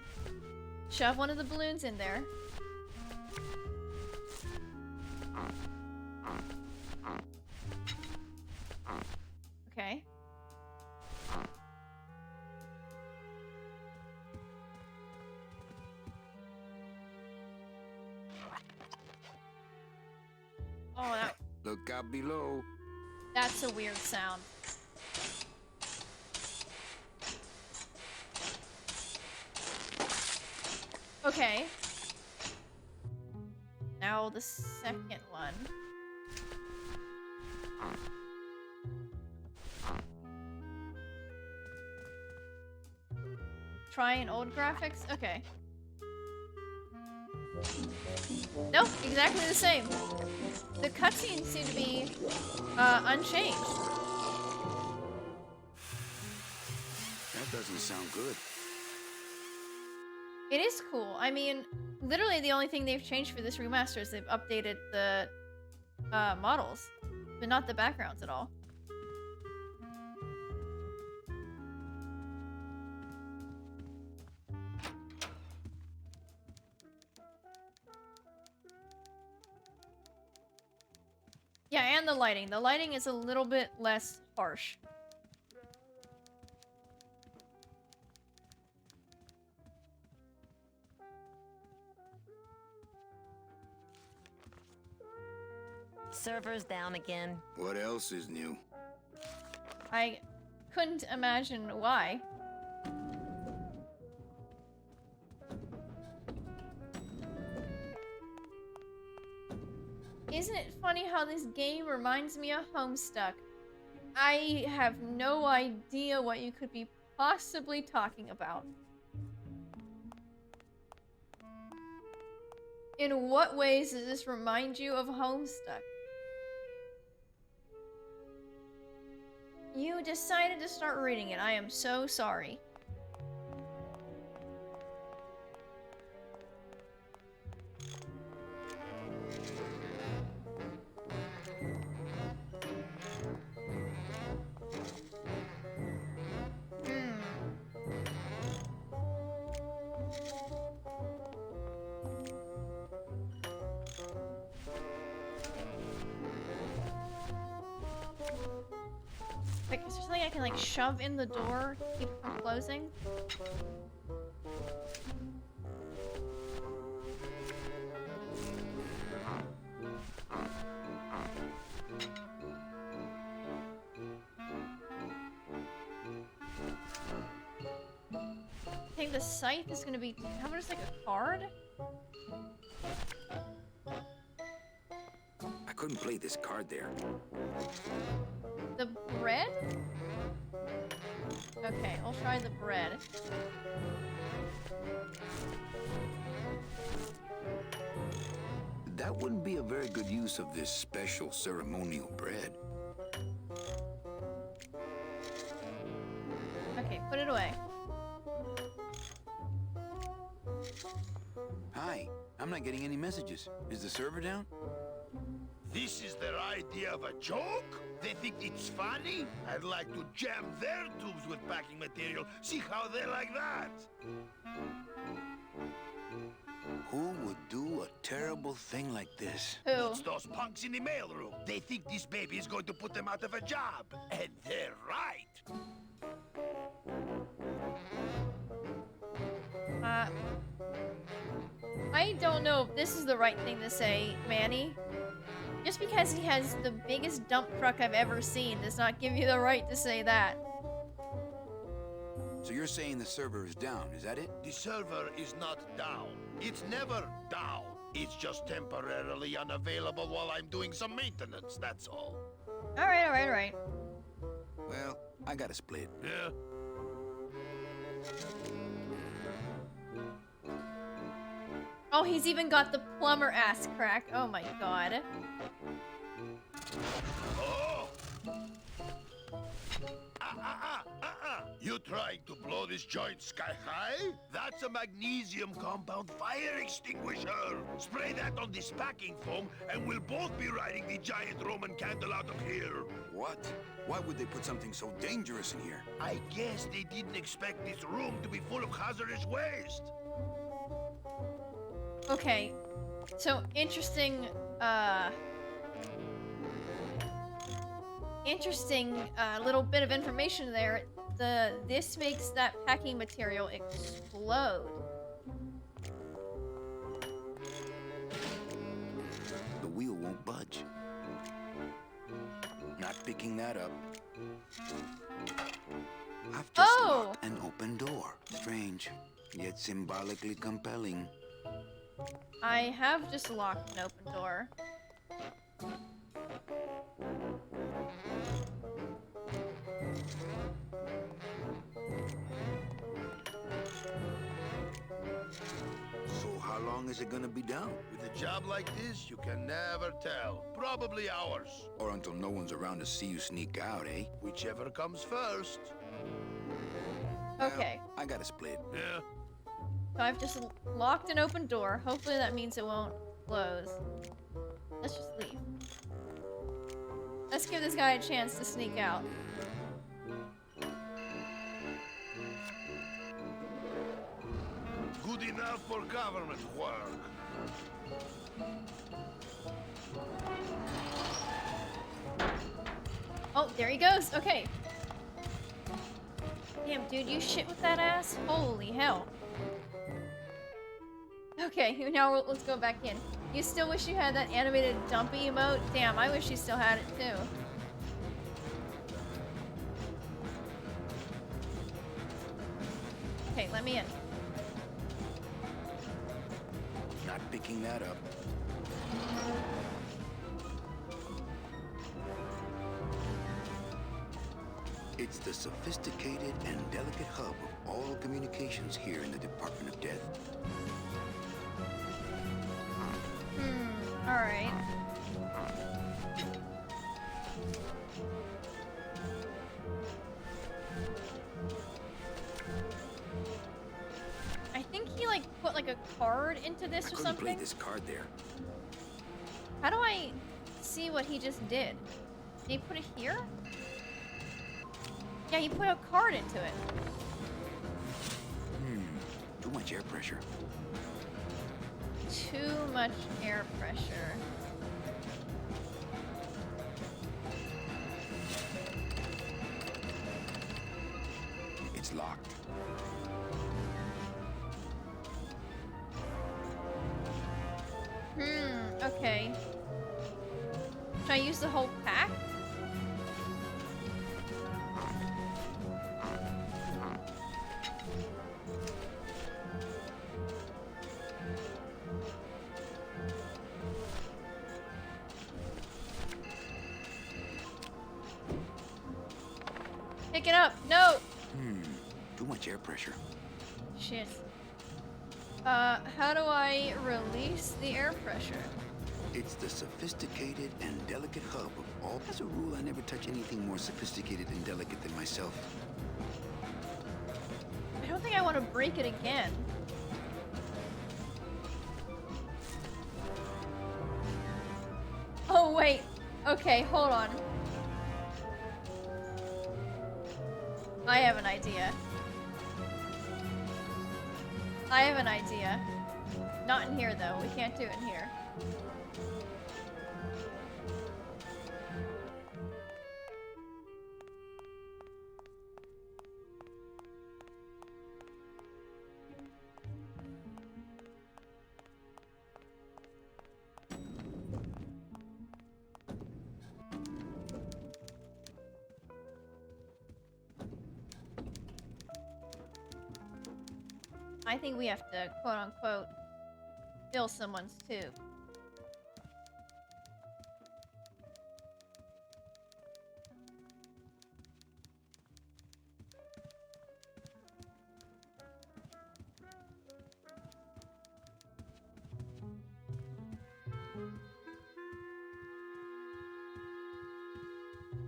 Speaker 1: Shove one of the balloons in there. Okay. Oh,
Speaker 3: Look out below.
Speaker 1: that's a weird sound. Okay. Now the second one. Try an old graphics? Okay. Nope, exactly the same. The cutscenes seem to be unchanged.
Speaker 3: That doesn't sound good.
Speaker 1: It is cool. I mean, literally the only thing they've changed for this remaster is they've updated the models, but not the backgrounds at all. Yeah, and the lighting. The lighting is a little bit less harsh.
Speaker 5: Server's down again.
Speaker 3: What else is new?
Speaker 1: I couldn't imagine why. Isn't it funny how this game reminds me of Homestuck? I have no idea what you could be possibly talking about. In what ways does this remind you of Homestuck? You decided to start reading it. I am so sorry. Wait, is there something I can like shove in the door to keep it from closing? I think the scythe is gonna be. How about just like a card?
Speaker 3: I couldn't play this card there.
Speaker 1: The bread? Okay, I'll try the bread.
Speaker 3: That wouldn't be a very good use of this special ceremonial bread.
Speaker 1: Okay, put it away.
Speaker 3: Hi, I'm not getting any messages. Is the server down?
Speaker 6: This is their idea of a joke? They think it's funny? I'd like to jam their tubes with packing material, see how they like that.
Speaker 3: Who would do a terrible thing like this?
Speaker 1: Who?
Speaker 6: It's those punks in the mailroom. They think this baby is going to put them out of a job. And they're right.
Speaker 1: I don't know if this is the right thing to say, Manny. Just because he has the biggest dump truck I've ever seen does not give you the right to say that.
Speaker 3: So you're saying the server is down, is that it?
Speaker 6: The server is not down. It's never down. It's just temporarily unavailable while I'm doing some maintenance, that's all.
Speaker 1: Alright.
Speaker 3: Well, I got a split.
Speaker 6: Yeah?
Speaker 1: Oh, he's even got the plumber ass crack. Oh my god.
Speaker 6: Oh! You trying to blow this joint sky high? That's a magnesium compound fire extinguisher. Spray that on this packing foam and we'll both be riding the giant Roman candle out of here.
Speaker 3: What? Why would they put something so dangerous in here?
Speaker 6: I guess they didn't expect this room to be full of hazardous waste.
Speaker 1: Okay, so interesting little bit of information there. This makes that packing material explode.
Speaker 3: The wheel won't budge. Not picking that up. I've just locked an open door. Strange, yet symbolically compelling.
Speaker 1: I have just locked an open door.
Speaker 3: So how long is it gonna be down?
Speaker 6: With a job like this, you can never tell. Probably hours.
Speaker 3: Or until no one's around to see you sneak out, eh?
Speaker 6: Whichever comes first.
Speaker 1: Okay.
Speaker 3: Well, I got a split.
Speaker 6: Yeah.
Speaker 1: So I've just locked an open door. Hopefully that means it won't close. Let's just leave. Let's give this guy a chance to sneak out.
Speaker 6: Good enough for government work.
Speaker 1: Oh, there he goes. Okay. Damn, dude, you shit with that ass? Holy hell. Okay, now let's go back in. You still wish you had that animated dumpy emote? Damn, I wish you still had it too. Okay, let me in.
Speaker 3: Not picking that up. It's the sophisticated and delicate hub of all communications here in the Department of Death.
Speaker 1: Alright. I think he like put like a card into this or
Speaker 3: Couldn't
Speaker 1: something.
Speaker 3: play this card there.
Speaker 1: How do I see what he just did? Did he put it here? Yeah, he put a card into it.
Speaker 3: Too much air pressure.
Speaker 1: Too much air pressure.
Speaker 3: It's locked.
Speaker 1: Okay. Should I use the whole pack? Pick it up. No.
Speaker 3: Too much air pressure.
Speaker 1: Shit. How do I release the air pressure?
Speaker 3: It's the sophisticated and delicate hub of all. As a rule, I never touch anything more sophisticated and delicate than myself.
Speaker 1: I don't think I want to break it again. Oh, wait. Okay, hold on. I have an idea. I have an idea. Not in here, though. We can't do it in here. I think we have to, quote-unquote, fill someone's tube.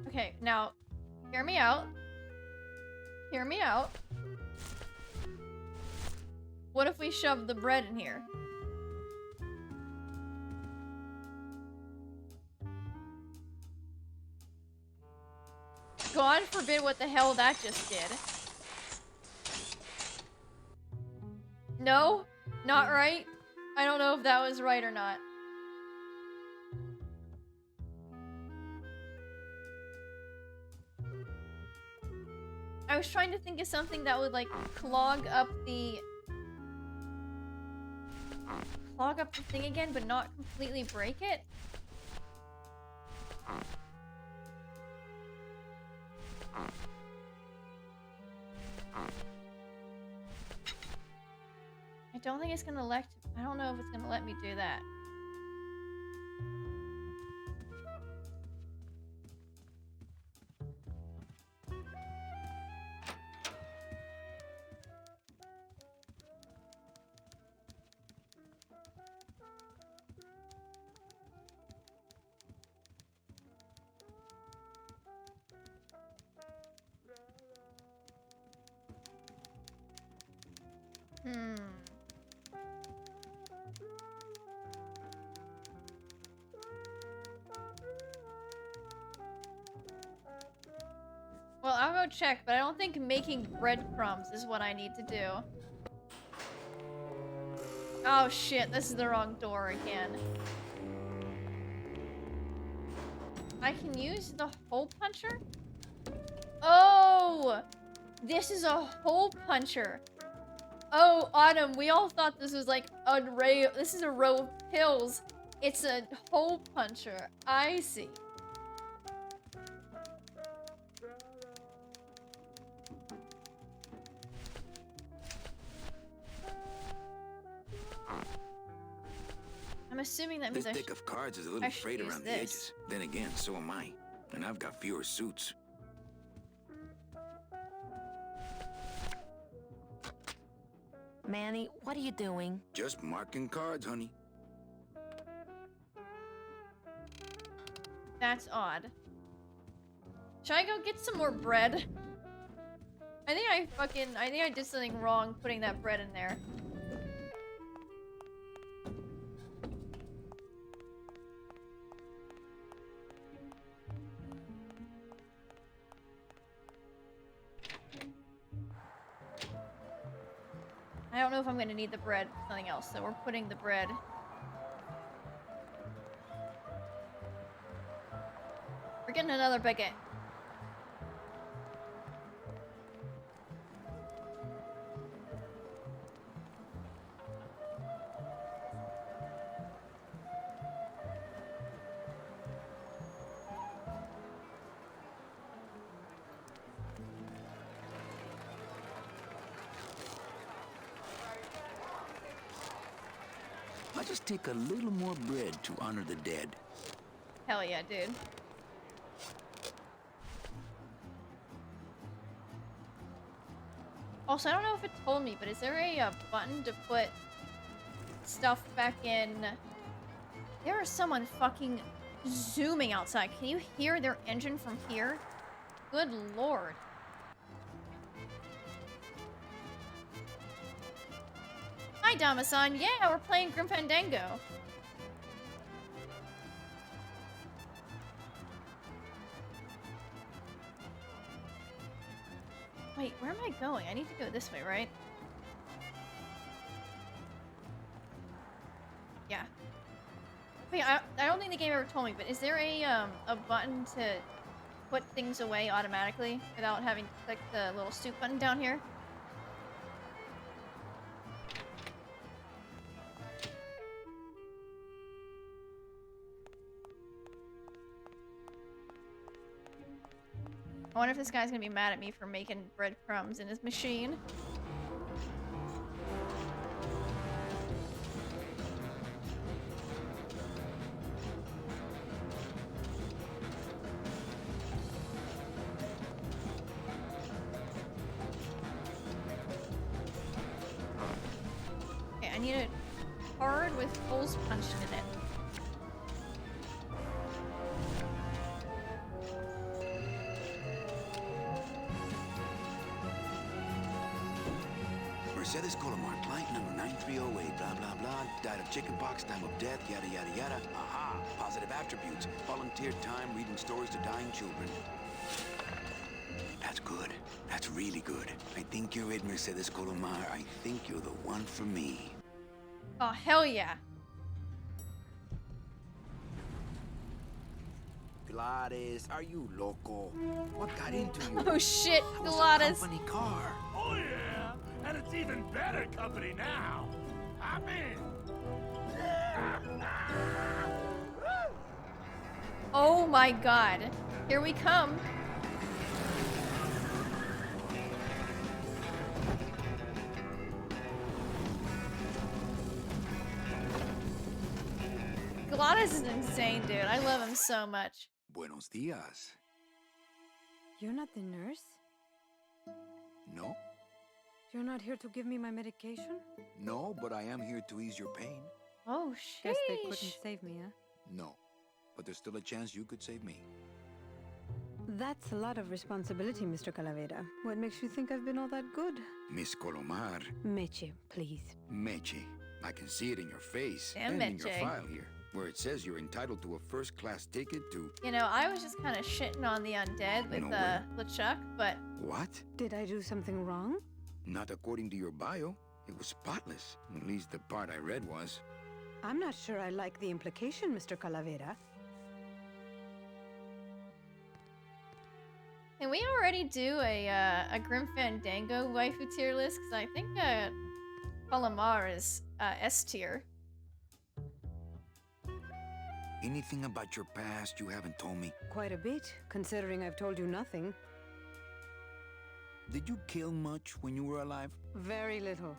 Speaker 1: Okay, now, hear me out. Hear me out. What if we shove the bread in here? God forbid what the hell that just did. No? Not right? I don't know if that was right or not. I was trying to think of something that would, like, clog up the thing again, but not completely break it. I don't think it's gonna I don't know if it's gonna let me do that. Well, I'll go check, but I don't think making breadcrumbs is what I need to do. Oh shit, this is the wrong door again. I can use the hole puncher? Oh! This is a hole puncher. Oh, Autumn, we all thought this was like a this is a row of pills. It's a hole puncher. I see. I'm assuming that means
Speaker 3: This deck of cards is a little frayed around the edges. Then again, so am I. And I've got fewer suits.
Speaker 5: Manny, what are you doing?
Speaker 3: Just marking cards, honey.
Speaker 1: That's odd. Should I go get some more bread? I think I did something wrong putting that bread in there. I don't know if I'm gonna need the bread for something else, so we're putting the bread. We're getting another baguette.
Speaker 3: I'll just take a little more bread to honor the dead.
Speaker 1: Hell yeah, dude. Also, I don't know if it told me, but is there a button to put stuff back in? There is someone fucking zooming outside. Can you hear their engine from here? Good lord. Hi, Damasan. Yeah, we're playing Grim Fandago. Wait, where am I going? I need to go this way, right? Yeah. Wait, I don't think the game ever told me, but is there a button to put things away automatically without having to click the little soup button down here? I wonder if this guy's gonna be mad at me for making breadcrumbs in his machine. Okay, I need it hard with holes punched in it.
Speaker 3: Mercedes Colomar, client number 9308, blah, blah, blah, died of chickenpox, time of death, yada, yada, yada. Aha! Positive attributes. Volunteer time reading stories to dying children. That's really good. I think you're it, Mercedes Colomar. I think you're the one for me.
Speaker 1: Oh, hell yeah.
Speaker 3: Gladys, are you loco? What got into you?
Speaker 1: Oh shit,
Speaker 3: It was a
Speaker 1: Gladys.
Speaker 3: company car.
Speaker 6: Oh yeah, and it's even better company now. I'm in.
Speaker 1: Oh my god. Here we come. Gladys is insane, dude. I love him so much.
Speaker 3: Buenos dias.
Speaker 9: You're not the nurse?
Speaker 3: No?
Speaker 9: You're not here to give me my medication?
Speaker 3: No, but I am here to ease your pain.
Speaker 1: Oh,
Speaker 9: Guess they couldn't
Speaker 1: sheesh.
Speaker 9: save me, huh?
Speaker 3: No. But there's still a chance you could save me.
Speaker 9: That's a lot of responsibility, Mr. Calavera. What makes you think I've been all that good?
Speaker 3: Miss Colomar.
Speaker 9: Meche, please.
Speaker 3: Meche. I can see it in your face
Speaker 1: Damn,
Speaker 3: and in your
Speaker 1: Meche.
Speaker 3: file here, where it says you're entitled to a first-class ticket to...
Speaker 1: You know, I was just kind of shitting on the undead with
Speaker 3: No way.
Speaker 1: LeChuck, but
Speaker 3: What?
Speaker 9: Did I do something wrong?
Speaker 3: Not according to your bio. It was spotless. At least the part I read was.
Speaker 9: I'm not sure I like the implication, Mr. Calavera.
Speaker 1: can we already do a Grim Fandango waifu tier list? Because I think Palomar is S tier.
Speaker 3: Anything about your past you haven't told me?
Speaker 9: Quite a bit, considering I've told you nothing.
Speaker 3: Did you kill much when you were alive?
Speaker 9: Very little.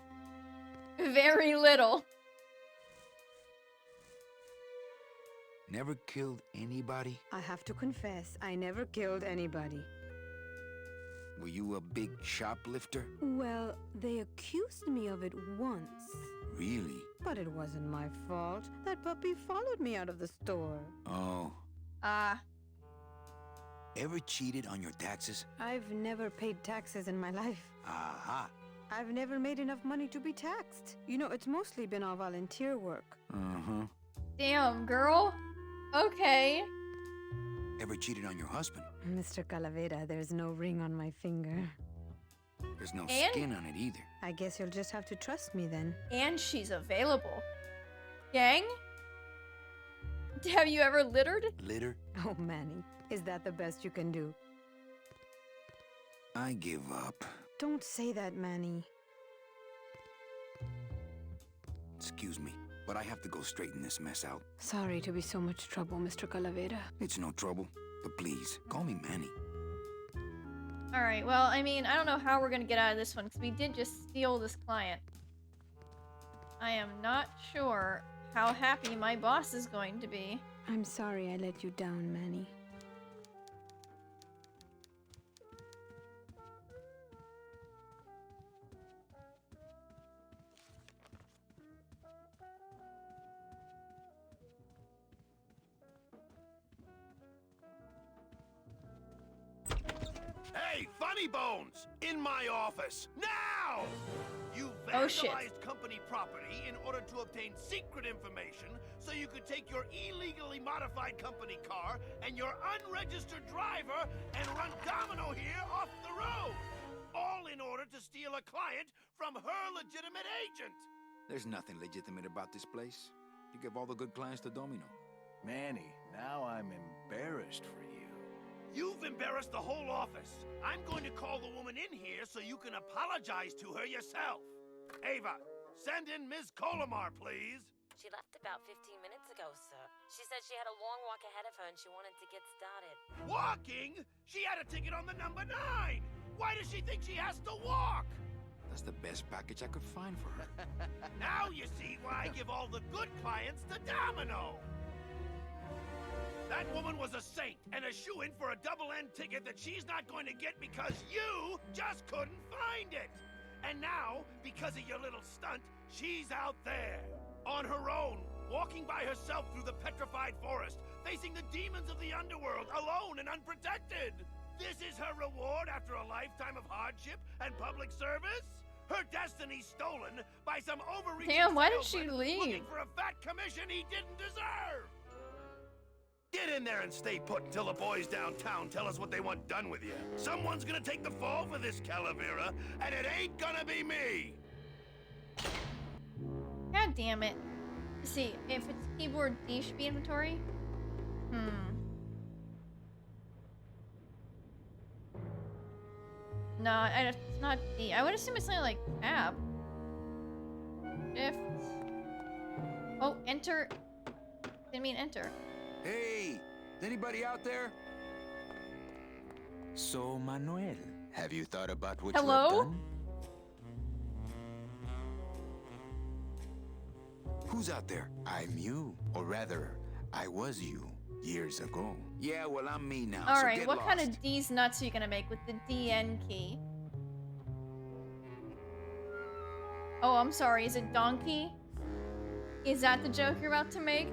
Speaker 1: Very little.
Speaker 3: Never killed anybody?
Speaker 9: I have to confess, I never killed anybody.
Speaker 3: Were you a big shoplifter?
Speaker 9: Well, they accused me of it once.
Speaker 3: Really?
Speaker 9: But it wasn't my fault. That puppy followed me out of the store.
Speaker 3: Oh. Ever cheated on your taxes?
Speaker 9: I've never paid taxes in my life.
Speaker 3: Aha.
Speaker 9: I've never made enough money to be taxed. You know, it's mostly been all volunteer work.
Speaker 3: Uh-huh.
Speaker 1: Damn, girl. Okay.
Speaker 3: Ever cheated on your husband?
Speaker 9: Mr. Calavera, there's no ring on my finger.
Speaker 3: There's no
Speaker 1: And?
Speaker 3: skin on it either.
Speaker 9: I guess you'll just have to trust me then.
Speaker 1: And she's available. Gang? Have you ever littered?
Speaker 3: Litter?
Speaker 9: Oh, Manny, is that the best you can do?
Speaker 3: I give up.
Speaker 9: Don't say that, Manny.
Speaker 3: Excuse me, but I have to go straighten this mess out.
Speaker 9: Sorry to be so much trouble, Mr. Calavera.
Speaker 3: It's no trouble, but please, call me Manny.
Speaker 1: Alright, well, I mean, I don't know how we're gonna get out of this one, because we did just steal this client. I am not sure how happy my boss is going to be.
Speaker 9: I'm sorry I let you down, Manny.
Speaker 6: Hey, Funny Bones! In my office! Now! You
Speaker 1: Oh, shit.
Speaker 6: vandalized company property in order to obtain secret information so you could take your illegally modified company car and your unregistered driver and run domino here off the road! All in order to steal a client from her legitimate agent!
Speaker 3: There's nothing legitimate about this place. You give all the good clients to Domino.
Speaker 10: Manny, now I'm embarrassed for you.
Speaker 6: You've embarrassed the whole office. I'm going to call the woman in here so you can apologize to her yourself. Ava, send in Ms. Colomar, please.
Speaker 5: She left about 15 minutes ago, sir. She said she had a long walk ahead of her and she wanted to get started.
Speaker 6: Walking? She had a ticket on the number 9. Why does she think she has to walk?
Speaker 3: That's the best package I could find for her.
Speaker 6: Now you see why I give all the good clients to Domino. That woman was a saint and a shoo-in for a double-end ticket that she's not going to get because you just couldn't find it. And now, because of your little stunt, she's out there, on her own, walking by herself through the petrified forest, facing the demons of the underworld, alone and unprotected. This is her reward after a lifetime of hardship and public service? Her destiny stolen by some overreaching
Speaker 1: Damn, why did she
Speaker 6: salesman
Speaker 1: leave?
Speaker 6: looking for a fat commission he didn't deserve. Get in there and stay put until the boys downtown tell us what they want done with you. Someone's gonna take the fall for this Calavera, and it ain't gonna be me!
Speaker 1: God damn it. Let's see, if it's keyboard D should be inventory. No, it's not D. I would assume it's something like tab. Shift. Oh, enter. Didn't mean enter.
Speaker 3: Hey, is anybody out there?
Speaker 7: So, Manuel, have you thought about what
Speaker 1: Hello?
Speaker 7: you have done?
Speaker 3: Who's out there?
Speaker 7: I'm you, or rather, I was you, years ago.
Speaker 3: Yeah, well, I'm me now.
Speaker 1: All
Speaker 3: so
Speaker 1: right,
Speaker 3: get
Speaker 1: what kind
Speaker 3: lost.
Speaker 1: of D's nuts are you gonna make with the DN key? Oh, I'm sorry. Is it donkey? Is that the joke you're about to make?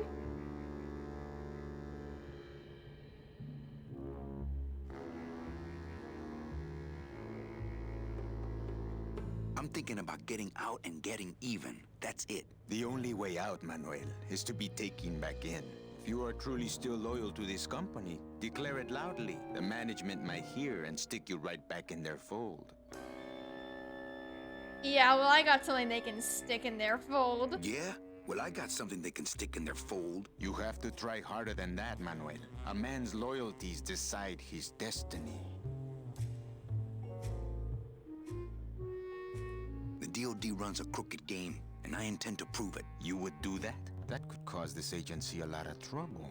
Speaker 3: I'm thinking about getting out and getting even. That's it.
Speaker 7: The only way out, Manuel, is to be taken back in. If you are truly still loyal to this company, declare it loudly. The management might hear and stick you right back in their fold.
Speaker 1: Yeah, well, I got something they can stick in their fold.
Speaker 3: Yeah? Well, I got something they can stick in their fold.
Speaker 7: You have to try harder than that, Manuel. A man's loyalties decide his destiny.
Speaker 3: The DOD runs a crooked game, and I intend to prove it.
Speaker 7: You would do that? That could cause this agency a lot of trouble.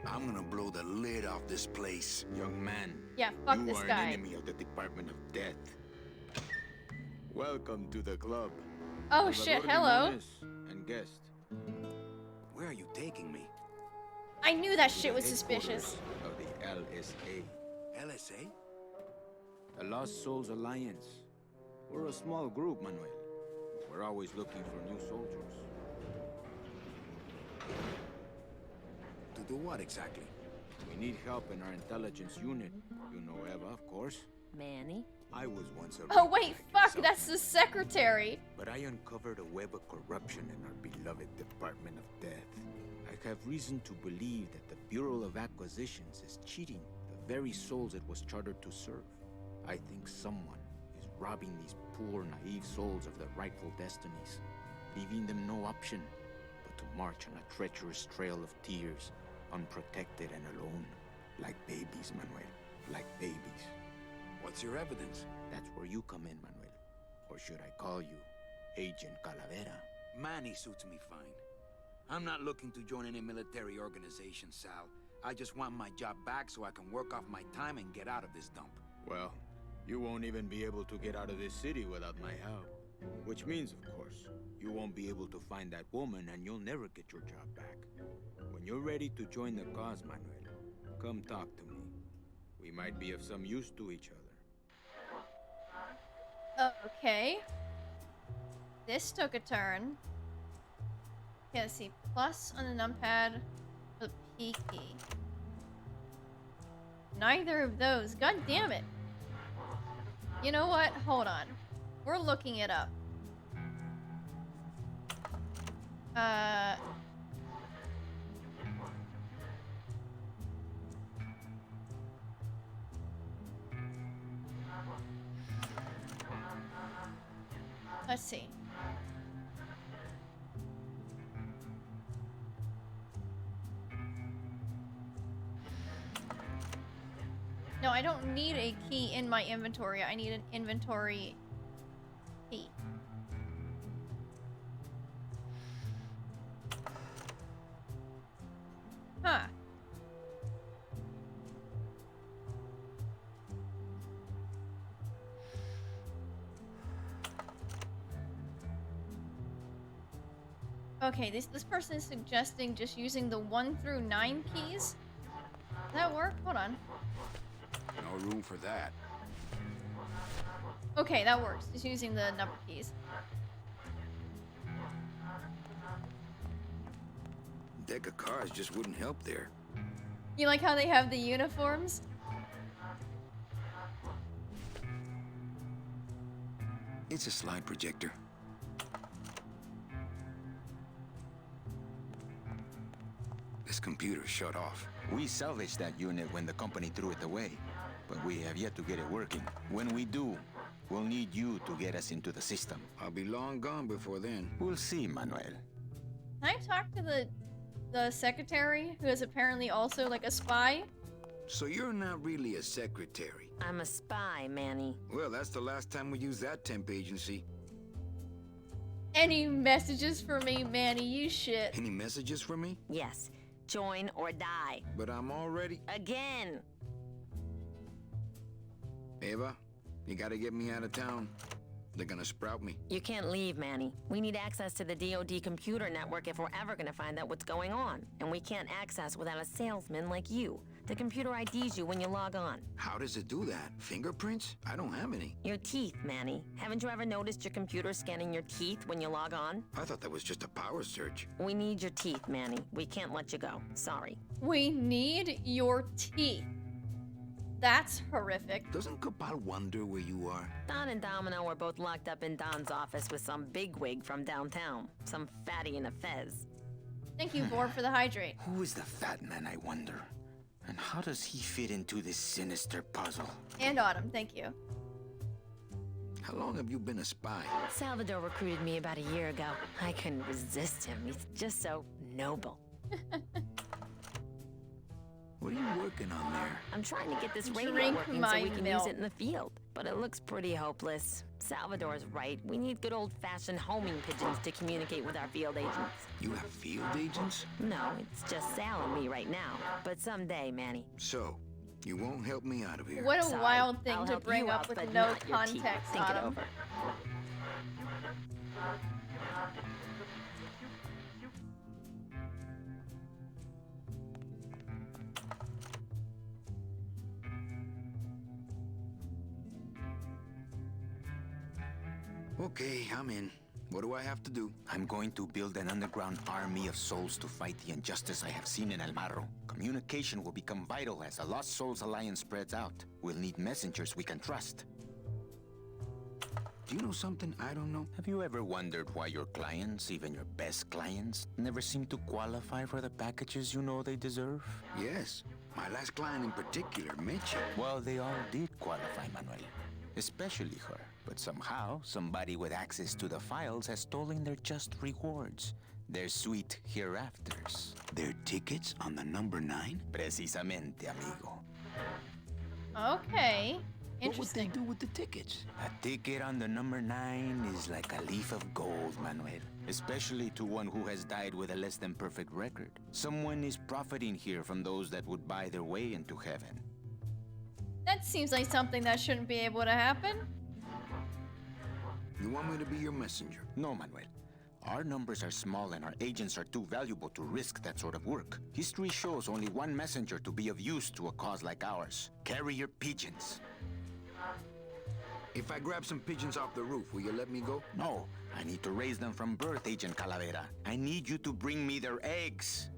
Speaker 3: I'm gonna blow the lid off this place.
Speaker 7: Young man,
Speaker 1: Yeah, fuck
Speaker 7: you
Speaker 1: this
Speaker 7: are
Speaker 1: guy.
Speaker 7: an enemy of the Department of Death. Welcome to the club.
Speaker 1: Oh shit, hello.
Speaker 10: And guest.
Speaker 3: Where are you taking me?
Speaker 1: I knew that shit was suspicious.
Speaker 10: Of the LSA.
Speaker 3: LSA?
Speaker 10: The Lost Souls Alliance. We're a small group, Manuel. We're always looking for new soldiers.
Speaker 3: To do what exactly?
Speaker 10: We need help in our intelligence unit. You know Eva, of course.
Speaker 5: Manny?
Speaker 7: I was once a
Speaker 1: Oh wait,
Speaker 7: recruit
Speaker 1: fuck,
Speaker 7: myself,
Speaker 1: that's the secretary.
Speaker 10: But I uncovered a web of corruption in our beloved Department of Death. I have reason to believe that the Bureau of Acquisitions is cheating the very souls it was chartered to serve. I think someone is robbing these poor, naive souls of their rightful destinies, leaving them no option but to march on a treacherous trail of tears, unprotected and alone, like babies, Manuel, like babies.
Speaker 3: What's your evidence?
Speaker 10: That's where you come in, Manuel. Or should I call you Agent Calavera?
Speaker 3: Manny suits me fine. I'm not looking to join any military organization, Sal. I just want my job back so I can work off my time and get out of this dump.
Speaker 10: Well, you won't even be able to get out of this city without my help. Which means, of course, you won't be able to find that woman and you'll never get your job back. When you're ready to join the cause, Manuel, come talk to me. We might be of some use to each other.
Speaker 1: Okay. This took a turn. Okay, let's see. Plus on the numpad for the P key. Neither of those. God damn it. You know what? Hold on. We're looking it up. Let's see. No, I don't need a key in my inventory. I need an inventory key. Huh. Okay, this person is suggesting just using the 1 through 9 keys. Does that work? Hold on.
Speaker 3: No room for that.
Speaker 1: Okay, that works. Just using the number keys.
Speaker 3: Deck of cards just wouldn't help there.
Speaker 1: You like how they have the uniforms?
Speaker 3: It's a slide projector. This computer shut off.
Speaker 7: We salvaged that unit when the company threw it away, but we have yet to get it working. When we do, we'll need you to get us into the system.
Speaker 3: I'll be long gone before then.
Speaker 7: We'll see, Manuel.
Speaker 1: Can I talk to the secretary, who is apparently also like a spy?
Speaker 3: So you're not really a secretary.
Speaker 5: I'm a spy, Manny.
Speaker 3: Well, that's the last time we used that temp agency.
Speaker 1: Any messages for me, Manny? You shit.
Speaker 3: Any messages for me?
Speaker 5: Yes. Join or die.
Speaker 3: But I'm already...
Speaker 5: Again.
Speaker 3: Eva, you gotta get me out of town. They're gonna sprout me.
Speaker 5: You can't leave, Manny. We need access to the DoD computer network if we're ever gonna find out what's going on. And we can't access without a salesman like you. The computer IDs you when you log on.
Speaker 3: How does it do that? Fingerprints? I don't have any.
Speaker 5: Your teeth, Manny. Haven't you ever noticed your computer scanning your teeth when you log on?
Speaker 3: I thought that was just a power surge.
Speaker 5: We need your teeth, Manny. We can't let you go. Sorry.
Speaker 1: We need your teeth. That's horrific.
Speaker 3: Doesn't Cabal wonder where you are?
Speaker 5: Don and Domino were both locked up in Don's office with some bigwig from downtown. Some fatty in a fez.
Speaker 1: Thank you, Borg, for the hydrate.
Speaker 7: Who is the fat man, I wonder? And how does he fit into this sinister puzzle?
Speaker 1: And Autumn, thank you.
Speaker 3: How long have you been a spy?
Speaker 5: Salvador recruited me about a year ago. I couldn't resist him. He's just so noble.
Speaker 3: What are you working on there?
Speaker 5: I'm trying to get this radio
Speaker 1: Drink
Speaker 5: working
Speaker 1: my
Speaker 5: so we can
Speaker 1: milk.
Speaker 5: use it in the field. But it looks pretty hopeless. Salvador's right. We need good old-fashioned homing pigeons to communicate with our field agents.
Speaker 3: You have field agents?
Speaker 5: No, it's just Sal and me right now. But someday, Manny.
Speaker 3: So, you won't help me out of here.
Speaker 1: What a
Speaker 5: Sorry.
Speaker 1: wild thing
Speaker 5: I'll
Speaker 1: to
Speaker 5: help
Speaker 1: bring
Speaker 5: you
Speaker 1: up
Speaker 5: out,
Speaker 1: with
Speaker 5: but
Speaker 1: no
Speaker 5: not your teeth.
Speaker 1: context,
Speaker 5: Think it
Speaker 1: Autumn.
Speaker 5: over.
Speaker 3: Okay, I'm in. What do I have to do?
Speaker 7: I'm going to build an underground army of souls to fight the injustice I have seen in El Marro. Communication will become vital as the Lost Souls Alliance spreads out. We'll need messengers we can trust.
Speaker 3: Do you know something I don't know?
Speaker 7: Have you ever wondered why your clients, even your best clients, never seem to qualify for the packages you know they deserve?
Speaker 3: Yes. My last client in particular, Mitchell.
Speaker 7: Well, they all did qualify, Manuel. Especially her. But somehow, somebody with access to the files has stolen their just rewards. Their sweet hereafters.
Speaker 3: Their tickets on the number 9?
Speaker 7: Precisamente, amigo.
Speaker 1: Okay.
Speaker 3: What would they
Speaker 1: Interesting.
Speaker 3: do with the tickets?
Speaker 7: A ticket on the number 9 is like a leaf of gold, Manuel. Especially to one who has died with a less than perfect record. Someone is profiting here from those that would buy their way into heaven.
Speaker 1: That seems like something that shouldn't be able to happen.
Speaker 3: You want me to be your messenger?
Speaker 7: No, Manuel. Our numbers are small and our agents are too valuable to risk that sort of work. History shows only one messenger to be of use to a cause like ours. Carrier pigeons.
Speaker 3: If I grab some pigeons off the roof, will you let me go?
Speaker 7: No, I need to raise them from birth, Agent Calavera. I need you to bring me their eggs.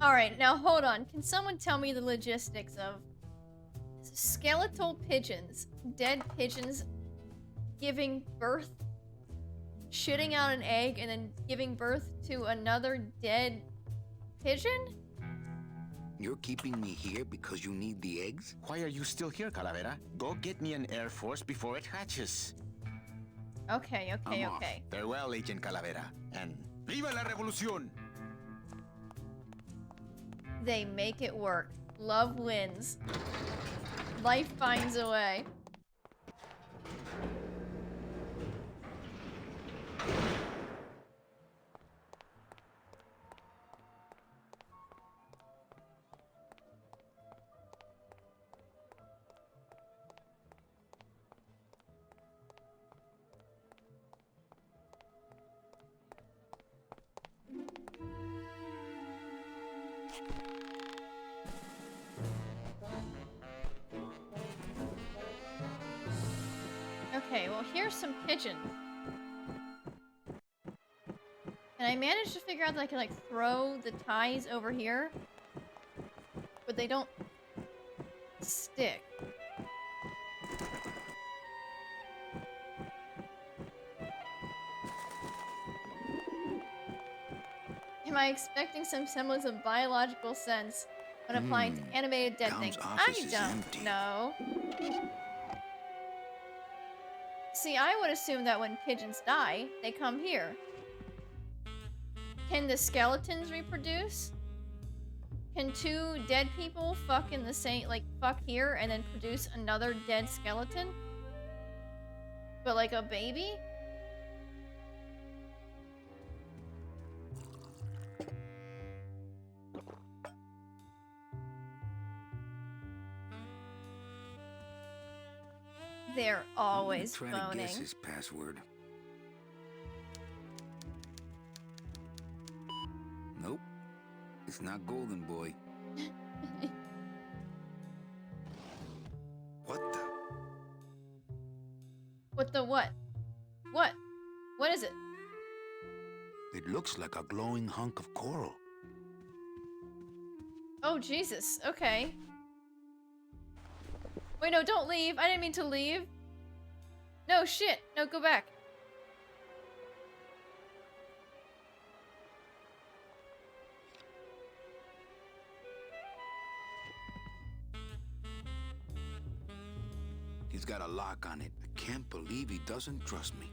Speaker 1: Alright, now hold on. Can someone tell me the logistics of skeletal pigeons, dead pigeons, giving birth, shitting out an egg, and then giving birth to another dead pigeon?
Speaker 3: You're keeping me here because you need the eggs?
Speaker 7: Why are you still here, Calavera? Go get me an Air Force before it hatches.
Speaker 1: Okay, okay,
Speaker 3: I'm off.
Speaker 1: okay.
Speaker 7: Farewell, Agent Calavera, and ¡Viva la Revolución!
Speaker 1: They make it work. Love wins. Life finds a way. Okay, well here's some pigeons. And I managed to figure out that I can like throw the ties over here, but they don't stick. Am I expecting some semblance of biological sense when applying to animated dead
Speaker 3: Dom's
Speaker 1: things?
Speaker 3: office
Speaker 1: I
Speaker 3: is
Speaker 1: don't
Speaker 3: empty.
Speaker 1: know. See, I would assume that when pigeons die, they come here. Can the skeletons reproduce? Can two dead people fuck in the same, like, fuck here and then produce another dead skeleton? But like a baby? They're always
Speaker 3: Try to guess
Speaker 1: phoning.
Speaker 3: his password. Nope. It's not Golden Boy. What the?
Speaker 1: What the what? What? What is it?
Speaker 3: It looks like a glowing hunk of coral.
Speaker 1: Oh, Jesus. Okay. Wait, no, don't leave. I didn't mean to leave. No, shit. No, go back.
Speaker 3: He's got a lock on it. I can't believe he doesn't trust me.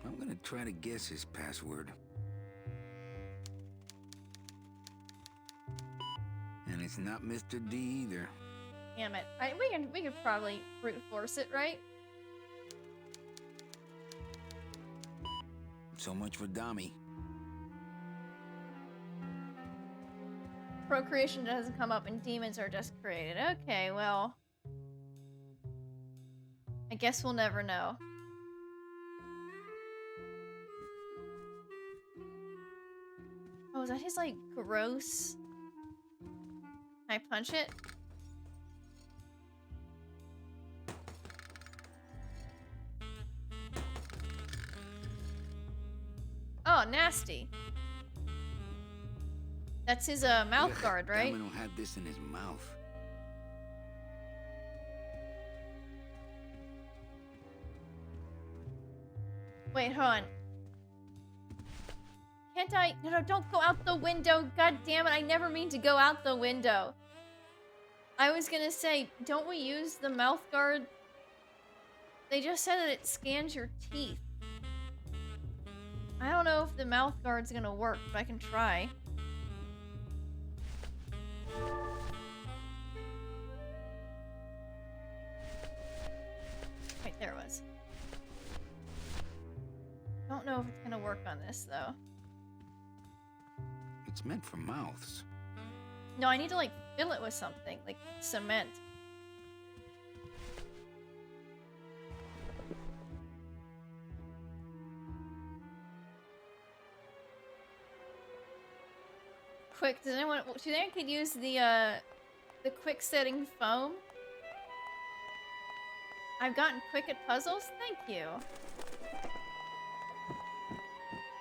Speaker 3: I'm gonna try to guess his password. And it's not Mr. D either.
Speaker 1: Damn it. We could probably brute force it, right?
Speaker 3: So much for Dami.
Speaker 1: Procreation doesn't come up and demons are just created. Okay, well. I guess we'll never know. Oh, is that his, like, gross... Can I punch it? Oh, nasty. That's his mouth guard, right?
Speaker 3: Domino had this in his mouth.
Speaker 1: Wait, hold on. Can't I? No, don't go out the window. God damn it, I never mean to go out the window. I was gonna say, don't we use the mouth guard? They just said that it scans your teeth. I don't know if the mouth guard's gonna work, but I can try. Wait, there it was. Don't know if it's gonna work on this, though.
Speaker 3: It's meant for mouths.
Speaker 1: No, I need to, like, fill it with something, like cement. Quick, does anyone could use the quick setting foam? I've gotten quick at puzzles? Thank you.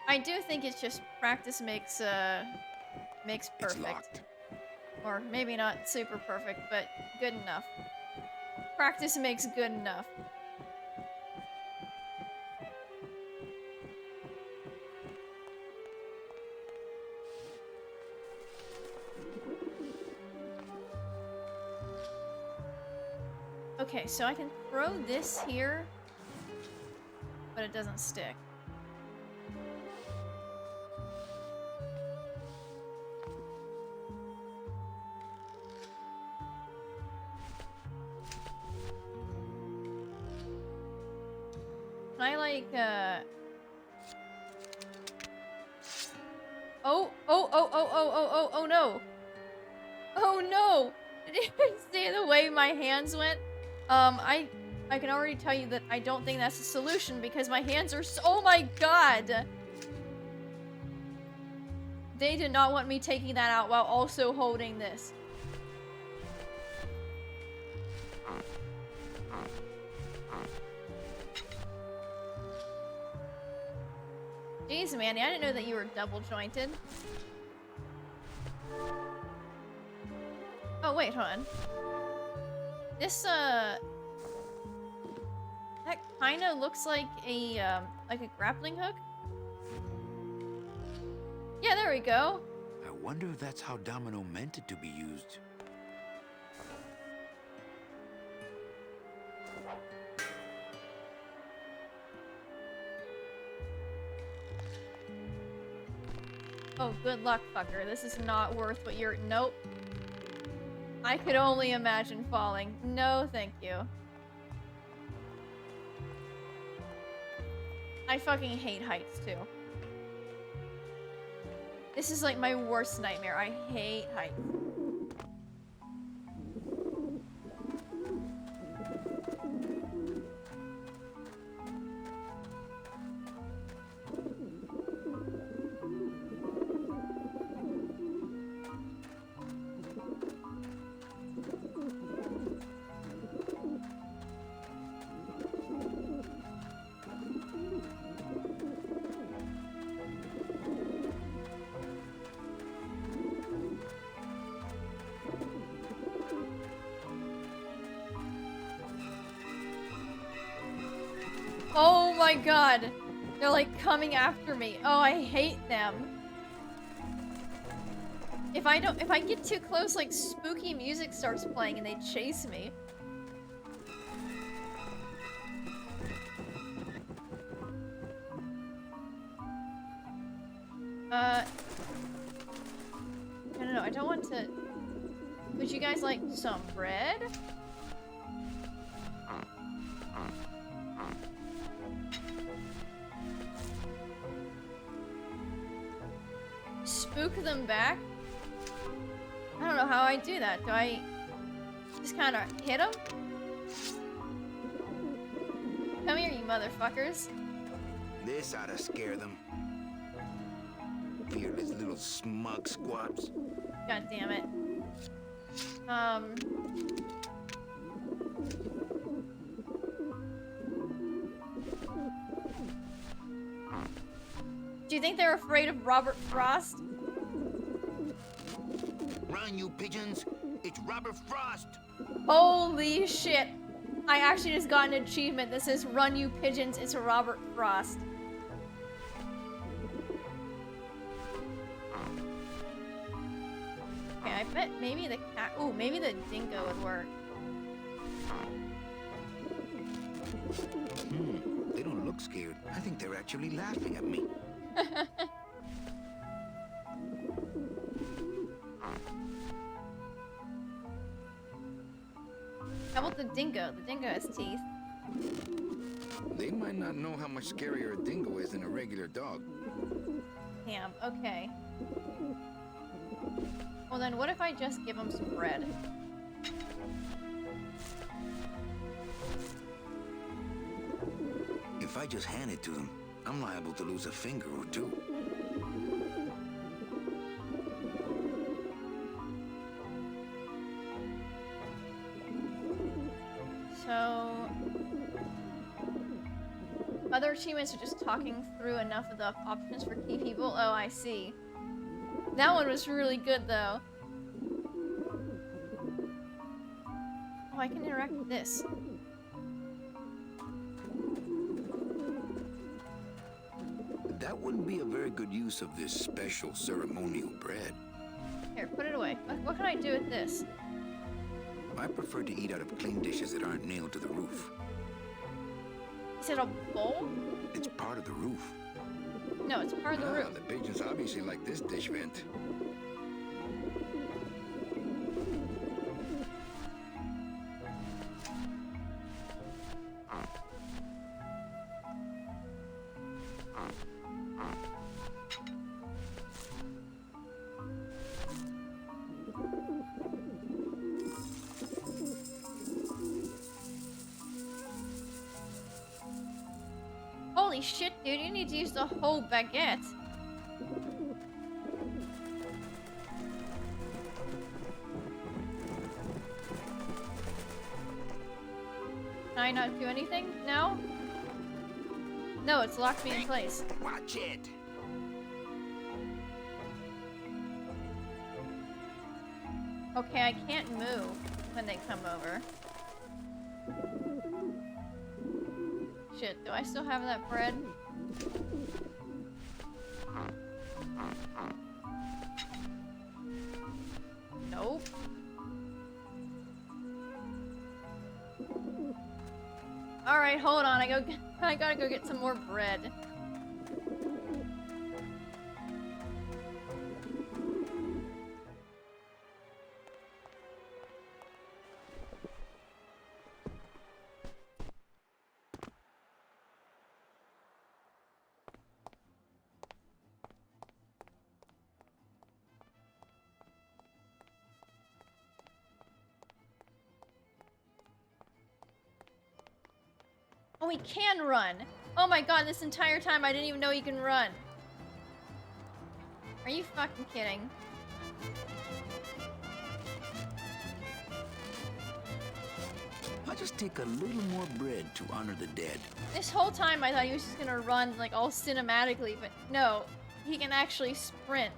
Speaker 1: I do think it's just practice makes perfect.
Speaker 3: It's locked.
Speaker 1: Or maybe not super perfect, but good enough. Practice makes good enough. Okay, so I can throw this here, but it doesn't stick. Can I, like, Oh no! Oh no! Did you see the way my hands went? I can already tell you that I don't think that's a solution because my hands are so— oh my god! They did not want me taking that out while also holding this. Jeez, Manny, I didn't know that you were double jointed. Oh, wait, hold on. This, That kind of looks like a grappling hook. Yeah, there we go.
Speaker 3: I wonder if that's how Domino meant it to be used.
Speaker 1: Oh, good luck, fucker. This is not worth what you're... Nope. I could only imagine falling. No, thank you. I fucking hate heights, too. This is like my worst nightmare. I hate heights. Oh my god! They're like coming after me. Oh, I hate them. If I get too close, like spooky music starts playing and they chase me. No, I don't want to... Would you guys like some bread? Spook them back? I don't know how I do that. Do I just kind of hit them? Come here, you motherfuckers.
Speaker 3: This ought to scare them. Fearless little smug squabs.
Speaker 1: God damn it. Do you think they're afraid of Robert Frost?
Speaker 3: Run, you pigeons! It's Robert Frost!
Speaker 1: Holy shit! I actually just got an achievement that says "Run, you pigeons, it's Robert Frost." Okay, I bet maybe the cat... Ooh, maybe the dingo would work.
Speaker 3: They don't look scared. I think they're actually laughing at me.
Speaker 1: How about the dingo? The dingo has teeth.
Speaker 3: They might not know how much scarier a dingo is than a regular dog.
Speaker 1: Damn, okay. Well then, what if I just give them some bread?
Speaker 3: If I just hand it to them, I'm liable to lose a finger or two.
Speaker 1: So... Other achievements are just talking through enough of the options for key people. Oh, I see. That one was really good, though. Oh, I can interact with this.
Speaker 3: That wouldn't be a very good use of this special ceremonial bread.
Speaker 1: Here, put it away. What can I do with this?
Speaker 3: I prefer to eat out of clean dishes that aren't nailed to the roof.
Speaker 1: Is it a bowl?
Speaker 3: It's part of the roof.
Speaker 1: No, it's part of the roof.
Speaker 3: The pigeons obviously like this dish vent.
Speaker 1: Holy shit, dude, you need to use the whole baguette. Can I not do anything now? No, it's locked me in place.
Speaker 3: Watch it!
Speaker 1: Okay, I can't move when they come over. Shit, do I still have that bread? Nope. Alright, hold on. I gotta go get some more bread. Oh, he can run. Oh my god, this entire time I didn't even know he can run. Are you fucking kidding?
Speaker 3: I'll just take a little more bread to honor the dead.
Speaker 1: This whole time I thought he was just gonna run like all cinematically, but no, he can actually sprint.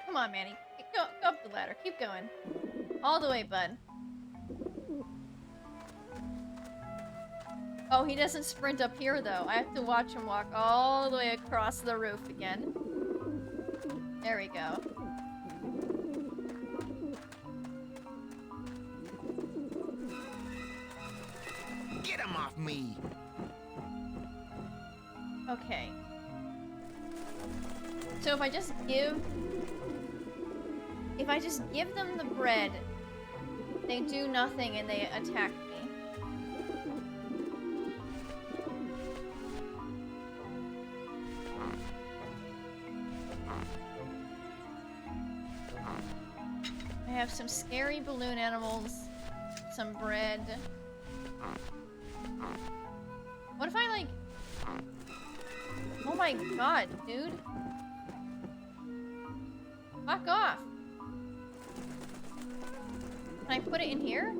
Speaker 1: Come on, Manny. Go up the ladder. Keep going. All the way, bud. Oh, he doesn't sprint up here, though. I have to watch him walk all the way across the roof again. There we go.
Speaker 3: Get him off me!
Speaker 1: Okay. So if I just give them the bread, they do nothing and they attack me. I have some scary balloon animals, some bread. What if I like... Oh my god, dude. Fuck off. Can I put it in here?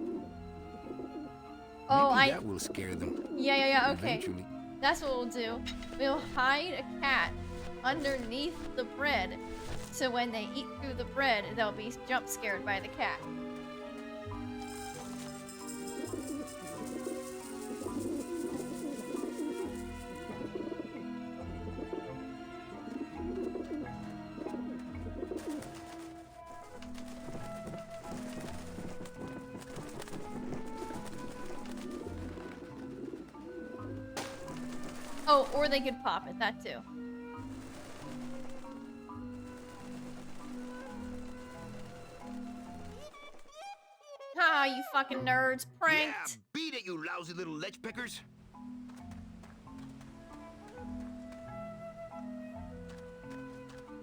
Speaker 1: Oh,
Speaker 3: Maybe that will scare them.
Speaker 1: Yeah, okay.
Speaker 3: Eventually.
Speaker 1: That's what we'll do. We'll hide a cat underneath the bread, so when they eat through the bread, they'll be jump scared by the cat. Oh, or they could pop it, that too. Ah, you fucking nerds. Pranked.
Speaker 3: Yeah, beat it, you lousy little lech pickers.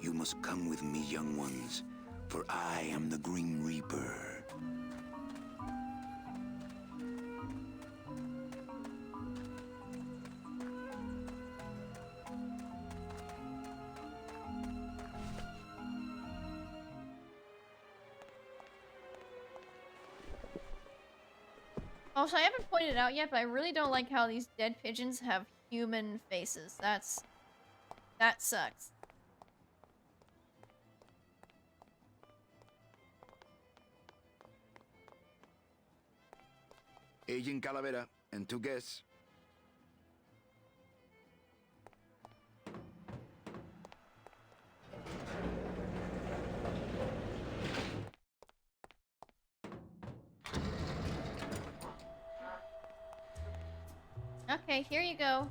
Speaker 3: You must come with me, young ones, for I am the Grim Reaper.
Speaker 1: Also, I haven't pointed it out yet, but I really don't like how these dead pigeons have human faces. That sucks.
Speaker 3: Agent Calavera and 2 guests.
Speaker 1: Okay, here you go.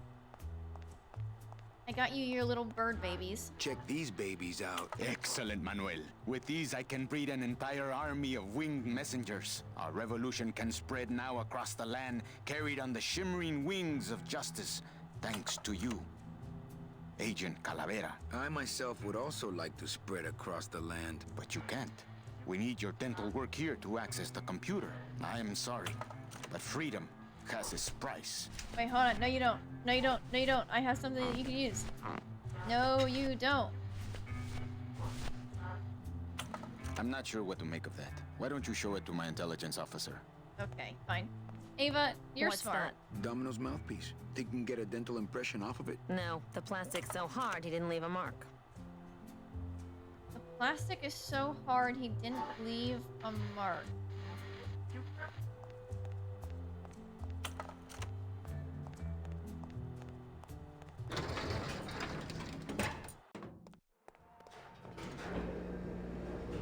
Speaker 1: I got you your little bird babies.
Speaker 3: Check these babies out.
Speaker 7: Excellent, Manuel. With these, I can breed an entire army of winged messengers. Our revolution can spread now across the land, carried on the shimmering wings of justice, thanks to you. Agent Calavera.
Speaker 3: I myself would also like to spread across the land.
Speaker 7: But you can't. We need your dental work here to access the computer. I am sorry, but freedom has its price.
Speaker 1: Wait, hold on. No, you don't. No, you don't. No, you don't. I have something that you can use. No, you don't.
Speaker 7: I'm not sure what to make of that. Why don't you show it to my intelligence officer?
Speaker 1: Okay, fine. Ava, you're
Speaker 5: What's
Speaker 1: smart.
Speaker 3: Domino's mouthpiece. Think you can get a dental impression off of it?
Speaker 5: No, the plastic's so hard he didn't leave a mark.
Speaker 1: The plastic is so hard he didn't leave a mark.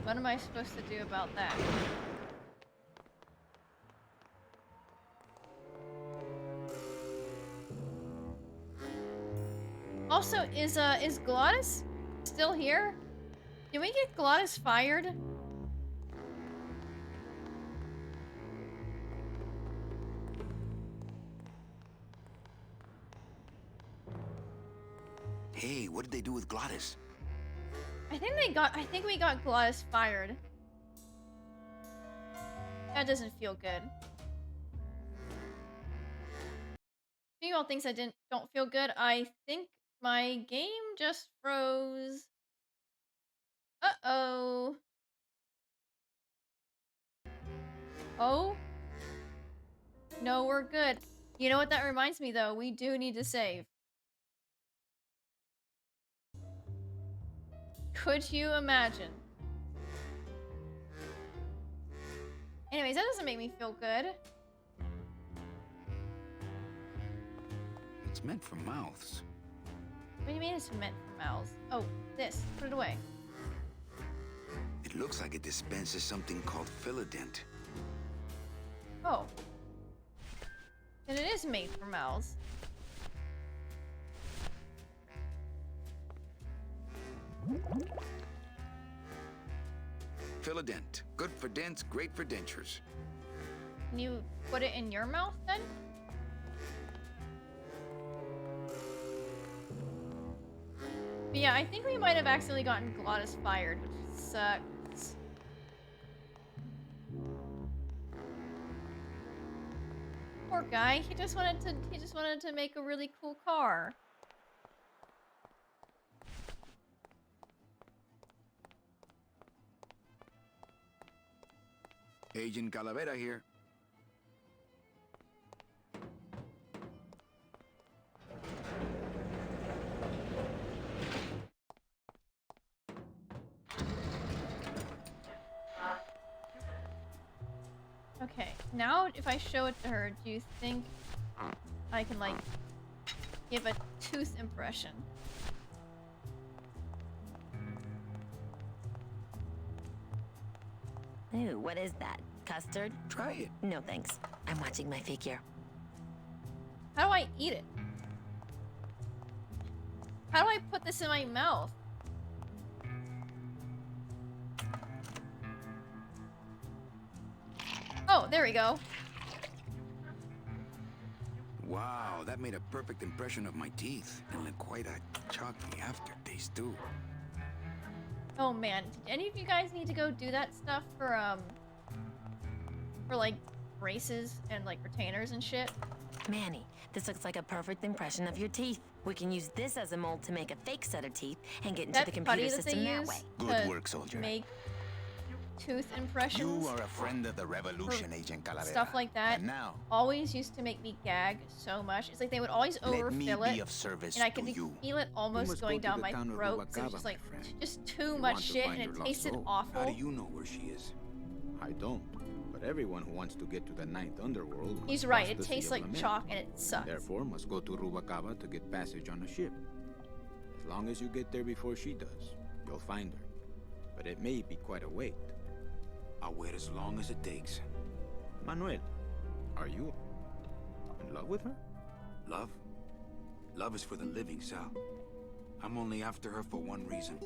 Speaker 1: What am I supposed to do about that? Also, is Glottis still here? Did we get Glottis fired?
Speaker 3: Hey, what did they do with Glottis?
Speaker 1: I think we got Glottis fired. That doesn't feel good. Speaking about things that don't feel good, I think my game just froze. Uh-oh. Oh? No, we're good. You know what that reminds me though? We do need to save. Could you imagine? Anyways, that doesn't make me feel good.
Speaker 3: It's meant for mouths.
Speaker 1: What do you mean it's meant for mouths? Oh, this. Put it away.
Speaker 3: It looks like it dispenses something called Philodent.
Speaker 1: Oh. Then it is made for mouths.
Speaker 3: Philodent. Good for dents, great for dentures.
Speaker 1: Can you put it in your mouth then? But yeah, I think we might have accidentally gotten Glottis fired, which sucks. Poor guy. He just wanted to make a really cool car.
Speaker 3: Agent Calavera here.
Speaker 1: Okay, now if I show it to her, do you think I can, like, give a tooth impression?
Speaker 5: Ooh, what is that? Custard?
Speaker 3: Try it.
Speaker 5: No thanks. I'm watching my figure.
Speaker 1: How do I eat it? How do I put this in my mouth? Oh, there we go.
Speaker 3: Wow, that made a perfect impression of my teeth. And like quite a chalky aftertaste too.
Speaker 1: Oh man, did any of you guys need to go do that stuff for like braces and like retainers and shit?
Speaker 5: Manny, this looks like a perfect impression of your teeth. We can use this as a mold to make a fake set of teeth and get into
Speaker 1: That
Speaker 5: the computer
Speaker 1: putty that they
Speaker 5: system that
Speaker 1: use
Speaker 5: way.
Speaker 7: Good
Speaker 1: to
Speaker 7: work, soldier.
Speaker 1: make tooth impressions.
Speaker 7: You are a friend of the revolution, Agent Calavera.
Speaker 1: Stuff like that.
Speaker 7: And now,
Speaker 1: Always used to make me gag so much. It's like they would always
Speaker 7: let me
Speaker 1: overfill
Speaker 7: be
Speaker 1: it,
Speaker 7: of service
Speaker 1: and I could
Speaker 7: to you.
Speaker 1: feel it
Speaker 4: You
Speaker 1: almost
Speaker 4: must
Speaker 1: going
Speaker 4: go to
Speaker 1: down
Speaker 4: the
Speaker 1: my
Speaker 4: town of
Speaker 1: throat. 'Cause it was
Speaker 4: Rubalcaba,
Speaker 1: just
Speaker 4: my
Speaker 1: like
Speaker 4: friend.
Speaker 1: just too
Speaker 4: You
Speaker 1: much
Speaker 4: want to
Speaker 1: shit,
Speaker 4: find
Speaker 1: and
Speaker 4: your
Speaker 1: it
Speaker 4: lost
Speaker 1: tasted
Speaker 4: soul.
Speaker 1: awful.
Speaker 3: How do you know where she is?
Speaker 4: I don't. But everyone who wants to get to the ninth underworld must
Speaker 1: He's right.
Speaker 4: cross
Speaker 1: It
Speaker 4: the Sea
Speaker 1: tastes
Speaker 4: of
Speaker 1: like
Speaker 4: Lament.
Speaker 1: chalk, and it sucks.
Speaker 4: Therefore, must go to Rubalcaba to get passage on a ship. As long as you get there before she does, you'll find her. But it may be quite a wait.
Speaker 3: I'll wait as long as it takes.
Speaker 4: Manuel, are you in love with her?
Speaker 3: Love? Love is for the living, Sal. I'm only after her for one reason.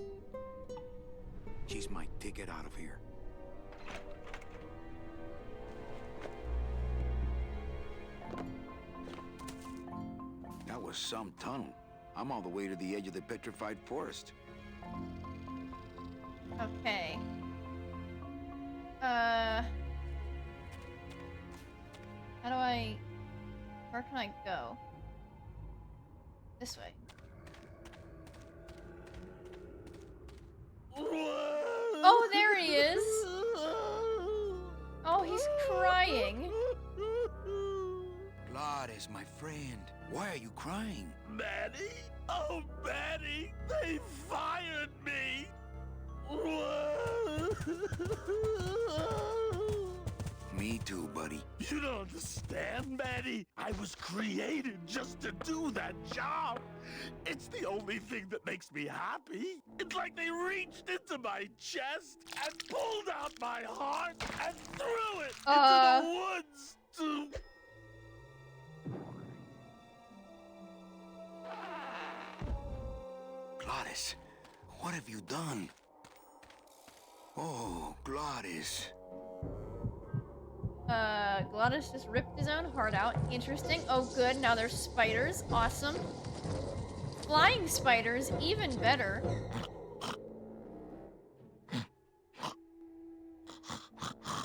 Speaker 3: She's my ticket out of here. That was some tunnel. I'm all the way to the edge of the petrified forest.
Speaker 1: Okay. How do I... Where can I go? This way. Oh, there he is! Oh, he's crying.
Speaker 3: Gladys, my friend, why are you crying?
Speaker 6: Manny? Oh, Manny! They fired me!
Speaker 3: Me too, buddy.
Speaker 6: You don't understand, Manny. I was created just to do that job. It's the only thing that makes me happy. It's like they reached into my chest and pulled out my heart and threw it into the woods to...
Speaker 3: Gladys, what have you done? Oh, Gladys.
Speaker 1: Glottis just ripped his own heart out. Interesting. Oh, good. Now there's spiders. Awesome. Flying spiders, even better.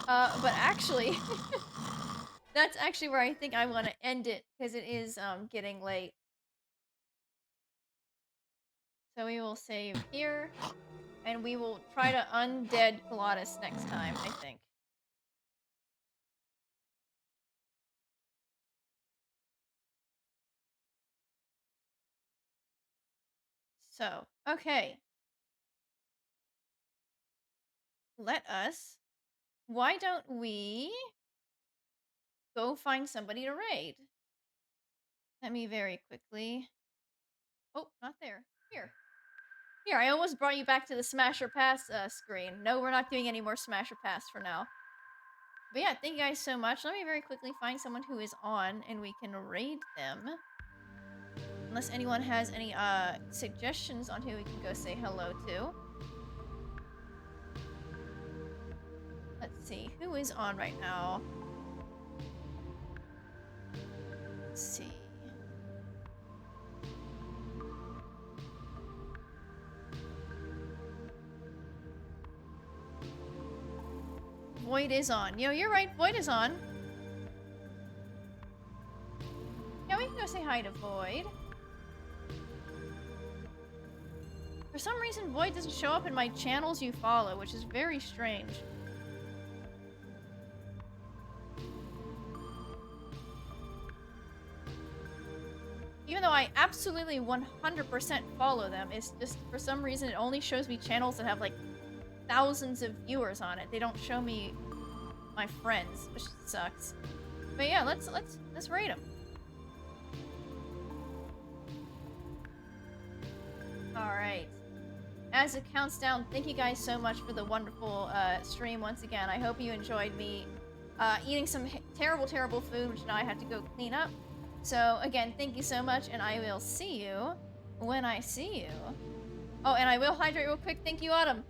Speaker 1: But actually, that's actually where I think I want to end it, because it is, getting late. So we will save here, and we will try to undead Glottis next time, I think. So, okay. Let us... Why don't we go find somebody to raid? Let me very quickly... Oh, not there. Here. Here, I almost brought you back to the Smash or Pass screen. No, we're not doing any more Smash or Pass for now. But yeah, thank you guys so much. Let me very quickly find someone who is on, and we can raid them. Unless anyone has any suggestions on who we can go say hello to. Let's see, who is on right now? Let's see. Void is on. Yo, you're right, Void is on. Yeah, we can go say hi to Void. For some reason, Void doesn't show up in my channels you follow, which is very strange. Even though I absolutely 100% follow them, it's just, for some reason, it only shows me channels that have, like, thousands of viewers on it. They don't show me my friends, which sucks. But yeah, let's rate them. Alright. As it counts down, thank you guys so much for the wonderful stream once again. I hope you enjoyed me eating some terrible, terrible food, which now I have to go clean up. So again, thank you so much, and I will see you when I see you. Oh, and I will hydrate real quick. Thank you, Autumn.